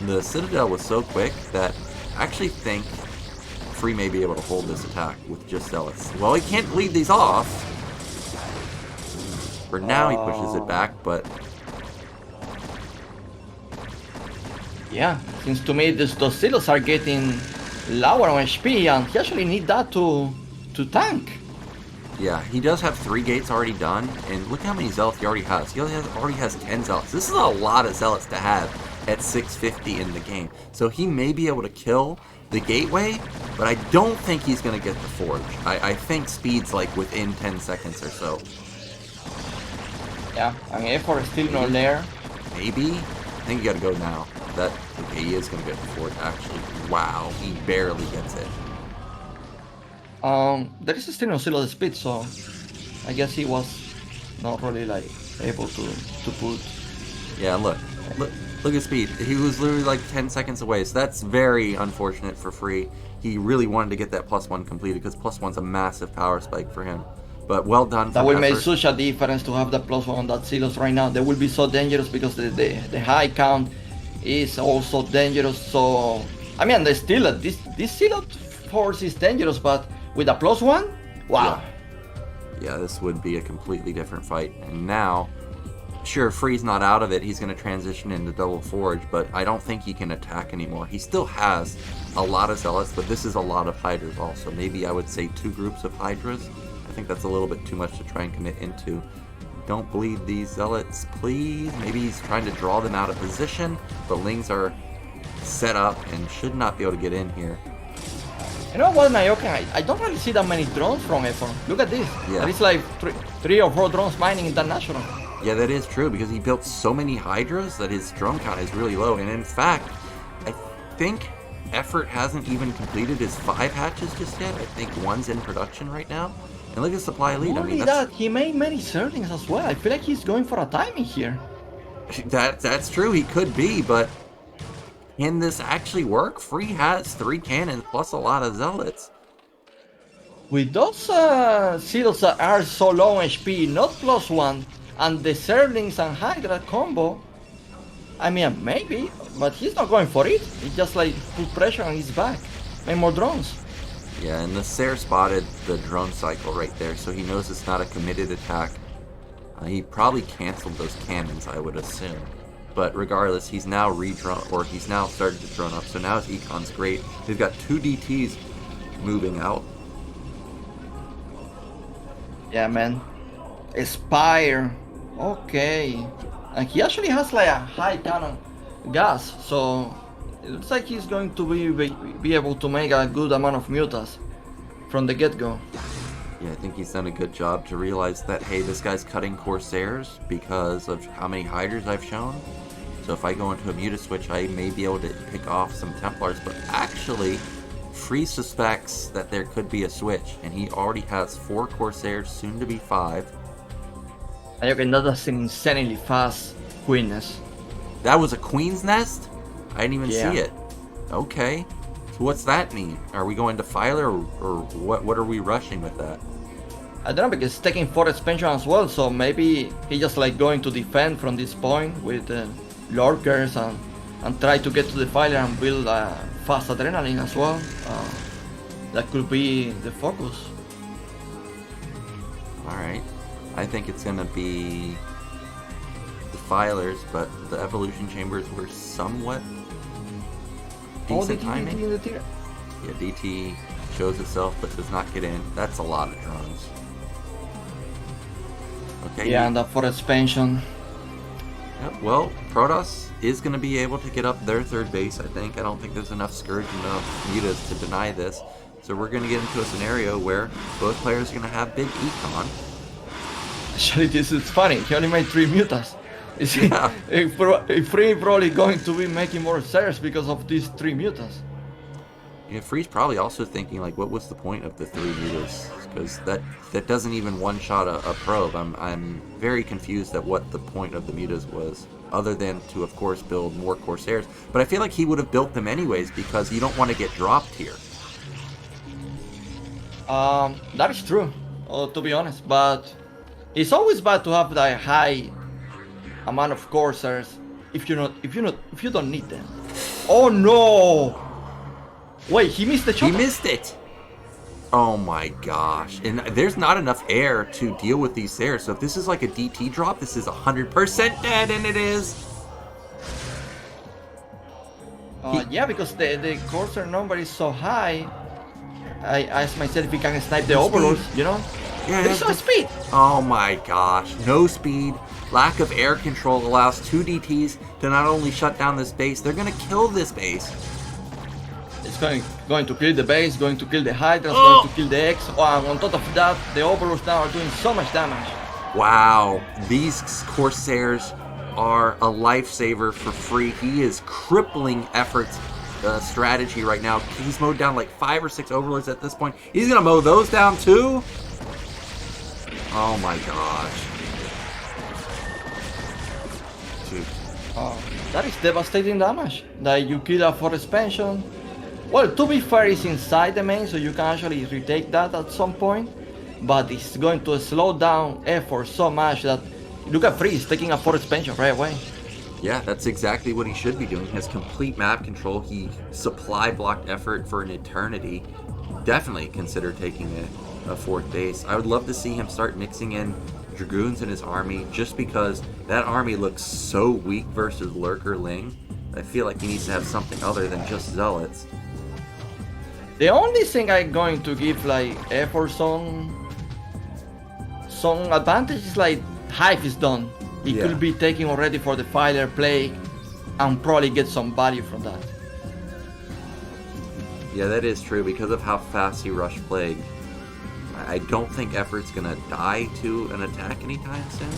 [SPEAKER 1] the Citadel was so quick that I actually think Free may be able to hold this attack with just Zealots. Well, he can't lead these off. For now, he pushes it back, but...
[SPEAKER 2] Yeah, seems to me those Zealots are getting lower on HP, and he actually need that to tank.
[SPEAKER 1] Yeah, he does have 3 gates already done, and look how many Zealots he already has. He already has 10 Zealots. This is a lot of Zealots to have at 650 in the game. So he may be able to kill the gateway, but I don't think he's going to get the forge. I think speed's like within 10 seconds or so.
[SPEAKER 2] Yeah, I mean, effort is still not there.
[SPEAKER 1] Maybe? I think you got to go now. Okay, he is going to get the forge, actually. Wow, he barely gets it.
[SPEAKER 2] There is still no zero speed, so I guess he was not really like able to put.
[SPEAKER 1] Yeah, look at speed. He was literally like 10 seconds away, so that's very unfortunate for Free. He really wanted to get that +1 completed, because +1's a massive power spike for him. But well done.
[SPEAKER 2] That will make such a difference to have the +1 on that Silos right now. They will be so dangerous, because the high count is also dangerous. So I mean, there's still this Silo force is dangerous, but with a +1, wow.
[SPEAKER 1] Yeah, this would be a completely different fight. And now, sure, Free's not out of it. He's going to transition into double forge, but I don't think he can attack anymore. He still has a lot of Zealots, but this is a lot of Hydras also. Maybe I would say 2 groups of Hydras. I think that's a little bit too much to try and commit into. Don't bleed these Zealots, please. Maybe he's trying to draw them out of position, but Lings are set up and should not be able to get in here.
[SPEAKER 2] You know what, Nyoken? I don't really see that many drones from effort. Look at this.
[SPEAKER 1] Yeah.
[SPEAKER 2] There is like 3 or 4 drones mining international.
[SPEAKER 1] Yeah, that is true, because he built so many Hydras that his drone count is really low. And in fact, I think effort hasn't even completed his 5 hatches just yet. I think 1's in production right now. And look at supply lead.
[SPEAKER 2] Not
[SPEAKER 1] I mean,
[SPEAKER 2] only that, he made many Zerglings as well. I feel like he's going for a timing here.
[SPEAKER 1] That's true. He could be, but can this actually work? Free has 3 cannons plus a lot of zealots.
[SPEAKER 2] With those seals that are so low HP, not +1, and the Zerglings and Hydra combo, I mean, maybe, but he's not going for it. He just like put pressure on his back. Make more drones.
[SPEAKER 1] Yeah, and the Ser spotted the drone cycle right there, so he knows it's not a committed attack. He probably canceled those cannons, I would assume. But regardless, he's now he's now started to drone up, so now his econ's great. He's got 2 DTs moving out.
[SPEAKER 2] Yeah, man. Aspire. Okay. And he actually has like a high cannon gas, so it looks like he's going to be able to make a good amount of mutas from the get-go.
[SPEAKER 1] Yeah, I think he's done a good job to realize that, hey, this guy's cutting Corsairs because of how many Hydras I've shown. So if I go into a muta switch, I may be able to pick off some Templars, but actually, Free suspects that there could be a switch, and he already has 4 Corsairs, soon to be 5.
[SPEAKER 2] Nyoken, that's an insanely fast Queeness.
[SPEAKER 1] That was a Queen's Nest? I didn't even
[SPEAKER 2] Yeah.
[SPEAKER 1] see it. Okay. So what's that mean? Are we going to Filer, or what are we rushing with that?
[SPEAKER 2] I don't know, because it's taking 4 expansion as well, so maybe he just like going to defend from this point with lurkers and try to get to the Filer and build fast adrenaline as well. That could be the focus.
[SPEAKER 1] Alright. I think it's going to be the Filers, but the Evolution Chambers were somewhat decent timing.
[SPEAKER 2] in the tier.
[SPEAKER 1] Yeah, DT shows itself but does not get in. That's a lot of drones. Okay.
[SPEAKER 2] Yeah, and for expansion.
[SPEAKER 1] Yep, well, Protoss is going to be able to get up their 3rd base, I think. I don't think there's enough Scourge and enough mutas to deny this. So we're going to get into a scenario where both players are going to have big econ.
[SPEAKER 2] Actually, this is funny. He only made 3 mutas.
[SPEAKER 1] Yeah.
[SPEAKER 2] Free probably going to be making more Zers because of these 3 mutas.
[SPEAKER 1] Yeah, Free's probably also thinking, like, what was the point of the 3 mutas? Because that doesn't even one-shot a probe. I'm very confused at what the point of the mutas was, other than to, of course, build more Corsairs. But I feel like he would have built them anyways, because you don't want to get dropped here.
[SPEAKER 2] That is true, to be honest. But it's always bad to have that high amount of Corsairs if you don't need them. Oh no! Wait, he missed the shot.
[SPEAKER 1] He missed it! Oh my gosh. And there's not enough air to deal with these Zers. So if this is like a DT drop, this is 100% dead, and it is.
[SPEAKER 2] Yeah, because the Corsair number is so high. I asked myself if he can snipe the Overlords, you know?
[SPEAKER 1] Yeah,
[SPEAKER 2] There's no speed!
[SPEAKER 1] Oh my gosh. No speed. Lack of air control allows 2 DTs to not only shut down this base, they're going to kill this base.
[SPEAKER 2] It's going to kill the base, going to kill the Hydras, going to kill the X. Oh, and on top of that, the Overlords now are doing so much damage.
[SPEAKER 1] Wow. These Corsairs are a lifesaver for Free. He is crippling efforts strategy right now. He's mowed down like 5 or 6 Overlords at this point. He's going to mow those down too? Oh my gosh. Dude.
[SPEAKER 2] That is devastating damage. That you kill a 4 expansion. Well, to be fair, it's inside the main, so you can actually retake that at some point. But it's going to slow down effort so much that look at Free, he's taking a 4 expansion right away.
[SPEAKER 1] Yeah, that's exactly what he should be doing. He has complete map control. He supply blocked effort for an eternity. Definitely consider taking a 4th base. I would love to see him start mixing in Dragoons in his army, just because that army looks so weak versus Lurker Ling. I feel like he needs to have something other than just Zealots.
[SPEAKER 2] The only thing I'm going to give like effort some advantage is like Hive is done. He could be taking already for the Filer Plague and probably get some value from that.
[SPEAKER 1] Yeah, that is true. Because of how fast he rushed Plague, I don't think Effort's gonna die to an attack anytime soon.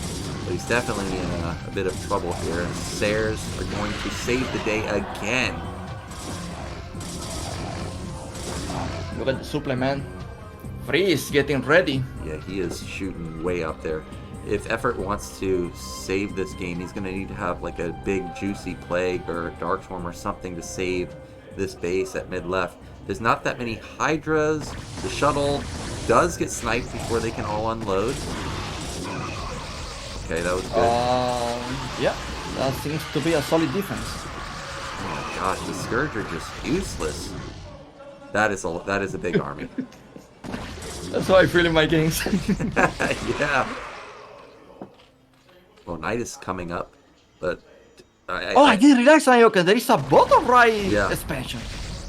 [SPEAKER 1] But he's definitely in a bit of trouble here. Zers are going to save the day again.
[SPEAKER 2] Look at the supplement. Free is getting ready.
[SPEAKER 1] Yeah, he is shooting way up there. If Effort wants to save this game, he's going to need to have like a big juicy plague or Darkstorm or something to save this base at mid left. There's not that many Hydras. The shuttle does get sniped before they can all unload. Okay, that was good.
[SPEAKER 2] Yeah, that seems to be a solid defense.
[SPEAKER 1] Oh my gosh, the Scourge are just useless. That is a big army.
[SPEAKER 2] That's how I feel in my games.
[SPEAKER 1] Yeah. Well, Knight is coming up, but
[SPEAKER 2] I didn't realize, Nyoken, there is a bottom right expansion.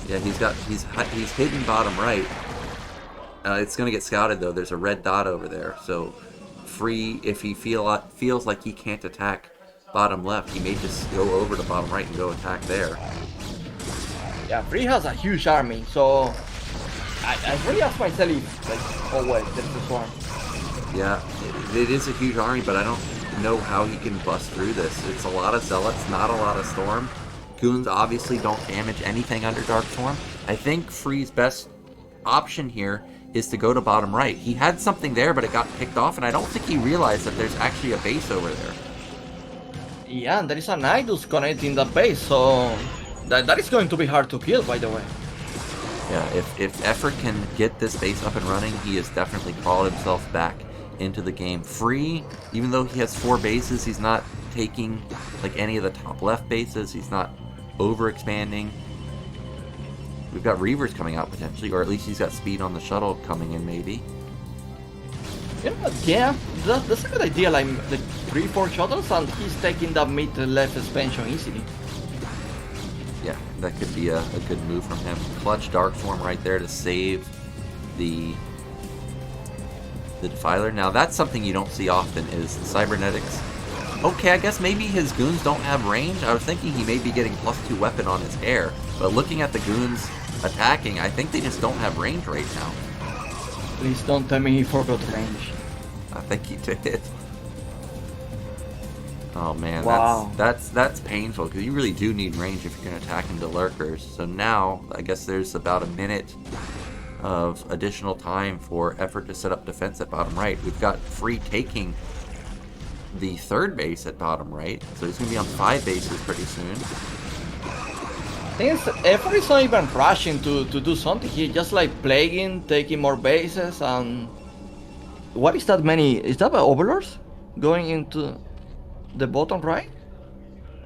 [SPEAKER 1] Yeah, he's hidden bottom right. It's gonna get scouted though. There's a red dot over there, so Free, if he feels like he can't attack bottom left, he may just go over to bottom right and go attack there.
[SPEAKER 2] Yeah, Free has a huge army, so I really ask myself if, like, oh wait, there's the swarm.
[SPEAKER 1] Yeah, it is a huge army, but I don't know how he can bust through this. It's a lot of Zealots, not a lot of Storm. Goons obviously don't damage anything under Darkstorm. I think Free's best option here is to go to bottom right. He had something there, but it got picked off, and I don't think he realized that there's actually a base over there.
[SPEAKER 2] Yeah, and there is a Knight who's connecting the base, so that is going to be hard to kill, by the way.
[SPEAKER 1] Yeah, if Effort can get this base up and running, he has definitely crawled himself back into the game. Free, even though he has 4 bases, he's not taking like any of the top left bases. He's not over-expanding. We've got Reavers coming out potentially, or at least he's got speed on the shuttle coming in maybe.
[SPEAKER 2] Yeah, that's a good idea, like 3-4 shuttles and he's taking the mid-left expansion easily.
[SPEAKER 1] Yeah, that could be a good move from him. Clutch Darkstorm right there to save the Defiler. Now that's something you don't see often is Cybernetics. Okay, I guess maybe his goons don't have range. I was thinking he may be getting +2 weapon on his air, but looking at the goons attacking, I think they just don't have range right now.
[SPEAKER 2] Please don't tell me he forgot range.
[SPEAKER 1] I think he did. Oh man,
[SPEAKER 2] wow.
[SPEAKER 1] that's painful because you really do need range if you're going to attack into lurkers. So now, I guess there's about a minute of additional time for Effort to set up defense at bottom right. We've got Free taking the 3rd base at bottom right, so he's going to be on 5 bases pretty soon.
[SPEAKER 2] Effort is not even rushing to do something. He's just like plaguing, taking more bases, and what is that many? Is that overlords going into the bottom right?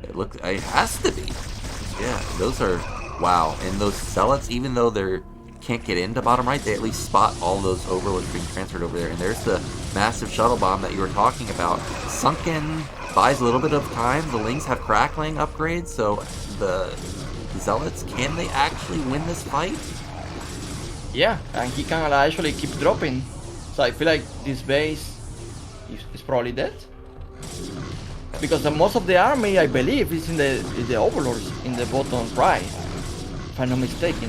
[SPEAKER 1] It has to be. Yeah, those are wow. And those Zealots, even though they can't get into bottom right, they at least spot all those overlords being transferred over there. And there's the massive shuttle bomb that you were talking about. Sunken buys a little bit of time. The Lings have crackling upgrades, so the Zealots, can they actually win this fight?
[SPEAKER 2] Yeah, and he can actually keep dropping. So I feel like this base is probably dead. Because most of the army, I believe, is in the overlords in the bottom right, if I'm not mistaken.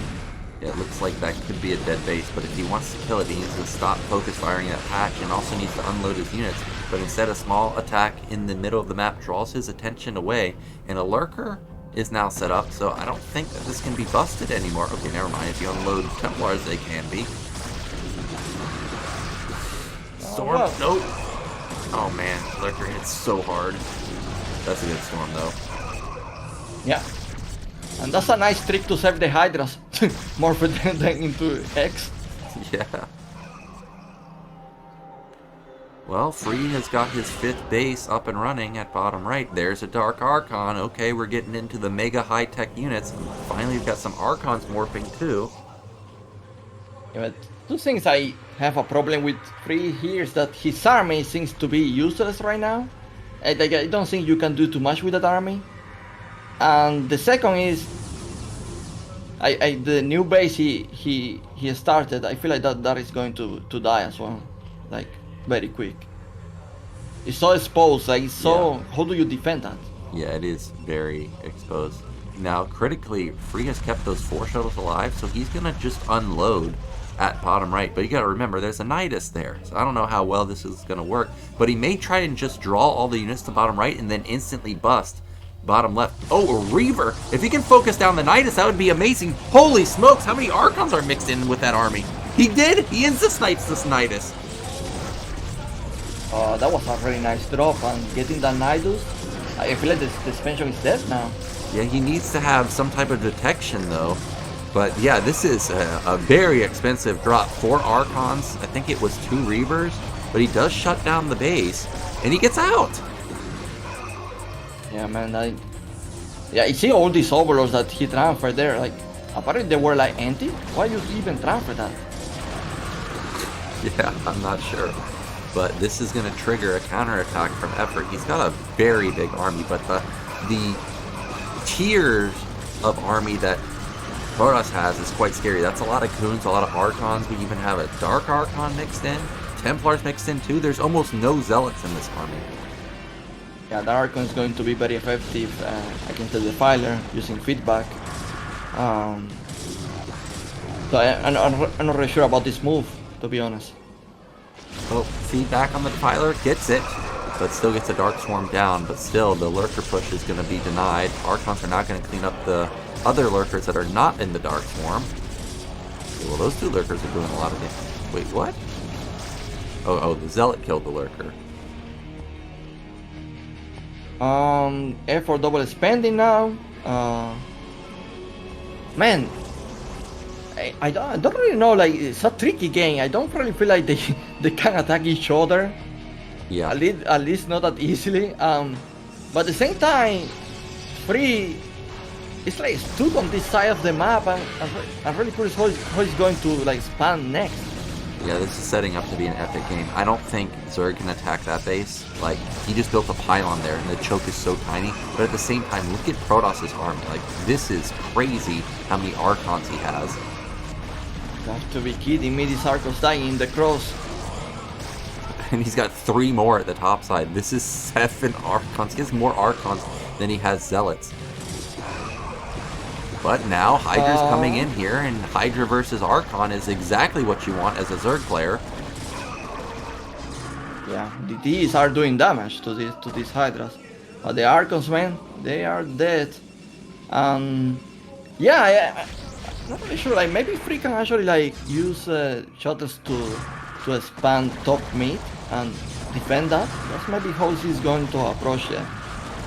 [SPEAKER 1] Yeah, it looks like that could be a dead base, but if he wants to kill it, he needs to stop focus firing that patch and also needs to unload his units. But instead, a small attack in the middle of the map draws his attention away, and a lurker is now set up, so I don't think that this can be busted anymore. Okay, never mind. If you unload Templars, they can be. Storm?
[SPEAKER 2] Well.
[SPEAKER 1] Nope. Oh man, Lurker hits so hard. That's a good Storm though.
[SPEAKER 2] Yeah. And that's a nice trick to save the Hydras. Morph them into X.
[SPEAKER 1] Yeah. Well, Free has got his 5th base up and running at bottom right. There's a Dark Archon. Okay, we're getting into the mega high-tech units. Finally, we've got some Archons morphing too.
[SPEAKER 2] Yeah, but 2 things I have a problem with Free here is that his army seems to be useless right now. I don't think you can do too much with that army. And the second is, the new base he started, I feel like that is going to die as well. Like, very quick. It's so exposed, like, so, how do you defend that?
[SPEAKER 1] Yeah, it is very exposed. Now, critically, Free has kept those 4 shuttles alive, so he's gonna just unload at bottom right. But you gotta remember, there's a Nidus there, so I don't know how well this is gonna work. But he may try and just draw all the units to bottom right and then instantly bust bottom left. Oh, a Reaver! If he can focus down the Nidus, that would be amazing. Holy smokes, how many Archons are mixed in with that army? He did! He insta-snipes this Nidus.
[SPEAKER 2] That was a really nice drop, and getting that Nidus, I feel like the suspension is dead now.
[SPEAKER 1] Yeah, he needs to have some type of detection, though. But yeah, this is a very expensive drop. 4 Archons, I think it was 2 Reavers, but he does shut down the base, and he gets out!
[SPEAKER 2] Yeah, man, yeah, you see all these overlords that he transferred there, like, apparently they were like empty? Why you even transfer that?
[SPEAKER 1] Yeah, I'm not sure. But this is going to trigger a counterattack from Effort. He's got a very big army, but the tiers of army that Preuss has is quite scary. That's a lot of Coons, a lot of Archons. We even have a Dark Archon mixed in. Templars mixed in too. There's almost no Zealots in this army.
[SPEAKER 2] Yeah, the Archon is going to be very effective against the Defiler using feedback. So I'm not really sure about this move, to be honest.
[SPEAKER 1] Oh, feedback on the Defiler, gets it, but still gets a Dark Swarm down, but still the Lurker push is going to be denied. Archons are not going to clean up the other Lurkers that are not in the Dark Swarm. Okay, well, those 2 Lurkers are doing a lot of damage. Wait, what? Oh, the Zealot killed the Lurker.
[SPEAKER 2] Effort double spending now. Man, I don't really know, like, it's a tricky game. I don't really feel like they can attack each other.
[SPEAKER 1] Yeah.
[SPEAKER 2] At least not that easily. But at the same time, Free is like stuck on this side of the map, and I'm really curious how he's going to like span next.
[SPEAKER 1] Yeah, this is setting up to be an epic game. I don't think Zerg can attack that base. Like, he just built a pylon there, and the choke is so tiny. But at the same time, look at Protoss's army. Like, this is crazy how many Archons he has.
[SPEAKER 2] You have to be kidding me, this Archon's dying in the cross.
[SPEAKER 1] And he's got 3 more at the top side. This is 7 Archons. He has more Archons than he has Zealots. But now Hydra's coming in here, and Hydra versus Archon is exactly what you want as a Zerg player.
[SPEAKER 2] Yeah, these are doing damage to these Hydras. But the Archons, man, they are dead. Yeah, I'm not really sure. Like, maybe Free can actually like use shuttles to expand top mid and defend that. That's maybe how he's going to approach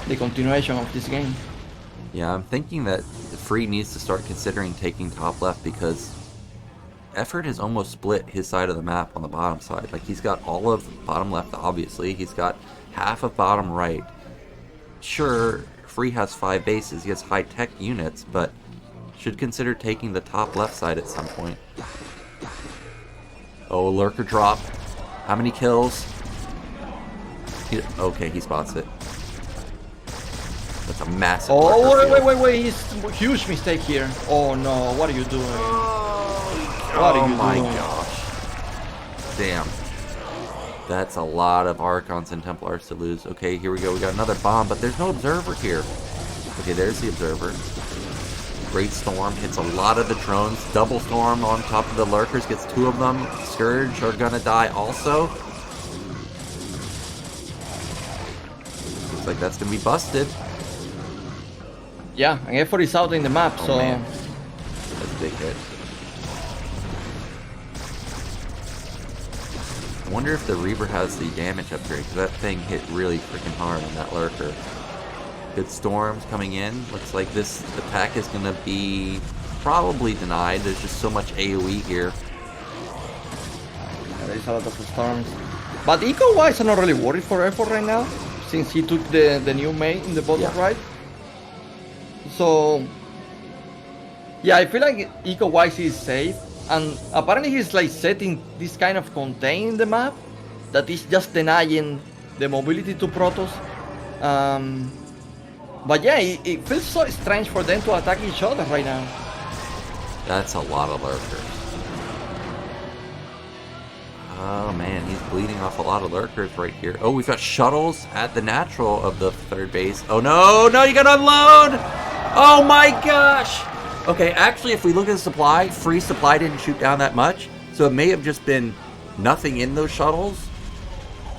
[SPEAKER 2] the continuation of this game.
[SPEAKER 1] Yeah, I'm thinking that Free needs to start considering taking top left, because Effort has almost split his side of the map on the bottom side. Like, he's got all of bottom left, obviously. He's got half of bottom right. Sure, Free has 5 bases. He has high-tech units, but should consider taking the top left side at some point. Oh, Lurker drop. How many kills? Okay, he spots it. That's a massive.
[SPEAKER 2] Oh, wait, it's a huge mistake here. Oh no, what are you doing? What are you
[SPEAKER 1] my
[SPEAKER 2] doing?
[SPEAKER 1] Gosh. Damn. That's a lot of Archons and Templars to lose. Okay, here we go. We got another bomb, but there's no Observer here. Okay, there's the Observer. Great Storm hits a lot of the drones. Double Storm on top of the Lurkers, gets 2 of them. Scourge are gonna die also. Looks like that's gonna be busted.
[SPEAKER 2] Yeah, and Effort is out in the map, so...
[SPEAKER 1] Man. That's a big hit. I wonder if the Reaver has the damage upgrade, because that thing hit really freaking hard on that Lurker. Good Storms coming in. Looks like this attack is going to be probably denied. There's just so much AoE here.
[SPEAKER 2] Yeah, there's a lot of Storms. But eco-wise, I'm not really worried for Effort right now, since he took the new mate in the bottom right. So, yeah, I feel like eco-wise is safe, and apparently he's like setting this kind of contain in the map that is just denying the mobility to Protoss. But yeah, it feels so strange for them to attack each other right now.
[SPEAKER 1] That's a lot of Lurkers. Oh man, he's bleeding off a lot of Lurkers right here. Oh, we've got shuttles at the natural of the 3rd base. Oh no, you gotta unload! Oh my gosh! Okay, actually, if we look at the supply, Free supply didn't shoot down that much, so it may have just been nothing in those shuttles.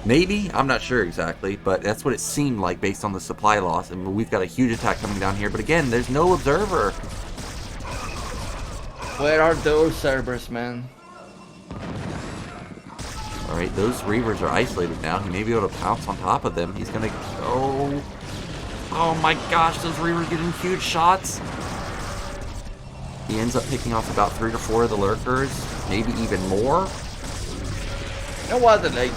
[SPEAKER 1] Maybe? I'm not sure exactly, but that's what it seemed like based on the supply loss. And we've got a huge attack coming down here, but again, there's no Observer.
[SPEAKER 2] Where are those servers, man?
[SPEAKER 1] Alright, those Reavers are isolated now. He may be able to pounce on top of them. He's gonna... Oh... Oh my gosh, those Reavers getting huge shots. He ends up picking off about 3 or 4 of the Lurkers. Maybe even more.
[SPEAKER 2] You know what? Like,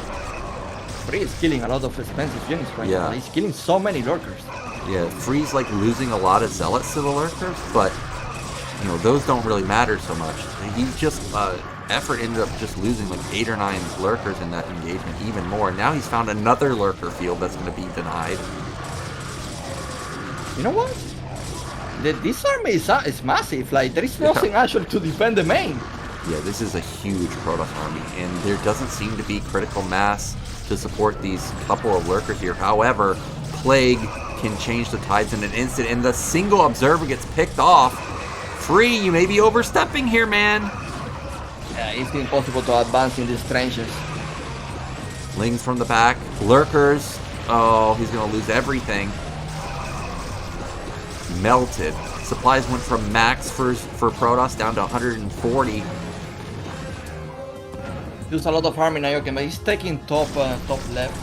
[SPEAKER 2] Free is killing a lot of expensive units right now. He's killing so many Lurkers.
[SPEAKER 1] Yeah, Free's like losing a lot of Zealots to the Lurkers, but, you know, those don't really matter so much. He just... Effort ended up just losing like 8 or 9 Lurkers in that engagement, even more. Now he's found another Lurker field that's going to be denied.
[SPEAKER 2] You know what? This army is massive. Like, there is nothing actually to defend the main.
[SPEAKER 1] Yeah, this is a huge Protoss army, and there doesn't seem to be critical mass to support these couple of Lurkers here. However, Plague can change the tides in an instant, and the single Observer gets picked off. Free, you may be overstepping here, man.
[SPEAKER 2] Yeah, it's impossible to advance in these trenches.
[SPEAKER 1] Lings from the back. Lurkers. Oh, he's going to lose everything. Melted. Supplies went from max for Protoss down to 140.
[SPEAKER 2] There's a lot of army Nyoken, but he's taking top left.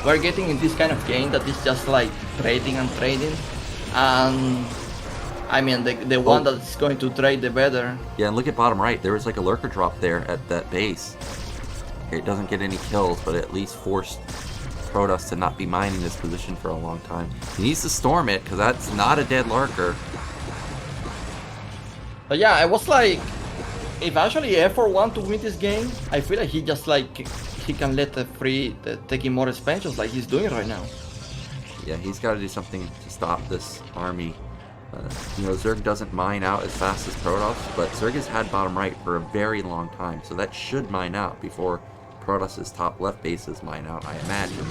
[SPEAKER 2] We're getting in this kind of game that is just like trading and trading. And I mean, the one that's going to trade the better.
[SPEAKER 1] Yeah, and look at bottom right. There was like a Lurker drop there at that base. It doesn't get any kills, but at least forced Protoss to not be mining this position for a long time. He needs to storm it, because that's not a dead Lurker.
[SPEAKER 2] But yeah, I was like, if actually Effort want to win this game, I feel like he just like, he can let the Free taking more expansions like he's doing right now.
[SPEAKER 1] Yeah, he's got to do something to stop this army. You know, Zerg doesn't mine out as fast as Protoss, but Zerg has had bottom right for a very long time, so that should mine out before Protoss's top left bases mine out, I imagine.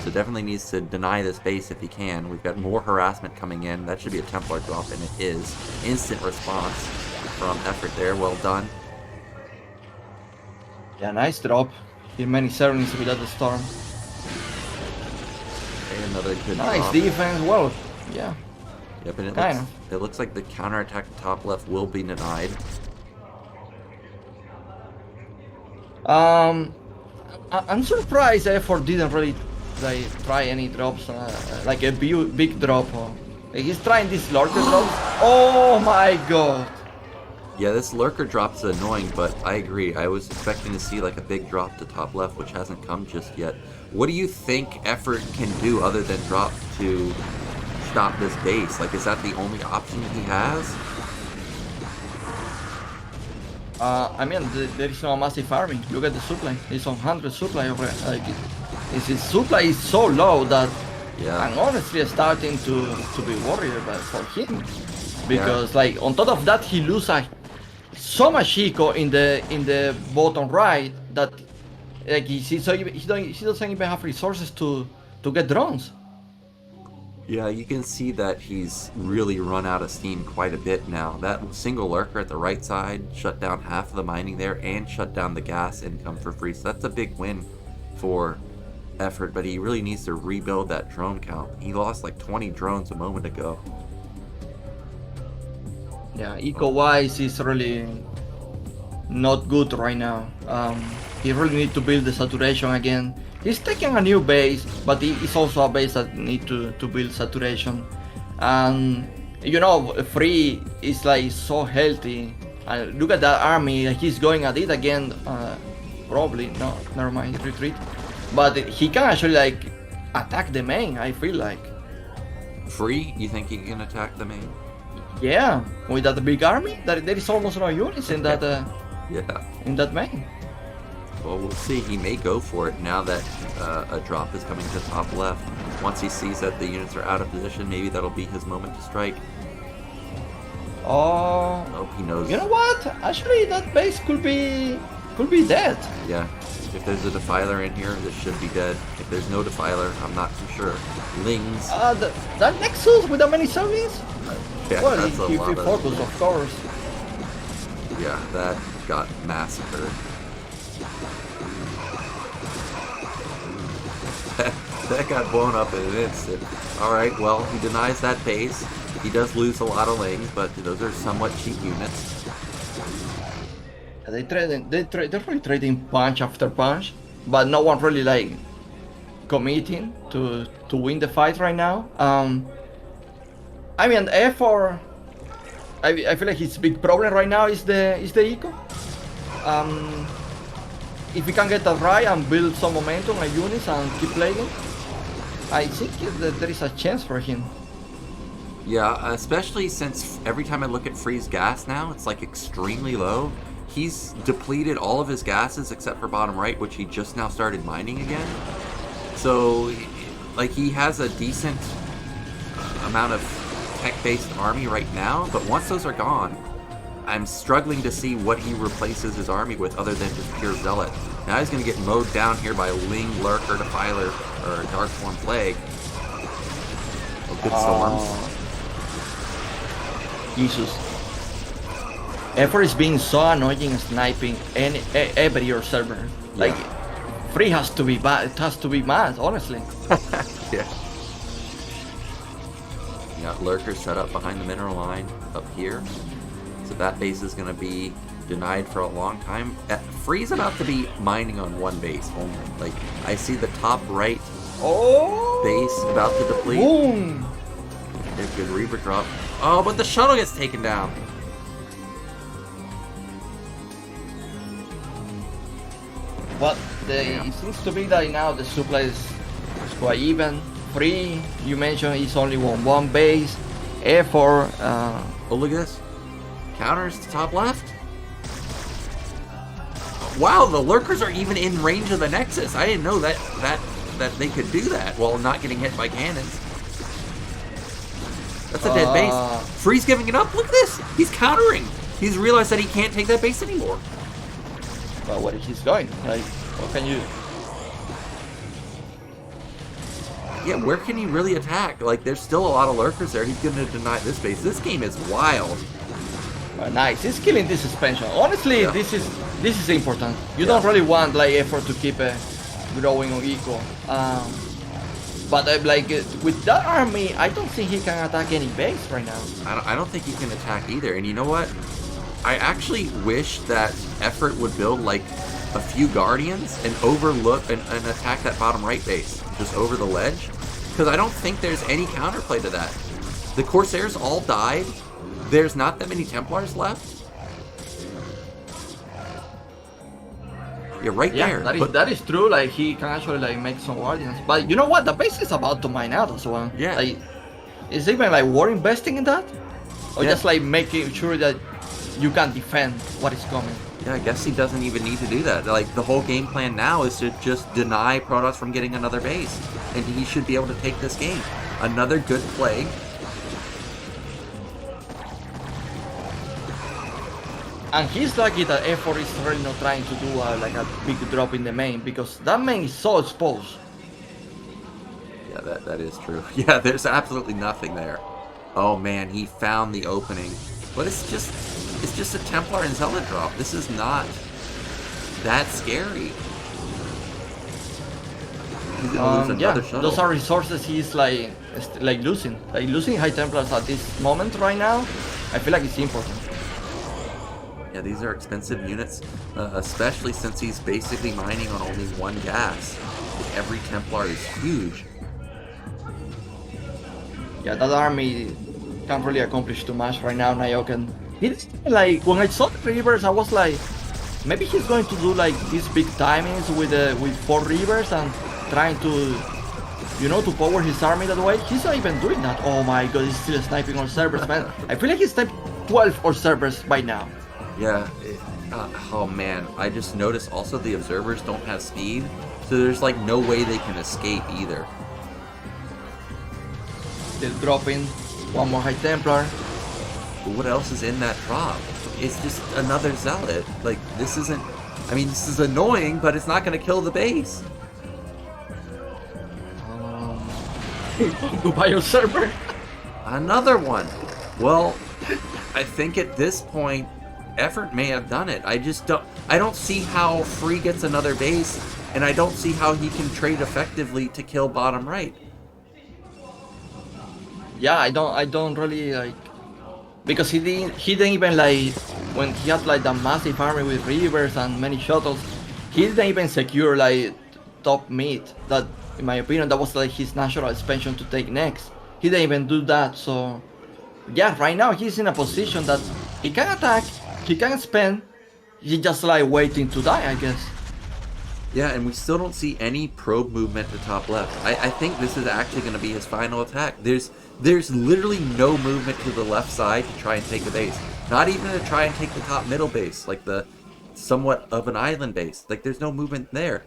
[SPEAKER 1] So definitely needs to deny this base if he can. We've got more harassment coming in. That should be a Templar drop, and it is. Instant response from Effort there. Well done.
[SPEAKER 2] Yeah, nice drop. Here many ceremonies without the storm.
[SPEAKER 1] And another good
[SPEAKER 2] nice
[SPEAKER 1] drop.
[SPEAKER 2] Defense. Well, yeah.
[SPEAKER 1] Yep, and it looks like the counterattack top left will be denied.
[SPEAKER 2] I'm surprised Effort didn't really try any drops, like a big drop. He's trying these Lurker drops. Oh my god!
[SPEAKER 1] Yeah, this Lurker drop is annoying, but I agree. I was expecting to see like a big drop to top left, which hasn't come just yet. What do you think Effort can do other than drop to stop this base? Like, is that the only option he has?
[SPEAKER 2] I mean, there is no massive army. Look at the supply. It's 100 supply already. Like, his supply is so low that I'm honestly starting to be worried about for him. Because like on top of that, he loses so much eco in the bottom right that like he doesn't even have resources to get drones.
[SPEAKER 1] Yeah, you can see that he's really run out of steam quite a bit now. That single Lurker at the right side shut down half of the mining there and shut down the gas income for free. So that's a big win for Effort, but he really needs to rebuild that drone count. He lost like 20 drones a moment ago.
[SPEAKER 2] Yeah, eco-wise, it's really not good right now. He really needs to build the saturation again. He's taking a new base, but it's also a base that needs to build saturation. And you know, Free is like so healthy. And look at that army, he's going at it again. Probably, no, never mind, retreat. But he can actually like attack the main, I feel like.
[SPEAKER 1] Free? You think he can attack the main?
[SPEAKER 2] Yeah, with that big army, there is almost no units in that. In that main.
[SPEAKER 1] Well, we'll see. He may go for it now that a drop is coming to top left. Once he sees that the units are out of position, maybe that'll be his moment to strike. Oh, he knows.
[SPEAKER 2] You know what? Actually, that base could be dead.
[SPEAKER 1] Yeah. If there's a defiler in here, this should be dead. If there's no defiler, I'm not too sure. Lings.
[SPEAKER 2] That Nexus with that many zombies?
[SPEAKER 1] Yeah,
[SPEAKER 2] well,
[SPEAKER 1] that's a
[SPEAKER 2] he
[SPEAKER 1] lot
[SPEAKER 2] focused, of course.
[SPEAKER 1] Yeah, that got massacred. That got blown up in an instant. Alright, well, he denies that base. He does lose a lot of lings, but those are somewhat cheap units.
[SPEAKER 2] They're really trading punch after punch, but no one really like committing to win the fight right now. I mean, effort. I feel like his big problem right now is the eco. Um, if he can get that right and build some momentum and units and keep playing, I think that there is a chance for him.
[SPEAKER 1] Yeah, especially since every time I look at Free's gas now, it's like extremely low. He's depleted all of his gases except for bottom right, which he just now started mining again. So, like, he has a decent amount of tech-based army right now, but once those are gone, I'm struggling to see what he replaces his army with other than just pure zealot. Now he's going to get mowed down here by Ling, Lurker, Defiler, or Darksworn Plague. Oh, good storms.
[SPEAKER 2] Jesus. Effort is being so annoying sniping every your server. Like, Free has to be bad. It has to be mad, honestly.
[SPEAKER 1] Yeah. You got Lurkers set up behind the mineral line up here. So that base is going to be denied for a long time. Free's about to be mining on one base only. Like, I see the top right base about to deplete.
[SPEAKER 2] Boom!
[SPEAKER 1] There's good Reaper drop. Oh, but the shuttle gets taken down.
[SPEAKER 2] Well, it seems to be that now the supply is quite even. Free, you mentioned, is only one base. Effort.
[SPEAKER 1] Oh, look at this. Counters to top left. Wow, the Lurkers are even in range of the Nexus. I didn't know that they could do that while not getting hit by cannons. That's a dead base. Free's giving it up. Look at this. He's countering. He's realized that he can't take that base anymore.
[SPEAKER 2] Well, where he's going? Like, what can you...
[SPEAKER 1] Yeah, where can he really attack? Like, there's still a lot of Lurkers there. He's going to deny this base. This game is wild.
[SPEAKER 2] Nice. He's killing this suspension. Honestly, this is important. You don't really want like effort to keep growing on eco. But like with that army, I don't think he can attack any base right now.
[SPEAKER 1] I don't think he can attack either. And you know what? I actually wish that effort would build like a few Guardians and overlook and attack that bottom right base just over the ledge, because I don't think there's any counterplay to that. The Corsairs all died. There's not that many Templars left. You're right there.
[SPEAKER 2] That is true. Like he can actually like make some Guardians. But you know what? The base is about to mine out as well.
[SPEAKER 1] Yeah.
[SPEAKER 2] Like, is even like worth investing in that, or just like making sure that you can defend what is coming?
[SPEAKER 1] Yeah, I guess he doesn't even need to do that. Like, the whole game plan now is to just deny Protoss from getting another base, and he should be able to take this game. Another good Plague.
[SPEAKER 2] And he's lucky that effort is really not trying to do like a big drop in the main, because that main is so exposed.
[SPEAKER 1] Yeah, that is true. Yeah, there's absolutely nothing there. Oh man, he found the opening. But it's just a Templar and Zealot drop. This is not that scary. He's gonna lose another shuttle.
[SPEAKER 2] Those are resources he's like losing. Like losing high Templars at this moment right now, I feel like it's important.
[SPEAKER 1] Yeah, these are expensive units, especially since he's basically mining on only one gas. Every Templar is huge.
[SPEAKER 2] Yeah, that army can't really accomplish too much right now, Nyoken. It's like, when I saw the Reavers, I was like, maybe he's going to do like these big timings with 4 Reavers and trying to, you know, to power his army that way. He's not even doing that. Oh my god, he's still sniping on servers, man. I feel like he's sniped 12 on servers by now.
[SPEAKER 1] Yeah, oh man, I just noticed also the observers don't have speed, so there's like no way they can escape either.
[SPEAKER 2] Still dropping, one more High Templar.
[SPEAKER 1] But what else is in that drop? It's just another Zealot. Like, this isn't, I mean, this is annoying, but it's not going to kill the base.
[SPEAKER 2] Go buy your server.
[SPEAKER 1] Another one. Well, I think at this point, effort may have done it. I don't see how Free gets another base, and I don't see how he can trade effectively to kill bottom right.
[SPEAKER 2] Yeah, I don't really like because he didn't even like when he had like that massive army with rivers and many shuttles, he didn't even secure like top mid. That, in my opinion, that was like his natural expansion to take next. He didn't even do that. So yeah, right now he's in a position that he can attack, he can spend, he's just like waiting to die, I guess.
[SPEAKER 1] Yeah, and we still don't see any probe movement to top left. I think this is actually going to be his final attack. There's literally no movement to the left side to try and take the base. Not even to try and take the top middle base, like the somewhat of an island base. Like there's no movement there.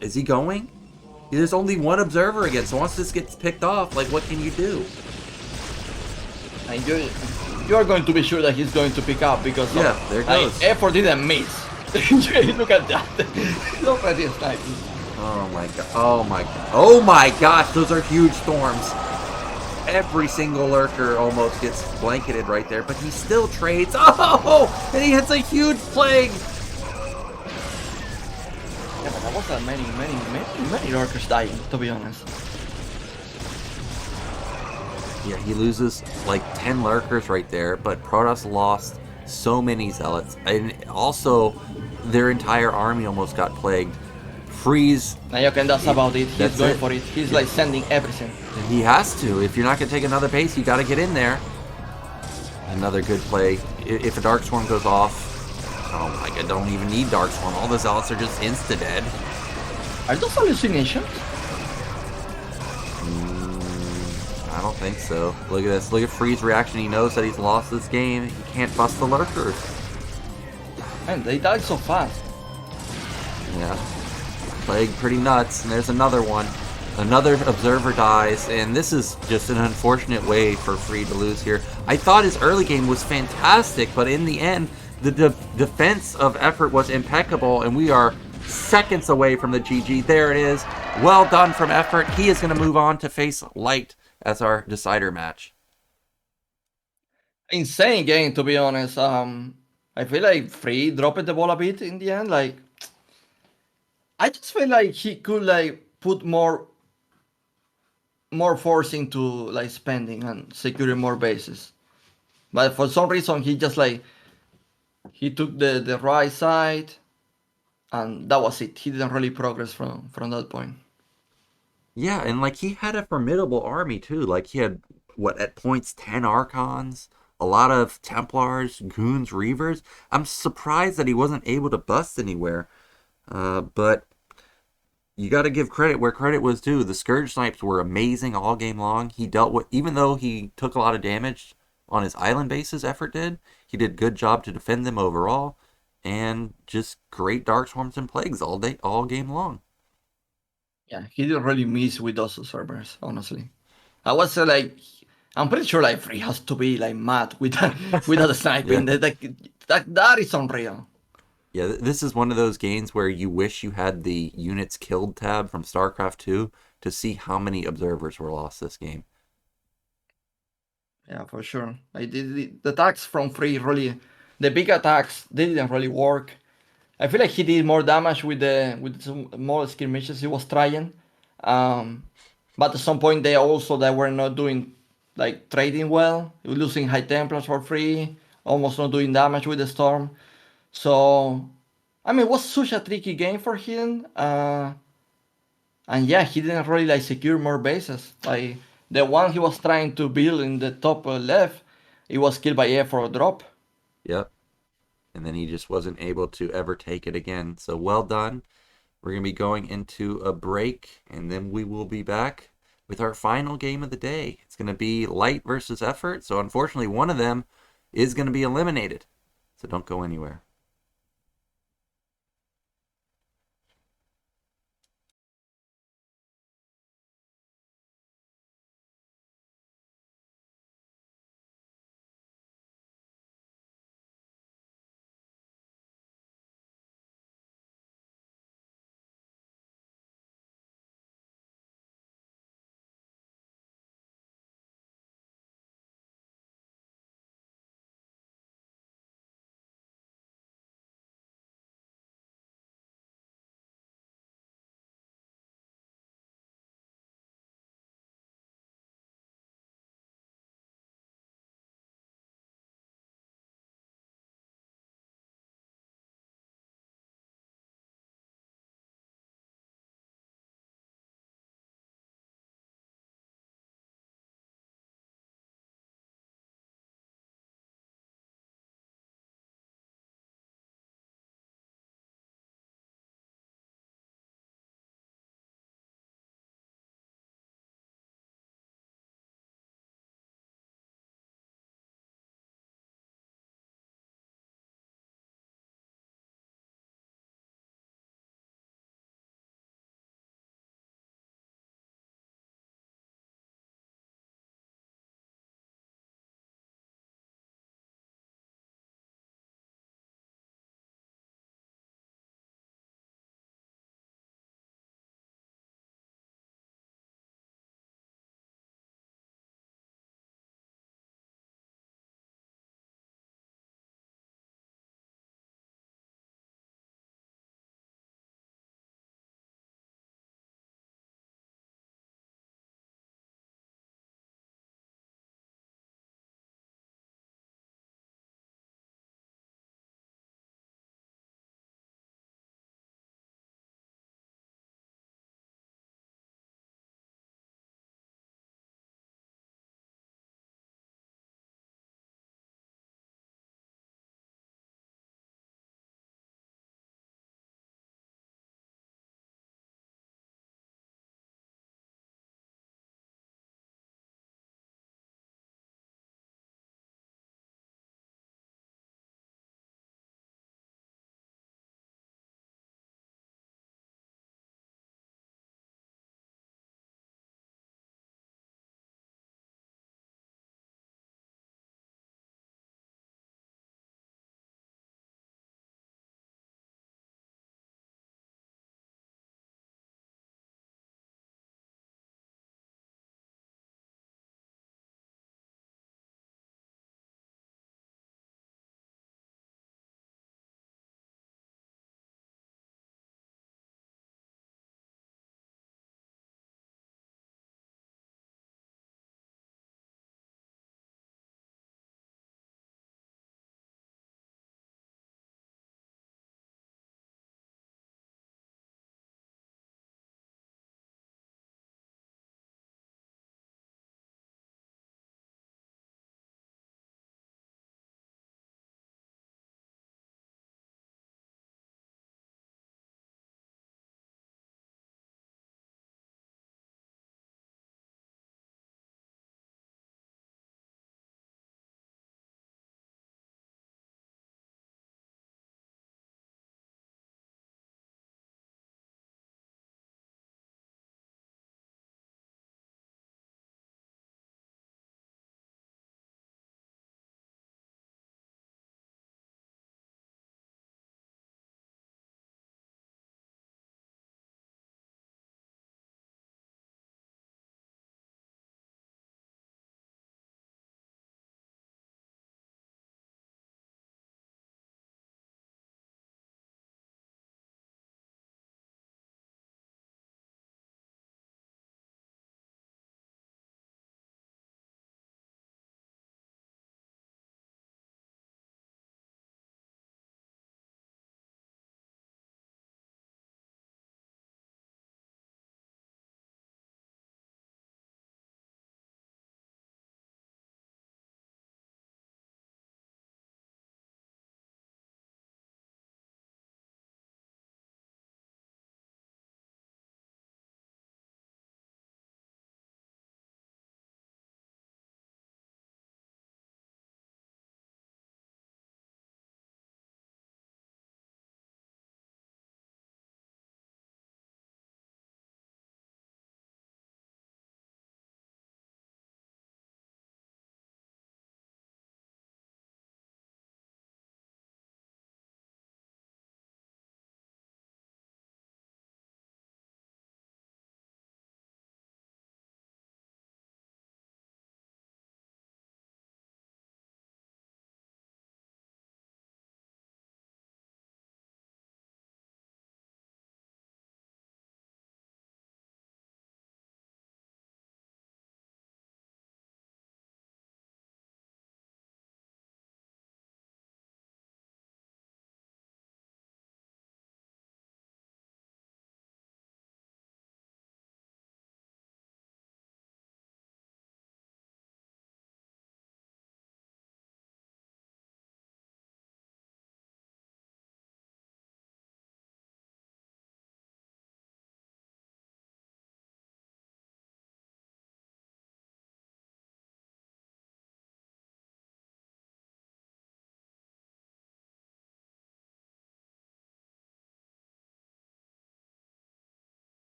[SPEAKER 1] Is he going? There's only one observer again, so once this gets picked off, like what can you do?
[SPEAKER 2] And you're going to be sure that he's going to pick up because
[SPEAKER 1] Yeah, there goes.
[SPEAKER 2] effort didn't miss. Look at that. Look at this sniping.
[SPEAKER 1] Oh my god. Oh my god. Oh my gosh, those are huge storms. Every single lurker almost gets blanketed right there, but he still trades. Oh, and he hits a huge plague.
[SPEAKER 2] Yeah, but that was many lurkers dying, to be honest.
[SPEAKER 1] Yeah, he loses like 10 lurkers right there, but Protoss lost so many zealots. And also, their entire army almost got plagued. Freeze.
[SPEAKER 2] Nyoken, that's about it. He's going for it. He's like sending everything.
[SPEAKER 1] He has to. If you're not going to take another base, you got to get in there. Another good play. If a Dark Swarm goes off, oh my god, don't even need Dark Swarm. All the zealots are just insta-dead.
[SPEAKER 2] Are those hallucinations?
[SPEAKER 1] I don't think so. Look at this. Look at Free's reaction. He knows that he's lost this game. He can't bust the lurkers.
[SPEAKER 2] Man, they died so fast.
[SPEAKER 1] Yeah. Plague pretty nuts. And there's another one. Another observer dies. And this is just an unfortunate way for Free to lose here. I thought his early game was fantastic, but in the end, the defense of effort was impeccable, and we are seconds away from the GG. There it is. Well done from effort. He is going to move on to face Light as our decider match.
[SPEAKER 2] Insane game, to be honest. I feel like Free dropped the ball a bit in the end. Like, I just feel like he could like put more force into like spending and securing more bases. But for some reason, he just like he took the right side, and that was it. He didn't really progress from that point.
[SPEAKER 1] Yeah, and like he had a formidable army too. Like he had what at points 10 Archons, a lot of Templars, Goons, Reavers. I'm surprised that he wasn't able to bust anywhere. But you got to give credit where credit was due. The Scourge snipes were amazing all game long. He dealt with, even though he took a lot of damage on his island bases, effort did. He did a good job to defend them overall, and just great Dark Swarms and Plagues all day, all game long.
[SPEAKER 2] Yeah, he didn't really miss with those servers, honestly. I was like, I'm pretty sure like Free has to be like mad with that sniping.
[SPEAKER 1] Yeah.
[SPEAKER 2] That is unreal.
[SPEAKER 1] Yeah, this is one of those games where you wish you had the units killed tab from StarCraft 2 to see how many observers were lost this game.
[SPEAKER 2] Yeah, for sure. Like the attacks from Free really, the big attacks, they didn't really work. I feel like he did more damage with some more skirmishes he was trying. But at some point they were not doing like trading well, losing high Templars for Free, almost not doing damage with the storm. So I mean, it was such a tricky game for him. And yeah, he didn't really like secure more bases. Like the one he was trying to build in the top left, it was killed by air for a drop.
[SPEAKER 1] Yep. And then he just wasn't able to ever take it again. So well done. We're going to be going into a break, and then we will be back with our final game of the day. It's going to be Light versus Effort. So unfortunately, one of them is going to be eliminated. So don't go anywhere.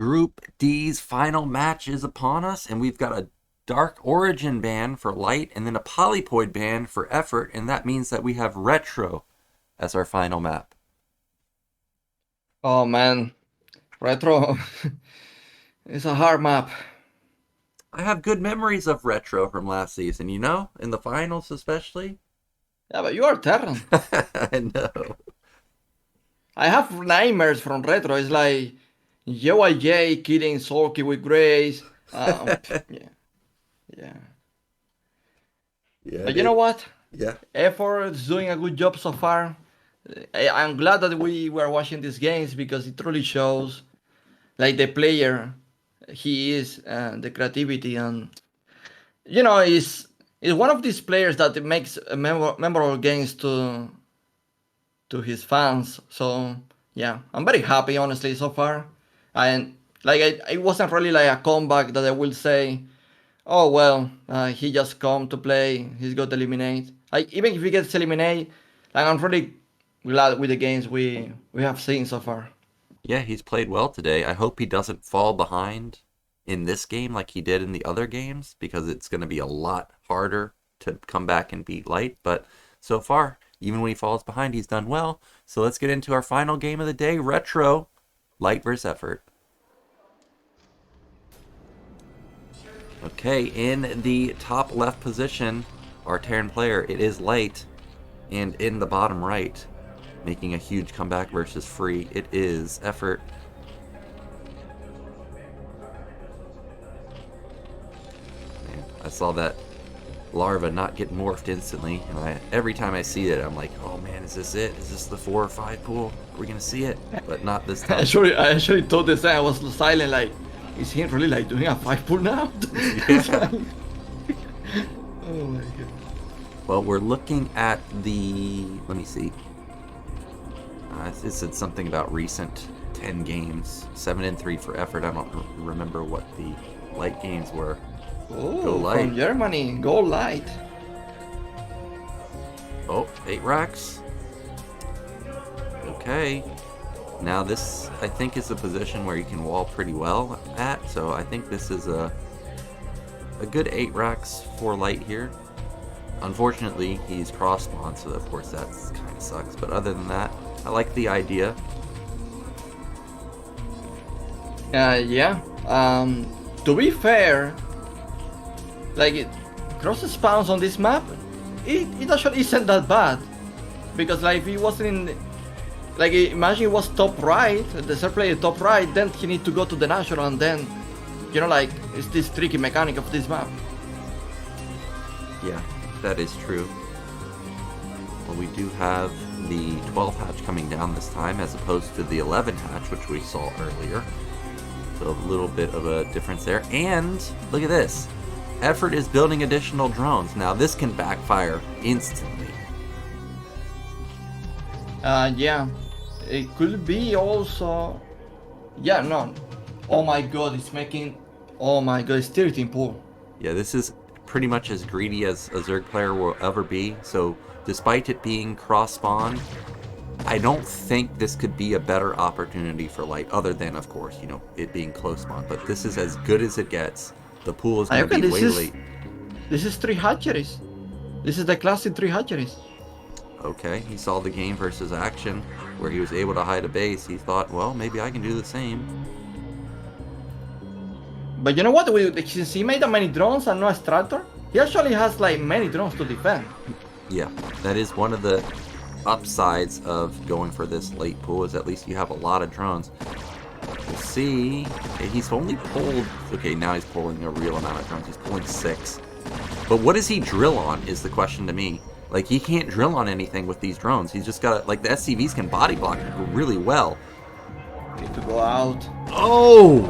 [SPEAKER 1] Group D's final match is upon us, and we've got a Dark Origin ban for Light, and then a Polypoid ban for Effort, and that means that we have Retro as our final map.
[SPEAKER 2] Oh man, Retro is a hard map.
[SPEAKER 1] I have good memories of Retro from last season, you know? In the finals especially.
[SPEAKER 2] Yeah, but you are Terran.
[SPEAKER 1] I know.
[SPEAKER 2] I have nightmares from Retro. It's like JYJ killing Sulky with Grace. Yeah. Yeah.
[SPEAKER 1] Yeah,
[SPEAKER 2] But you know what?
[SPEAKER 1] Yeah.
[SPEAKER 2] Effort is doing a good job so far. I'm glad that we were watching these games because it truly shows like the player he is, the creativity, and you know, is one of these players that makes memorable games to his fans. So yeah, I'm very happy honestly so far. And like it wasn't really like a comeback that I will say, oh well, he just come to play, he's got eliminate. Like even if he gets eliminated, like I'm really glad with the games we have seen so far.
[SPEAKER 1] Yeah, he's played well today. I hope he doesn't fall behind in this game like he did in the other games, because it's going to be a lot harder to come back and beat Light. But so far, even when he falls behind, he's done well. So let's get into our final game of the day, Retro, Light versus Effort. Okay, in the top left position, our Terran player, it is Light. And in the bottom right, making a huge comeback versus Free, it is Effort. Man, I saw that larva not get morphed instantly, and every time I see it, I'm like, oh man, is this it? Is this the 4 or 5 pool? Are we gonna see it? But not this time.
[SPEAKER 2] I actually thought this time I was silent, like, is he really like doing a 5 pool now?
[SPEAKER 1] Yeah.
[SPEAKER 2] Oh my god.
[SPEAKER 1] Well, we're looking at the, let me see. It said something about recent 10 games, 7-3 for Effort. I don't remember what the Light games were.
[SPEAKER 2] Oh,
[SPEAKER 1] Go Light.
[SPEAKER 2] from Germany, go Light.
[SPEAKER 1] Oh, 8 racks. Okay. Now this, I think, is a position where you can wall pretty well at, so I think this is a good 8 racks for Light here. Unfortunately, he's cross-spawned, so of course that kind of sucks, but other than that, I like the idea.
[SPEAKER 2] Yeah. To be fair, like cross spawns on this map, it actually isn't that bad, because like if he wasn't in, like imagine it was top right, the third player top right, then he need to go to the national, and then you know, like it's this tricky mechanic of this map.
[SPEAKER 1] Yeah, that is true. Well, we do have the 12 hatch coming down this time as opposed to the 11 hatch, which we saw earlier. So a little bit of a difference there. And look at this. Effort is building additional drones. Now this can backfire instantly.
[SPEAKER 2] Yeah. It could be also... Yeah, no. Oh my god, it's making... Oh my god, it's 13 pool.
[SPEAKER 1] Yeah, this is pretty much as greedy as a Zerg player will ever be. So despite it being cross-spawn, I don't think this could be a better opportunity for Light, other than, of course, you know, it being close spawn. But this is as good as it gets. The pool is going to be way late.
[SPEAKER 2] This is 3 hatcheries. This is the classic 3 hatcheries.
[SPEAKER 1] Okay, he saw the game versus action, where he was able to hide a base. He thought, well, maybe I can do the same.
[SPEAKER 2] But you know what? Since he made that many drones and no extractor, he actually has like many drones to defend.
[SPEAKER 1] Yeah, that is one of the upsides of going for this late pool, is at least you have a lot of drones. We'll see. Okay, he's only pulled... Okay, now he's pulling a real amount of drones. He's pulling 6. But what does he drill on is the question to me. Like, he can't drill on anything with these drones. He's just got... Like, the SCVs can body block really well.
[SPEAKER 2] Need to go out.
[SPEAKER 1] Oh!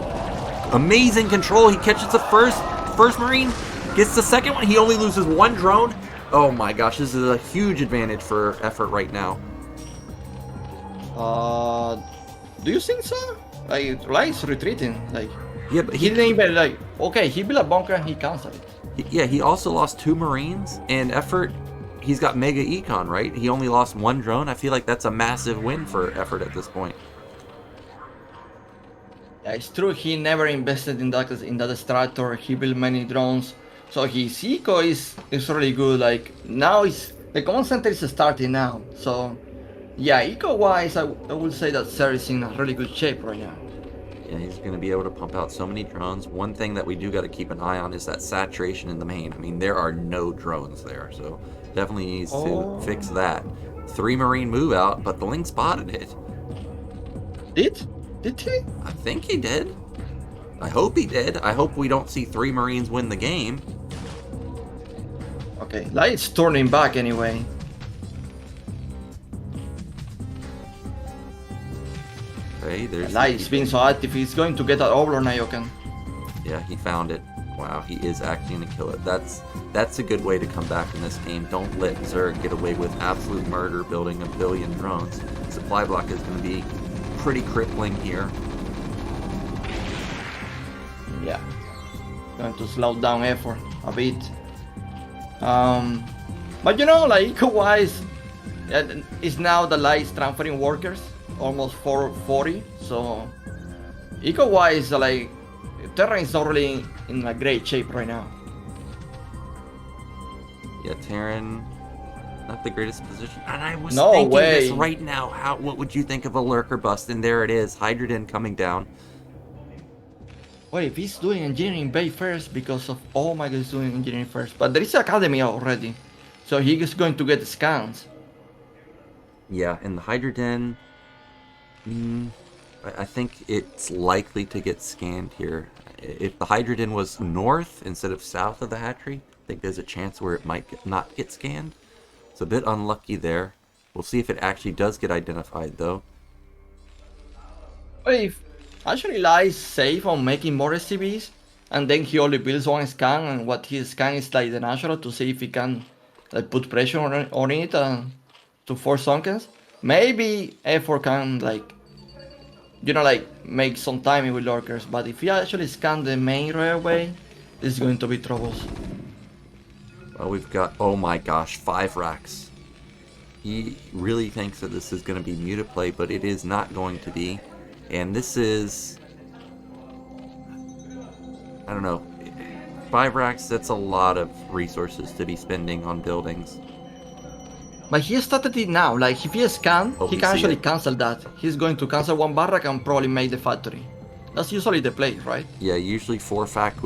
[SPEAKER 1] Amazing control. He catches the first Marine. Gets the second one. He only loses 1 drone. Oh my gosh, this is a huge advantage for Effort right now.
[SPEAKER 2] Do you think so? Like, Light's retreating. Like,
[SPEAKER 1] yeah, but
[SPEAKER 2] he didn't even like. Okay, he built a bunker and he canceled it.
[SPEAKER 1] Yeah, he also lost 2 Marines, and Effort, he's got Mega Econ, right? He only lost 1 drone. I feel like that's a massive win for Effort at this point.
[SPEAKER 2] Yeah, it's true. He never invested in that structure. He built many drones, so his eco is really good. Like now, is the command center is starting now. So yeah, eco wise, I would say that Ser is in a really good shape right now.
[SPEAKER 1] Yeah, he's going to be able to pump out so many drones. One thing that we do got to keep an eye on is that saturation in the main. I mean, there are no drones there, so definitely needs to
[SPEAKER 2] Oh,
[SPEAKER 1] fix that. 3 Marine move out, but the Link spotted it.
[SPEAKER 2] did did he?
[SPEAKER 1] I think he did. I hope he did. I hope we don't see 3 Marines win the game.
[SPEAKER 2] Okay, Light's turning back anyway.
[SPEAKER 1] Okay, there's
[SPEAKER 2] Light's being so active. He's going to get that Overlord Nyoken.
[SPEAKER 1] Yeah, he found it. Wow, he is actually going to kill it. That's a good way to come back in this game. Don't let Zerg get away with absolute murder building a billion drones. Supply block is going to be pretty crippling here.
[SPEAKER 2] Yeah, going to slow down effort a bit. But you know, like eco-wise, it's now the Light's transferring workers, almost 440. So eco-wise, like Terra is not really in a great shape right now.
[SPEAKER 1] Yeah, Terran, not the greatest position. And I was
[SPEAKER 2] No
[SPEAKER 1] thinking
[SPEAKER 2] way.
[SPEAKER 1] this right now. What would you think of a lurker bust? And there it is, Hydrogen coming down.
[SPEAKER 2] Wait, if he's doing engineering bay first because of, oh my god, he's doing engineering first. But there is academy already, so he is going to get scans.
[SPEAKER 1] Yeah, and the Hydrogen, I think it's likely to get scanned here. If the Hydrogen was north instead of south of the hatchery, I think there's a chance where it might not get scanned. It's a bit unlucky there. We'll see if it actually does get identified, though.
[SPEAKER 2] Wait, if actually lies safe on making more SCVs, and then he only builds one scan, and what his scan is like the natural to see if he can like put pressure on it to force sunkens. Maybe effort can like, you know, like make some timing with lurkers, but if he actually scan the main railway, it's going to be troubles.
[SPEAKER 1] Well, we've got, oh my gosh, 5 racks. He really thinks that this is going to be mutaplay, but it is not going to be. And this is, I don't know, 5 racks, that's a lot of resources to be spending on buildings.
[SPEAKER 2] But he started it now, like if he scan,
[SPEAKER 1] Oh,
[SPEAKER 2] he
[SPEAKER 1] we
[SPEAKER 2] can
[SPEAKER 1] see
[SPEAKER 2] actually
[SPEAKER 1] it.
[SPEAKER 2] cancel that. He's going to cancel one barrack and probably make the factory. That's usually the play, right?
[SPEAKER 1] Yeah, usually 4 racks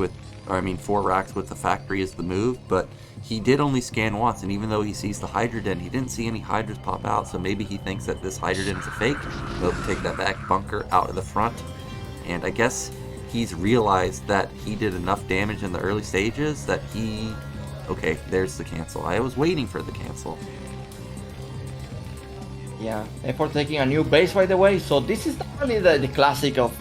[SPEAKER 1] with the factory is the move, but he did only scan once, and even though he sees the Hydrogen, he didn't see any Hydras pop out, so maybe he thinks that this Hydrogen is a fake. Nope, take that back, bunker out of the front. And I guess he's realized that he did enough damage in the early stages that he... Okay, there's the cancel. I was waiting for the cancel.
[SPEAKER 2] Yeah, effort taking a new base by the way, so this is not really the classic of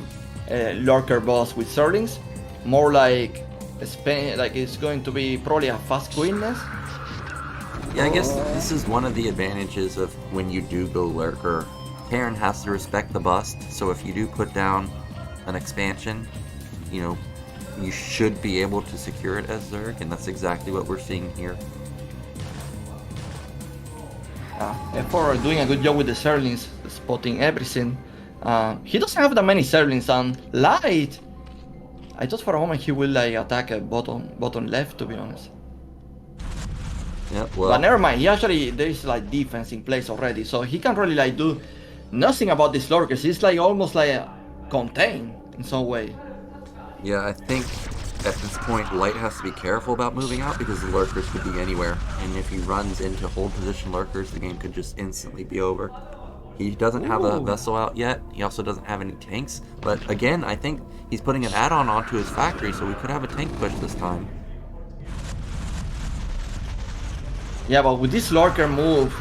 [SPEAKER 2] lurker boss with Zerlings, more like it's going to be probably a fast quickness.
[SPEAKER 1] Yeah, I guess this is one of the advantages of when you do go lurker. Terran has to respect the bust, so if you do put down an expansion, you know, you should be able to secure it as Zerg, and that's exactly what we're seeing here.
[SPEAKER 2] Effort doing a good job with the Zerlings, spotting everything. He doesn't have that many Zerlings, and Light, I thought for a moment he will like attack a bottom left, to be honest.
[SPEAKER 1] Yeah,
[SPEAKER 2] But
[SPEAKER 1] well,
[SPEAKER 2] never mind, he actually, there is like defense in place already, so he can really like do nothing about these lurkers. It's like almost like contained in some way.
[SPEAKER 1] yeah, I think at this point Light has to be careful about moving out because the lurkers could be anywhere, and if he runs into hold position lurkers, the game could just instantly be over. He doesn't have a
[SPEAKER 2] Ooh.
[SPEAKER 1] vessel out yet. He also doesn't have any tanks. But again, I think he's putting an add-on onto his factory, so we could have a tank push this time.
[SPEAKER 2] Yeah, but with this lurker move,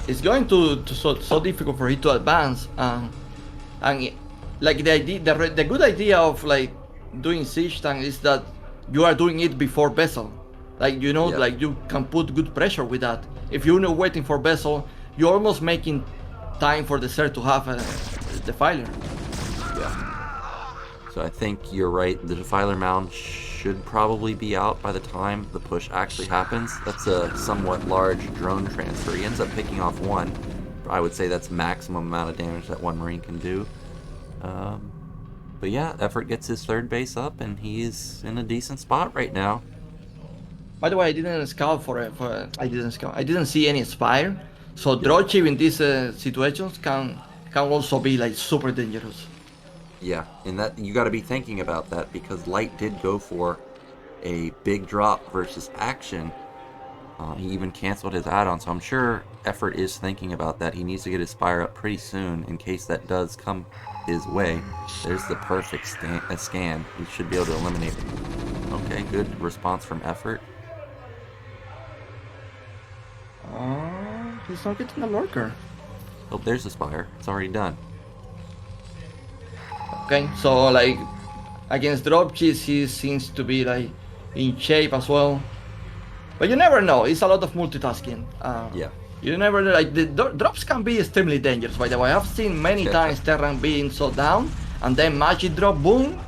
[SPEAKER 2] it's going to so difficult for it to advance. And like the good idea of like doing siege tank is that you are doing it before vessel. Like you know,
[SPEAKER 1] Yeah.
[SPEAKER 2] like you can put good pressure with that. If you're not waiting for vessel, you're almost making time for the Zerg to have the defiler.
[SPEAKER 1] Yeah. So I think you're right. The Defiler Mound should probably be out by the time the push actually happens. That's a somewhat large drone transfer. He ends up picking off 1. I would say that's maximum amount of damage that 1 Marine can do. But yeah, Effort gets his third base up, and he's in a decent spot right now.
[SPEAKER 2] By the way, I didn't scout for it. I didn't scout. I didn't see any Spire. So dropship in these situations can also be like super dangerous.
[SPEAKER 1] Yeah, and that you got to be thinking about that because Light did go for a big drop versus Action. He even canceled his add-on, so I'm sure Effort is thinking about that. He needs to get his Spire up pretty soon in case that does come his way. There's the perfect scan. He should be able to eliminate it. Okay, good response from Effort.
[SPEAKER 2] He's not getting a lurker.
[SPEAKER 1] Oh, there's the Spire. It's already done.
[SPEAKER 2] Okay, so like against dropships, he seems to be like in shape as well. But you never know. It's a lot of multitasking.
[SPEAKER 1] Yeah.
[SPEAKER 2] You never know. Like the drops can be extremely dangerous. By the way, I've seen many times Terran being so down, and then magic drop, boom.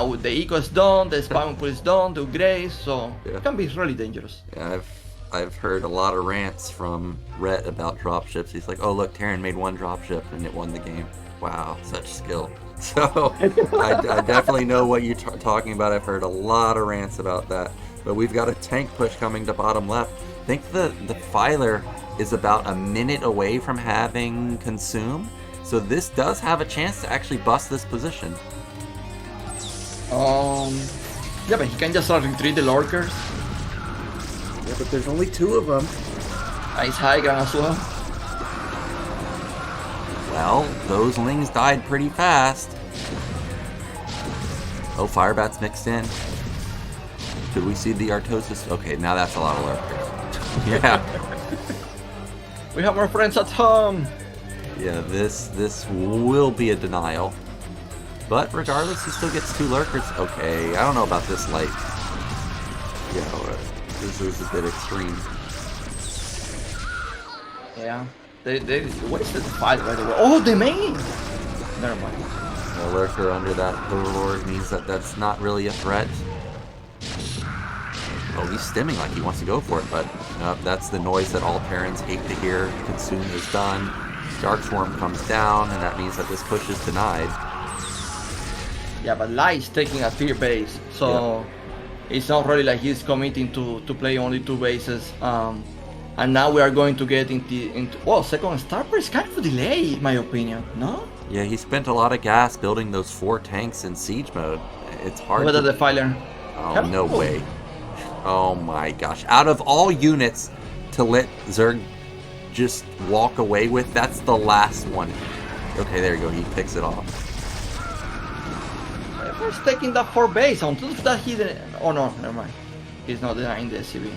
[SPEAKER 2] With the eco is done, the spam pool is done, the grace, so it can be really dangerous.
[SPEAKER 1] Yeah, I've heard a lot of rants from Rhett about dropships. He's like, oh look, Terran made one dropship and it won the game. Wow, such skill. So I definitely know what you're talking about. I've heard a lot of rants about that. But we've got a tank push coming to bottom left. I think the Filer is about a minute away from having Consume. So this does have a chance to actually bust this position.
[SPEAKER 2] Yeah, but he can just retreat the lurkers.
[SPEAKER 1] Yeah, but there's only two of them.
[SPEAKER 2] Nice high ground as well.
[SPEAKER 1] Well, those lings died pretty fast. Oh, Firebat's mixed in. Could we see the Artosis? Okay, now that's a lot of lurkers. Yeah.
[SPEAKER 2] We have more friends at home.
[SPEAKER 1] Yeah, this will be a denial. But regardless, he still gets two lurkers. Okay, I don't know about this light. Yeah, this is a bit extreme.
[SPEAKER 2] Yeah. What is the fight, by the way? Oh, the main! Never mind.
[SPEAKER 1] A lurker under that overlord means that that's not really a threat. Oh, he's stimming like he wants to go for it, but that's the noise that all parents hate to hear. Consume is done. Dark Swarm comes down, and that means that this push is denied.
[SPEAKER 2] Yeah, but Light's taking a tier base, so it's not really like he's committing to play only two bases. And now we are going to get into well, second Starper is kind of a delay, in my opinion, no?
[SPEAKER 1] Yeah, he spent a lot of gas building those 4 tanks in siege mode. It's hard
[SPEAKER 2] to... the Filer.
[SPEAKER 1] Oh, no way. Oh my gosh. Out of all units to let Zerg just walk away with, that's the last one. Okay, there you go. He picks it off.
[SPEAKER 2] He's taking that 4 base. On top of that, he didn't... Oh no, never mind. He's not denying the SCV.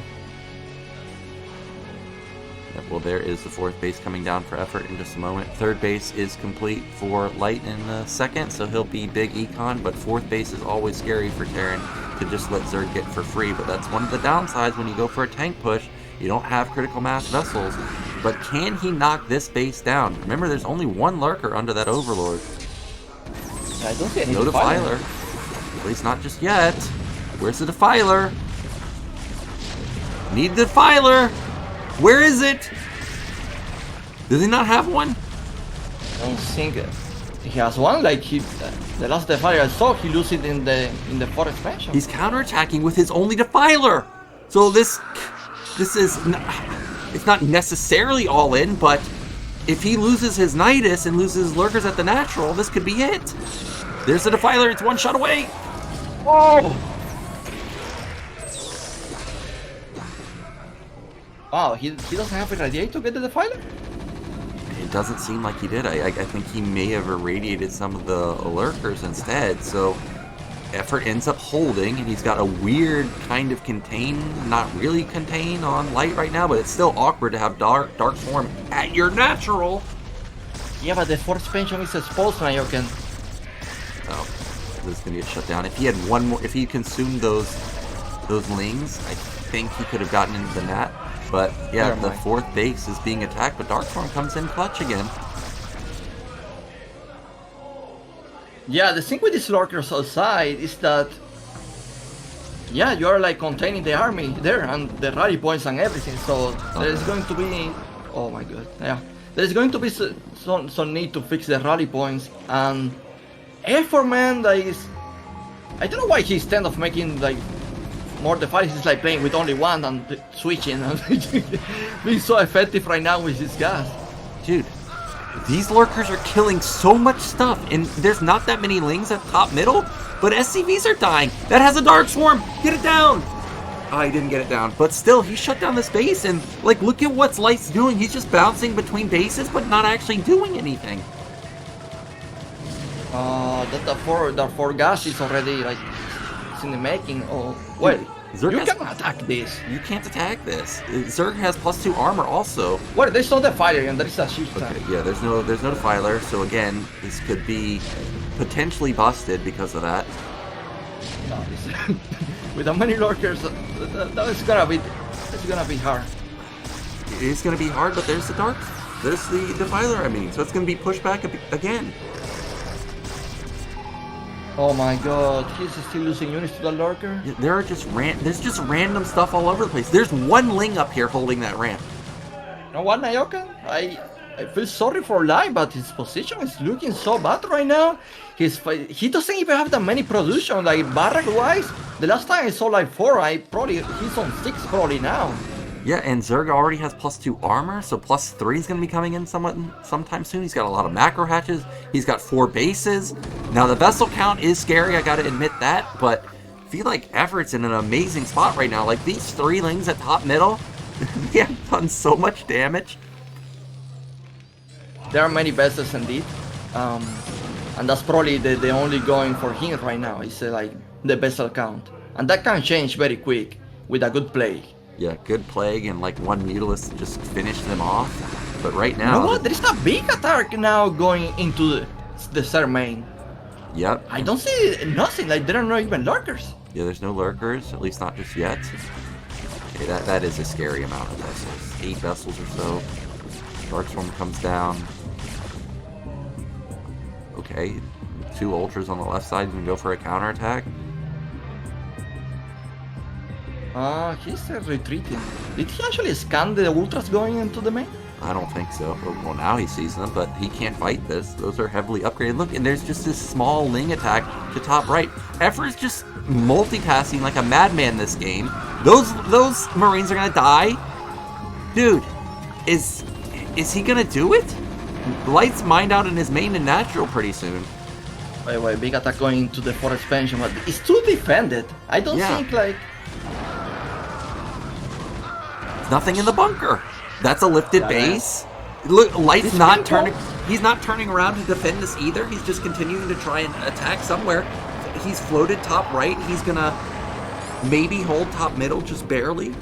[SPEAKER 1] Well, there is the 4th base coming down for Effort in just a moment. 3rd base is complete for Light in a second, so he'll be big econ, but 4th base is always scary for Terran to just let Zerg get for free, but that's one of the downsides when you go for a tank push. You don't have critical mass vessels, but can he knock this base down? Remember, there's only one lurker under that overlord.
[SPEAKER 2] I don't see any
[SPEAKER 1] no Defiler. At least not just yet. Where's the Defiler? Need the Defiler! Where is it? Does he not have one?
[SPEAKER 2] I don't think he has one. Like the last Defiler I saw, he lose it in the 4th expansion.
[SPEAKER 1] He's counterattacking with his only Defiler. So this is it's not necessarily all in, but if he loses his Nidus and loses his lurkers at the natural, this could be it. There's the Defiler. It's one shot away.
[SPEAKER 2] Oh. Wow, he doesn't have a radiate to get the Defiler?
[SPEAKER 1] It doesn't seem like he did. I think he may have irradiated some of the lurkers instead, so Effort ends up holding, and he's got a weird kind of contain, not really contain on Light right now, but it's still awkward to have Dark Swarm at your natural.
[SPEAKER 2] Yeah, but the 4th expansion is exposed now, Nyoken.
[SPEAKER 1] Oh, this is gonna get shut down. If he had one more, if he consumed those lings, I think he could have gotten into the nat. But yeah, the 4th base is being attacked, but Dark Swarm comes in clutch again.
[SPEAKER 2] Yeah, the thing with these lurkers outside is that, yeah, you are like containing the army there and the rally points and everything. So there's going to be, oh my god, yeah, there's going to be some need to fix the rally points, and effort, man. Like, I don't know why he's tend of making like more devices. He's like playing with only one and switching and being so effective right now with his gas.
[SPEAKER 1] Dude, these lurkers are killing so much stuff, and there's not that many lings at top middle, but SCVs are dying. That has a Dark Swarm. Get it down. Oh, he didn't get it down, but still, he shut down this base, and like, look at what Light's doing. He's just bouncing between bases, but not actually doing anything.
[SPEAKER 2] The four gas is already like it's in the making. Oh, wait,
[SPEAKER 1] Zerg
[SPEAKER 2] you
[SPEAKER 1] has-
[SPEAKER 2] can attack this.
[SPEAKER 1] You can't attack this. Zerg has +2 armor also.
[SPEAKER 2] Well, there's no Defiler and there is a shield tank.
[SPEAKER 1] Okay, yeah, there's no Defiler, so again, this could be potentially busted because of that.
[SPEAKER 2] No, with how many lurkers, it's gonna be hard.
[SPEAKER 1] It's gonna be hard, but there's the Defiler, I mean, so it's gonna be pushed back again.
[SPEAKER 2] Oh my god, he's still losing units to the lurker.
[SPEAKER 1] Yeah, there's just random stuff all over the place. There's one Ling up here holding that ramp.
[SPEAKER 2] You know what, Nyoken? I feel sorry for Lai, but his position is looking so bad right now. He doesn't even have that many production, like barrack wise. The last time I saw like 4, he's on 6 probably now.
[SPEAKER 1] Yeah, and Zerg already has +2 armor, so +3 is going to be coming in sometime soon. He's got a lot of macro hatches. He's got 4 bases. Now, the vessel count is scary, I got to admit that, but I feel like Effort's in an amazing spot right now. Like, these 3 Lings at top middle, they have done so much damage.
[SPEAKER 2] There are many vessels indeed, and that's probably the only going for him right now. It's like the vessel count, and that can change very quick with a good play.
[SPEAKER 1] Yeah, good plague and like one Mutilus just finished them off. But right now...
[SPEAKER 2] You know what? There is a big attack now going into the Zerg main.
[SPEAKER 1] Yep.
[SPEAKER 2] I don't see nothing, like there are not even lurkers.
[SPEAKER 1] Yeah, there's no lurkers, at least not just yet. Okay, that is a scary amount of vessels. 8 vessels or so. Darkstorm comes down. Okay, 2 Ultras on the left side can go for a counterattack.
[SPEAKER 2] He's retreating. Did he actually scan the ultras going into the main?
[SPEAKER 1] I don't think so. Well, now he sees them, but he can't fight this. Those are heavily upgraded. Look, and there's just this small Ling attack to top right. Effort's just multitasking like a madman this game. Those Marines are gonna die. Dude, is he gonna do it? Light's mined out in his main and natural pretty soon.
[SPEAKER 2] Wait, big attack going into the forest expansion, but it's too defended. I don't think like...
[SPEAKER 1] Nothing in the bunker. That's a lifted base. Look, Light's not turning. He's not turning around to defend this either. He's just continuing to try and attack somewhere. He's floated top right. He's gonna maybe hold top middle just barely.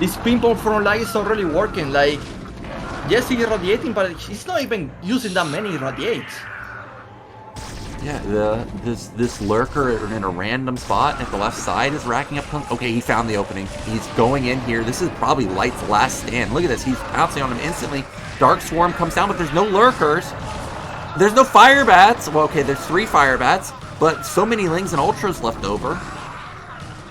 [SPEAKER 2] This pinball from Light is already working. Like, yes, he's irradiating, but he's not even using that many irradiates.
[SPEAKER 1] Yeah, this lurker in a random spot at the left side is racking up. Okay, he found the opening. He's going in here. This is probably Light's last stand. Look at this. He's pouncing on him instantly. Dark Swarm comes down, but there's no lurkers. There's no fire bats. Well, okay, there's 3 fire bats, but so many Lings and Ultras left over.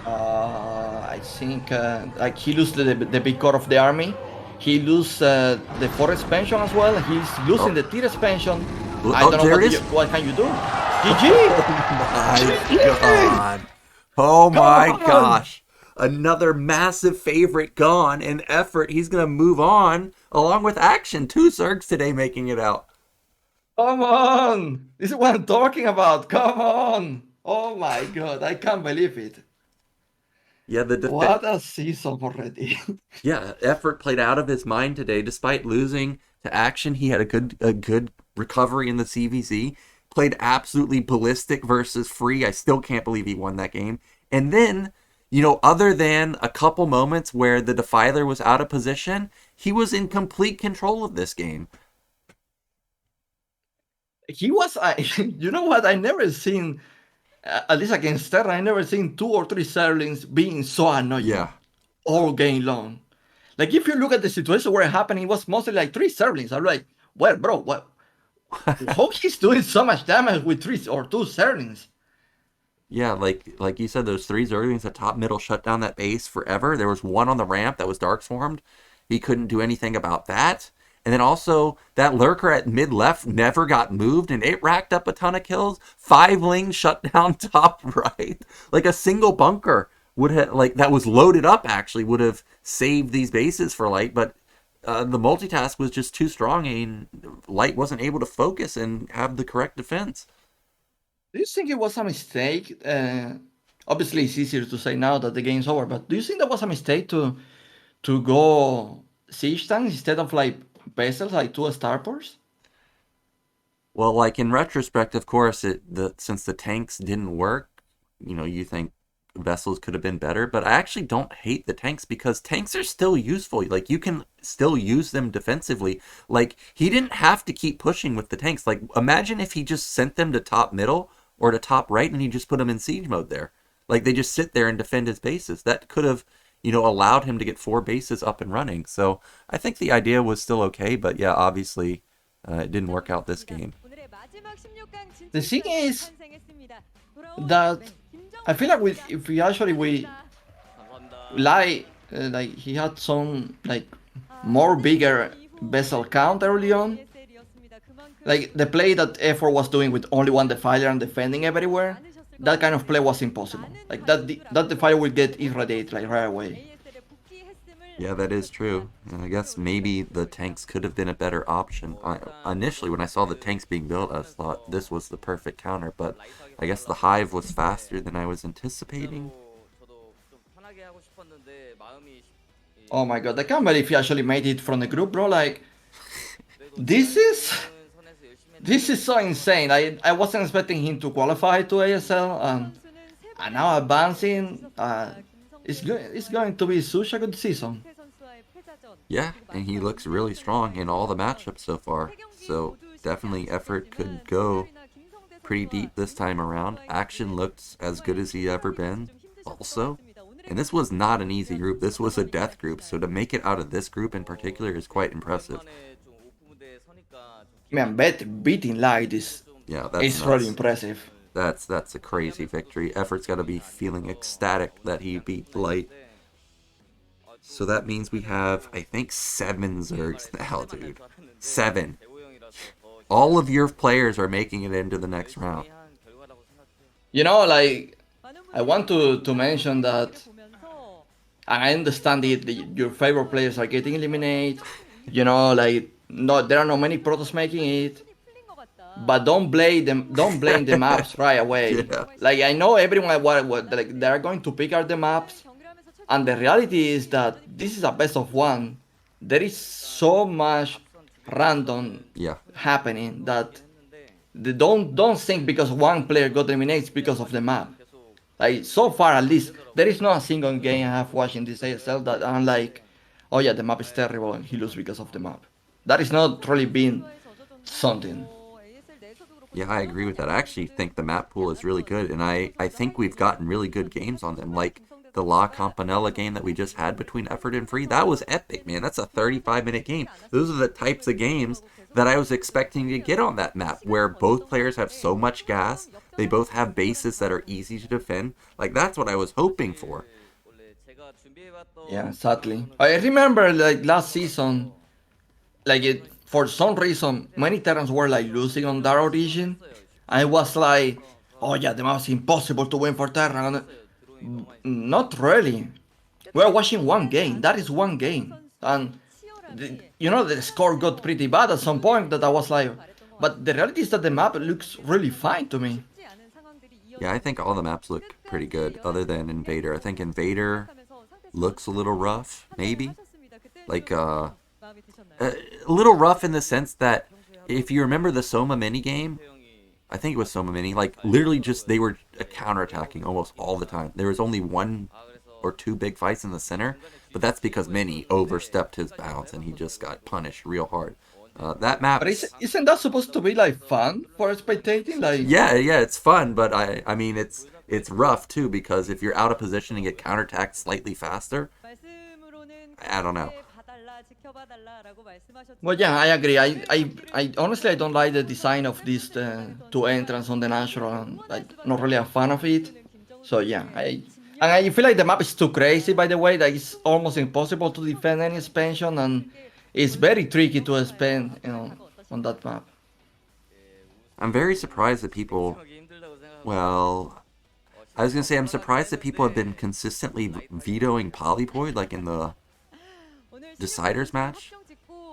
[SPEAKER 2] I think like he loses the big core of the army. He loses the forest expansion as well. He's losing the tier expansion. I don't know what can you do? GG!
[SPEAKER 1] Oh my gosh. Another massive favorite gone and Effort. He's going to move on along with Action. 2 Zergs today making it out.
[SPEAKER 2] Come on! This is what I'm talking about. Come on! Oh my god, I can't believe it.
[SPEAKER 1] Yeah,
[SPEAKER 2] what a season already.
[SPEAKER 1] Yeah, Effort played out of his mind today. Despite losing to Action, he had a good recovery in the CVZ. Played absolutely ballistic versus Free. I still can't believe he won that game. And then, you know, other than a couple moments where the Defiler was out of position, he was in complete control of this game.
[SPEAKER 2] He was, you know what, I never seen, at least against Terra, I never seen 2 or 3 Zerglings being so annoying all game long. Like, if you look at the situation where it happened, it was mostly like 3 Zerglings. I'm like, well, bro, what? How he's doing so much damage with 3 or 2 Zerglings?
[SPEAKER 1] Yeah, like you said, those 3 Zerglings at top middle shut down that base forever. There was one on the ramp that was Dark Swarmed. He couldn't do anything about that. And then also that lurker at mid left never got moved, and it racked up a ton of kills. 5 lings shut down top right. Like a single bunker would have, like that was loaded up actually, would have saved these bases for Light, but the multitask was just too strong, and Light wasn't able to focus and have the correct defense.
[SPEAKER 2] Do you think it was a mistake? Obviously, it's easier to say now that the game's over, but do you think that was a mistake to go siege tanks instead of like vessels, like two starports?
[SPEAKER 1] Well, like in retrospect, of course, since the tanks didn't work, you think vessels could have been better. But I actually don't hate the tanks because tanks are still useful. Like you can still use them defensively. Like he didn't have to keep pushing with the tanks. Like imagine if he just sent them to top middle or to top right and he just put them in siege mode there. Like they just sit there and defend his bases. That could have, allowed him to get 4 bases up and running. So I think the idea was still okay. But yeah, obviously it didn't work out this game.
[SPEAKER 2] The thing is that I feel like if we like he had some like more bigger vessel count early on. Like the play that Effort was doing with only one defiler and defending everywhere, that kind of play was impossible. Like that defiler will get irradiated like right away.
[SPEAKER 1] Yeah, that is true. And I guess maybe the tanks could have been a better option. Initially, when I saw the tanks being built, I thought this was the perfect counter, but I guess the hive was faster than I was anticipating.
[SPEAKER 2] Oh my god, I can't believe he actually made it from the group, bro. Like, this is so insane. I wasn't expecting him to qualify to ASL, and now advancing. It's going to be such a good season.
[SPEAKER 1] Yeah, and he looks really strong in all the matchups so far. So definitely Effort could go pretty deep this time around. Action looked as good as he ever been also. And this was not an easy group. This was a death group. So to make it out of this group in particular is quite impressive.
[SPEAKER 2] Man, beating Light is really impressive.
[SPEAKER 1] That's a crazy victory. Effort's got to be feeling ecstatic that he beat Light. So that means we have, I think, 7 Zergs now, dude. 7. All of your players are making it into the next round.
[SPEAKER 2] Like, I want to mention that I understand your favorite players are getting eliminated. Like, no, there are not many Protoss making it. But don't blame the maps right away.
[SPEAKER 1] Yeah.
[SPEAKER 2] Like, I know everyone like they are going to pick out the maps. And the reality is that this is a best of 1. There is so much random happening that they don't think because one player got eliminated because of the map. Like so far at least, there is not a single game I have watched in this ASL that I'm like, oh yeah, the map is terrible and he loses because of the map. That is not really been something.
[SPEAKER 1] Yeah, I agree with that. I actually think the map pool is really good, and I think we've gotten really good games on them. Like the La Campanella game that we just had between Effort and Free, that was epic, man. That's a 35-minute game. Those are the types of games that I was expecting to get on that map, where both players have so much gas, they both have bases that are easy to defend. Like, that's what I was hoping for.
[SPEAKER 2] Yeah, exactly. I remember, like, last season, like, for some reason, many Terrans were, like, losing on that origin. I was like, oh yeah, the map's impossible to win for Terran. Not really. We're watching one game. That is one game. And, the score got pretty bad at some point that I was like, but the reality is that the map looks really fine to me.
[SPEAKER 1] Yeah, I think all the maps look pretty good, other than Invader. I think Invader looks a little rough, maybe. Like, a little rough in the sense that, if you remember the Soma minigame, I think it was Soma Mini, like, literally just, they were counterattacking almost all the time. There was only 1 or 2 big fights in the center, but that's because Mini overstepped his bounds and he just got punished real hard. That map...
[SPEAKER 2] But isn't that supposed to be, like, fun for spectating? Like...
[SPEAKER 1] Yeah, it's fun, but I mean, it's rough, too, because if you're out of position and get counterattacked slightly faster, I don't know.
[SPEAKER 2] Well, yeah, I agree. I honestly I don't like the design of these 2 entrants on the natural. I'm not really a fan of it. So yeah, I feel like the map is too crazy. By the way, that it's almost impossible to defend any expansion, and It's very tricky to spend, on that map.
[SPEAKER 1] I'm very surprised that people, well, I was gonna say I'm surprised that people have been consistently vetoing Polypoid like in the Deciders match,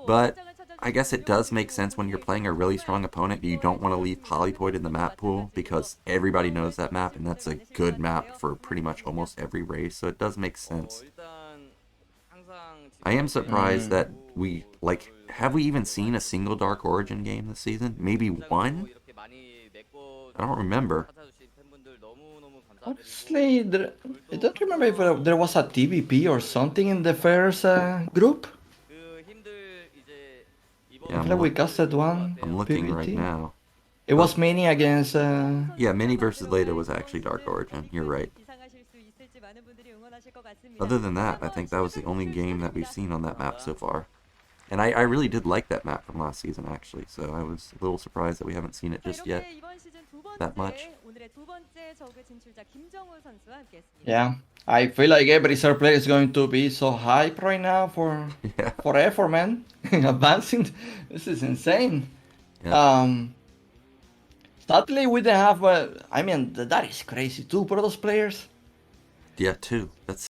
[SPEAKER 1] but I guess it does make sense when you're playing a really strong opponent. You don't want to leave Polypoid in the map pool because everybody knows that map, and that's a good map for pretty much almost every race, so it does make sense. I am surprised that we, like, have we even seen a single Dark Origin game this season? Maybe one? I don't remember.
[SPEAKER 2] Honestly, I don't remember if there was a TVP or something in the first group.
[SPEAKER 1] Yeah,
[SPEAKER 2] I feel like we casted one
[SPEAKER 1] I'm looking right
[SPEAKER 2] PVT.
[SPEAKER 1] now.
[SPEAKER 2] It
[SPEAKER 1] Oh,
[SPEAKER 2] was Mini against.
[SPEAKER 1] yeah, Mini versus Leda was actually Dark Origin. You're right. Other than that, I think that was the only game that we've seen on that map so far. And I really did like that map from last season, actually, so I was a little surprised that we haven't seen it just yet that much.
[SPEAKER 2] Yeah, I feel like every third player is going to be so hype right now for
[SPEAKER 1] Yeah,
[SPEAKER 2] effort, man. Advancing, this is insane.
[SPEAKER 1] yeah,
[SPEAKER 2] Um, Sadly, we didn't have. I mean, that is crazy. Two Protoss players.
[SPEAKER 1] yeah, too. That's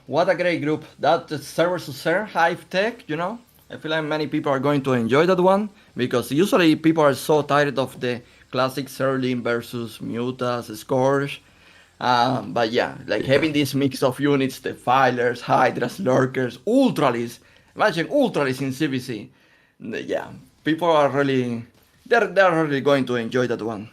[SPEAKER 2] What a great group. That server to server hype tech, I feel like many people are going to enjoy that one because usually people are so tired of the classic Serling versus Mutas, Scourge. But yeah, like
[SPEAKER 1] yeah,
[SPEAKER 2] having this mix of units, the Filers, Hydras, Lurkers, Ultralis. Imagine Ultralis in CBC. Yeah, people are really, they're really going to enjoy that one.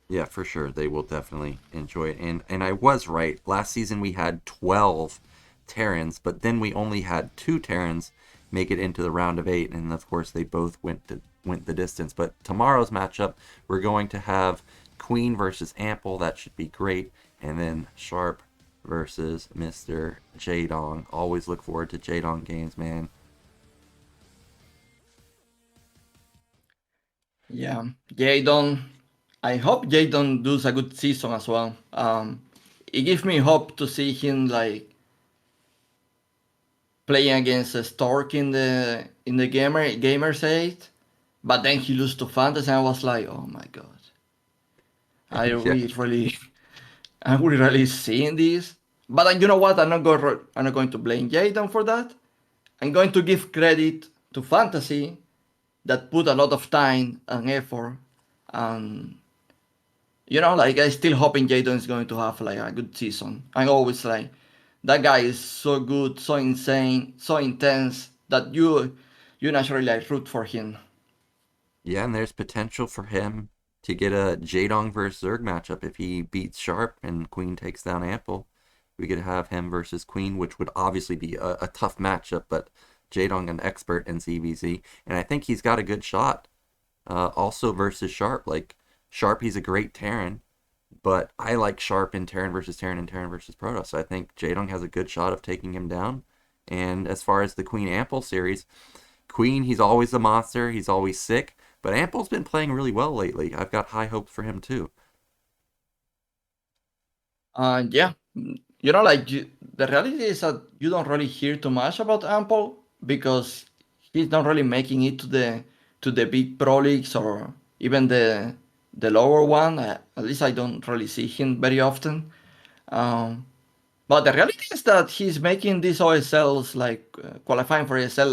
[SPEAKER 1] yeah, for sure. They will definitely enjoy it. And I was right. Last season we had 12 Terrans, but then we only had 2 Terrans make it into the round of 8, and of course they both went the distance. But tomorrow's matchup, we're going to have Queen versus Ample. That should be great. And then Sharp versus Mr. Jadong. Always look forward to Jadong games, man.
[SPEAKER 2] Yeah, Jadon. I hope Jadon does a good season as well. It gives me hope to see him like playing against Stork in the Gamers 8, but then he lose to Fantasy, and I was like, oh my god, I
[SPEAKER 1] Yeah,
[SPEAKER 2] really, I'm really seeing this. But you know what? I'm not going to blame Jadon for that. I'm going to give credit to Fantasy that put a lot of time and effort and like I still hoping Jadon is going to have like a good season. I'm always like, that guy is so good, so insane, so intense that you naturally like root for him.
[SPEAKER 1] yeah, and there's potential for him to get a Jadong versus Zerg matchup if he beats Sharp and Queen takes down Ample. We could have him versus Queen, which would obviously be a tough matchup, but Jadong an expert in CVZ, and I think he's got a good shot. Also versus Sharp, like Sharp, he's a great Terran, but I like Sharp in Terran versus Terran and Terran versus Protoss. So I think Jadong has a good shot of taking him down. And as far as the Queen Ample series, Queen, he's always a monster. He's always sick. But Ample's been playing really well lately. I've got high hopes for him too.
[SPEAKER 2] Yeah, the reality is that you don't really hear too much about Ample because he's not really making it to the big pro leagues or even the lower one. At least I don't really see him very often. Um, but the reality is that he's making these OSLs qualifying for ASL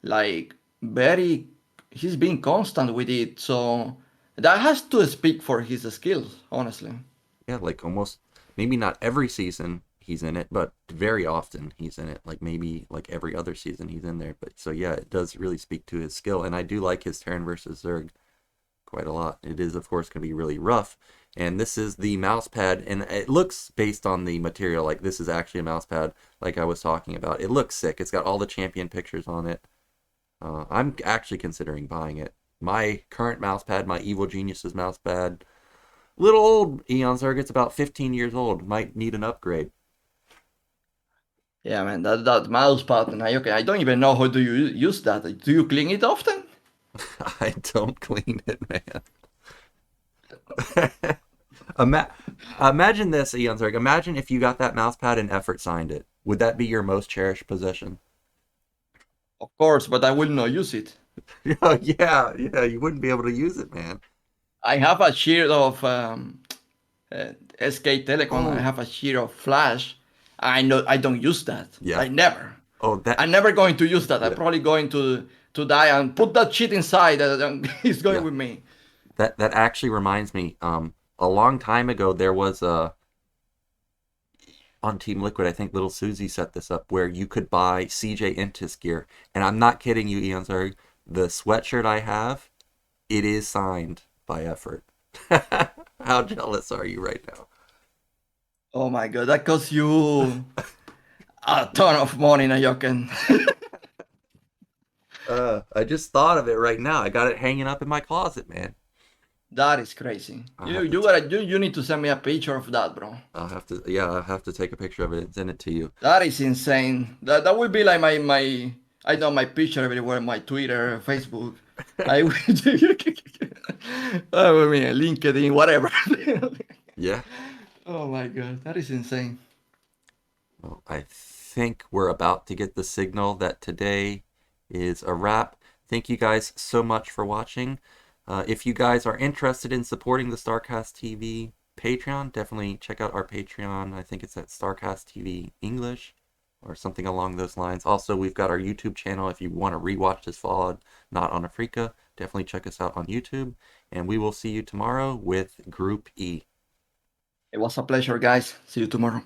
[SPEAKER 2] like very. He's being constant with it, so that has to speak for his skills, honestly.
[SPEAKER 1] Yeah, like almost maybe not every season he's in it, but very often he's in it. Like maybe like every other season he's in there. But so yeah, it does really speak to his skill, and I do like his Terran versus Zerg quite a lot. It is of course going to be really rough, and this is the mouse pad, and it looks based on the material like this is actually a mouse pad, like I was talking about. It looks sick. It's got all the champion pictures on it. I'm actually considering buying it. My current mouse pad, my Evil Geniuses mouse pad, little old Eonzerg. It's about 15 years old. Might need an upgrade.
[SPEAKER 2] Yeah, man, that mouse pad, and I don't even know how do you use that. Do you clean it often?
[SPEAKER 1] I don't clean it, man. Ima- Imagine this, Eonzerg. Imagine if you got that mouse pad and Effort signed it. Would that be your most cherished possession?
[SPEAKER 2] Of course, but I will not use it.
[SPEAKER 1] Oh, yeah, yeah. You wouldn't be able to use it, man.
[SPEAKER 2] I have a sheet of SK Telecom. I
[SPEAKER 1] Oh,
[SPEAKER 2] have a sheet of Flash. I know I don't use that.
[SPEAKER 1] yeah.
[SPEAKER 2] I never.
[SPEAKER 1] Oh, that.
[SPEAKER 2] I'm never going to use that. I'm
[SPEAKER 1] Yeah,
[SPEAKER 2] probably going to die and put that shit inside. It's going
[SPEAKER 1] yeah.
[SPEAKER 2] with me.
[SPEAKER 1] That actually reminds me. A long time ago there was a on Team Liquid. I think Little Susie set this up where you could buy CJ Intis gear, and I'm not kidding you, Eonzerg. The sweatshirt I have, it is signed by Effort. How jealous are you right now?
[SPEAKER 2] Oh my god, that costs you a ton of money, Nyoken.
[SPEAKER 1] I just thought of it right now. I got it hanging up in my closet, man.
[SPEAKER 2] That is crazy.
[SPEAKER 1] I'll
[SPEAKER 2] You
[SPEAKER 1] have to,
[SPEAKER 2] you gotta you need to send me a picture of that, bro.
[SPEAKER 1] I'll have to, yeah, I'll have to take a picture of it and send it to you.
[SPEAKER 2] That is insane. That would be like my I know my picture everywhere, my Twitter, Facebook. I would I mean LinkedIn, whatever.
[SPEAKER 1] Yeah.
[SPEAKER 2] Oh my god, that is insane.
[SPEAKER 1] Well, I think we're about to get the signal that today is a wrap. Thank you guys so much for watching. If you guys are interested in supporting the StarCast TV Patreon, definitely check out our Patreon. I think it's at StarCast TV English or something along those lines. Also, we've got our YouTube channel. If you want to rewatch this VOD, not on Afrika, definitely check us out on YouTube. And we will see you tomorrow with Group E.
[SPEAKER 2] It was a pleasure, guys. See you tomorrow.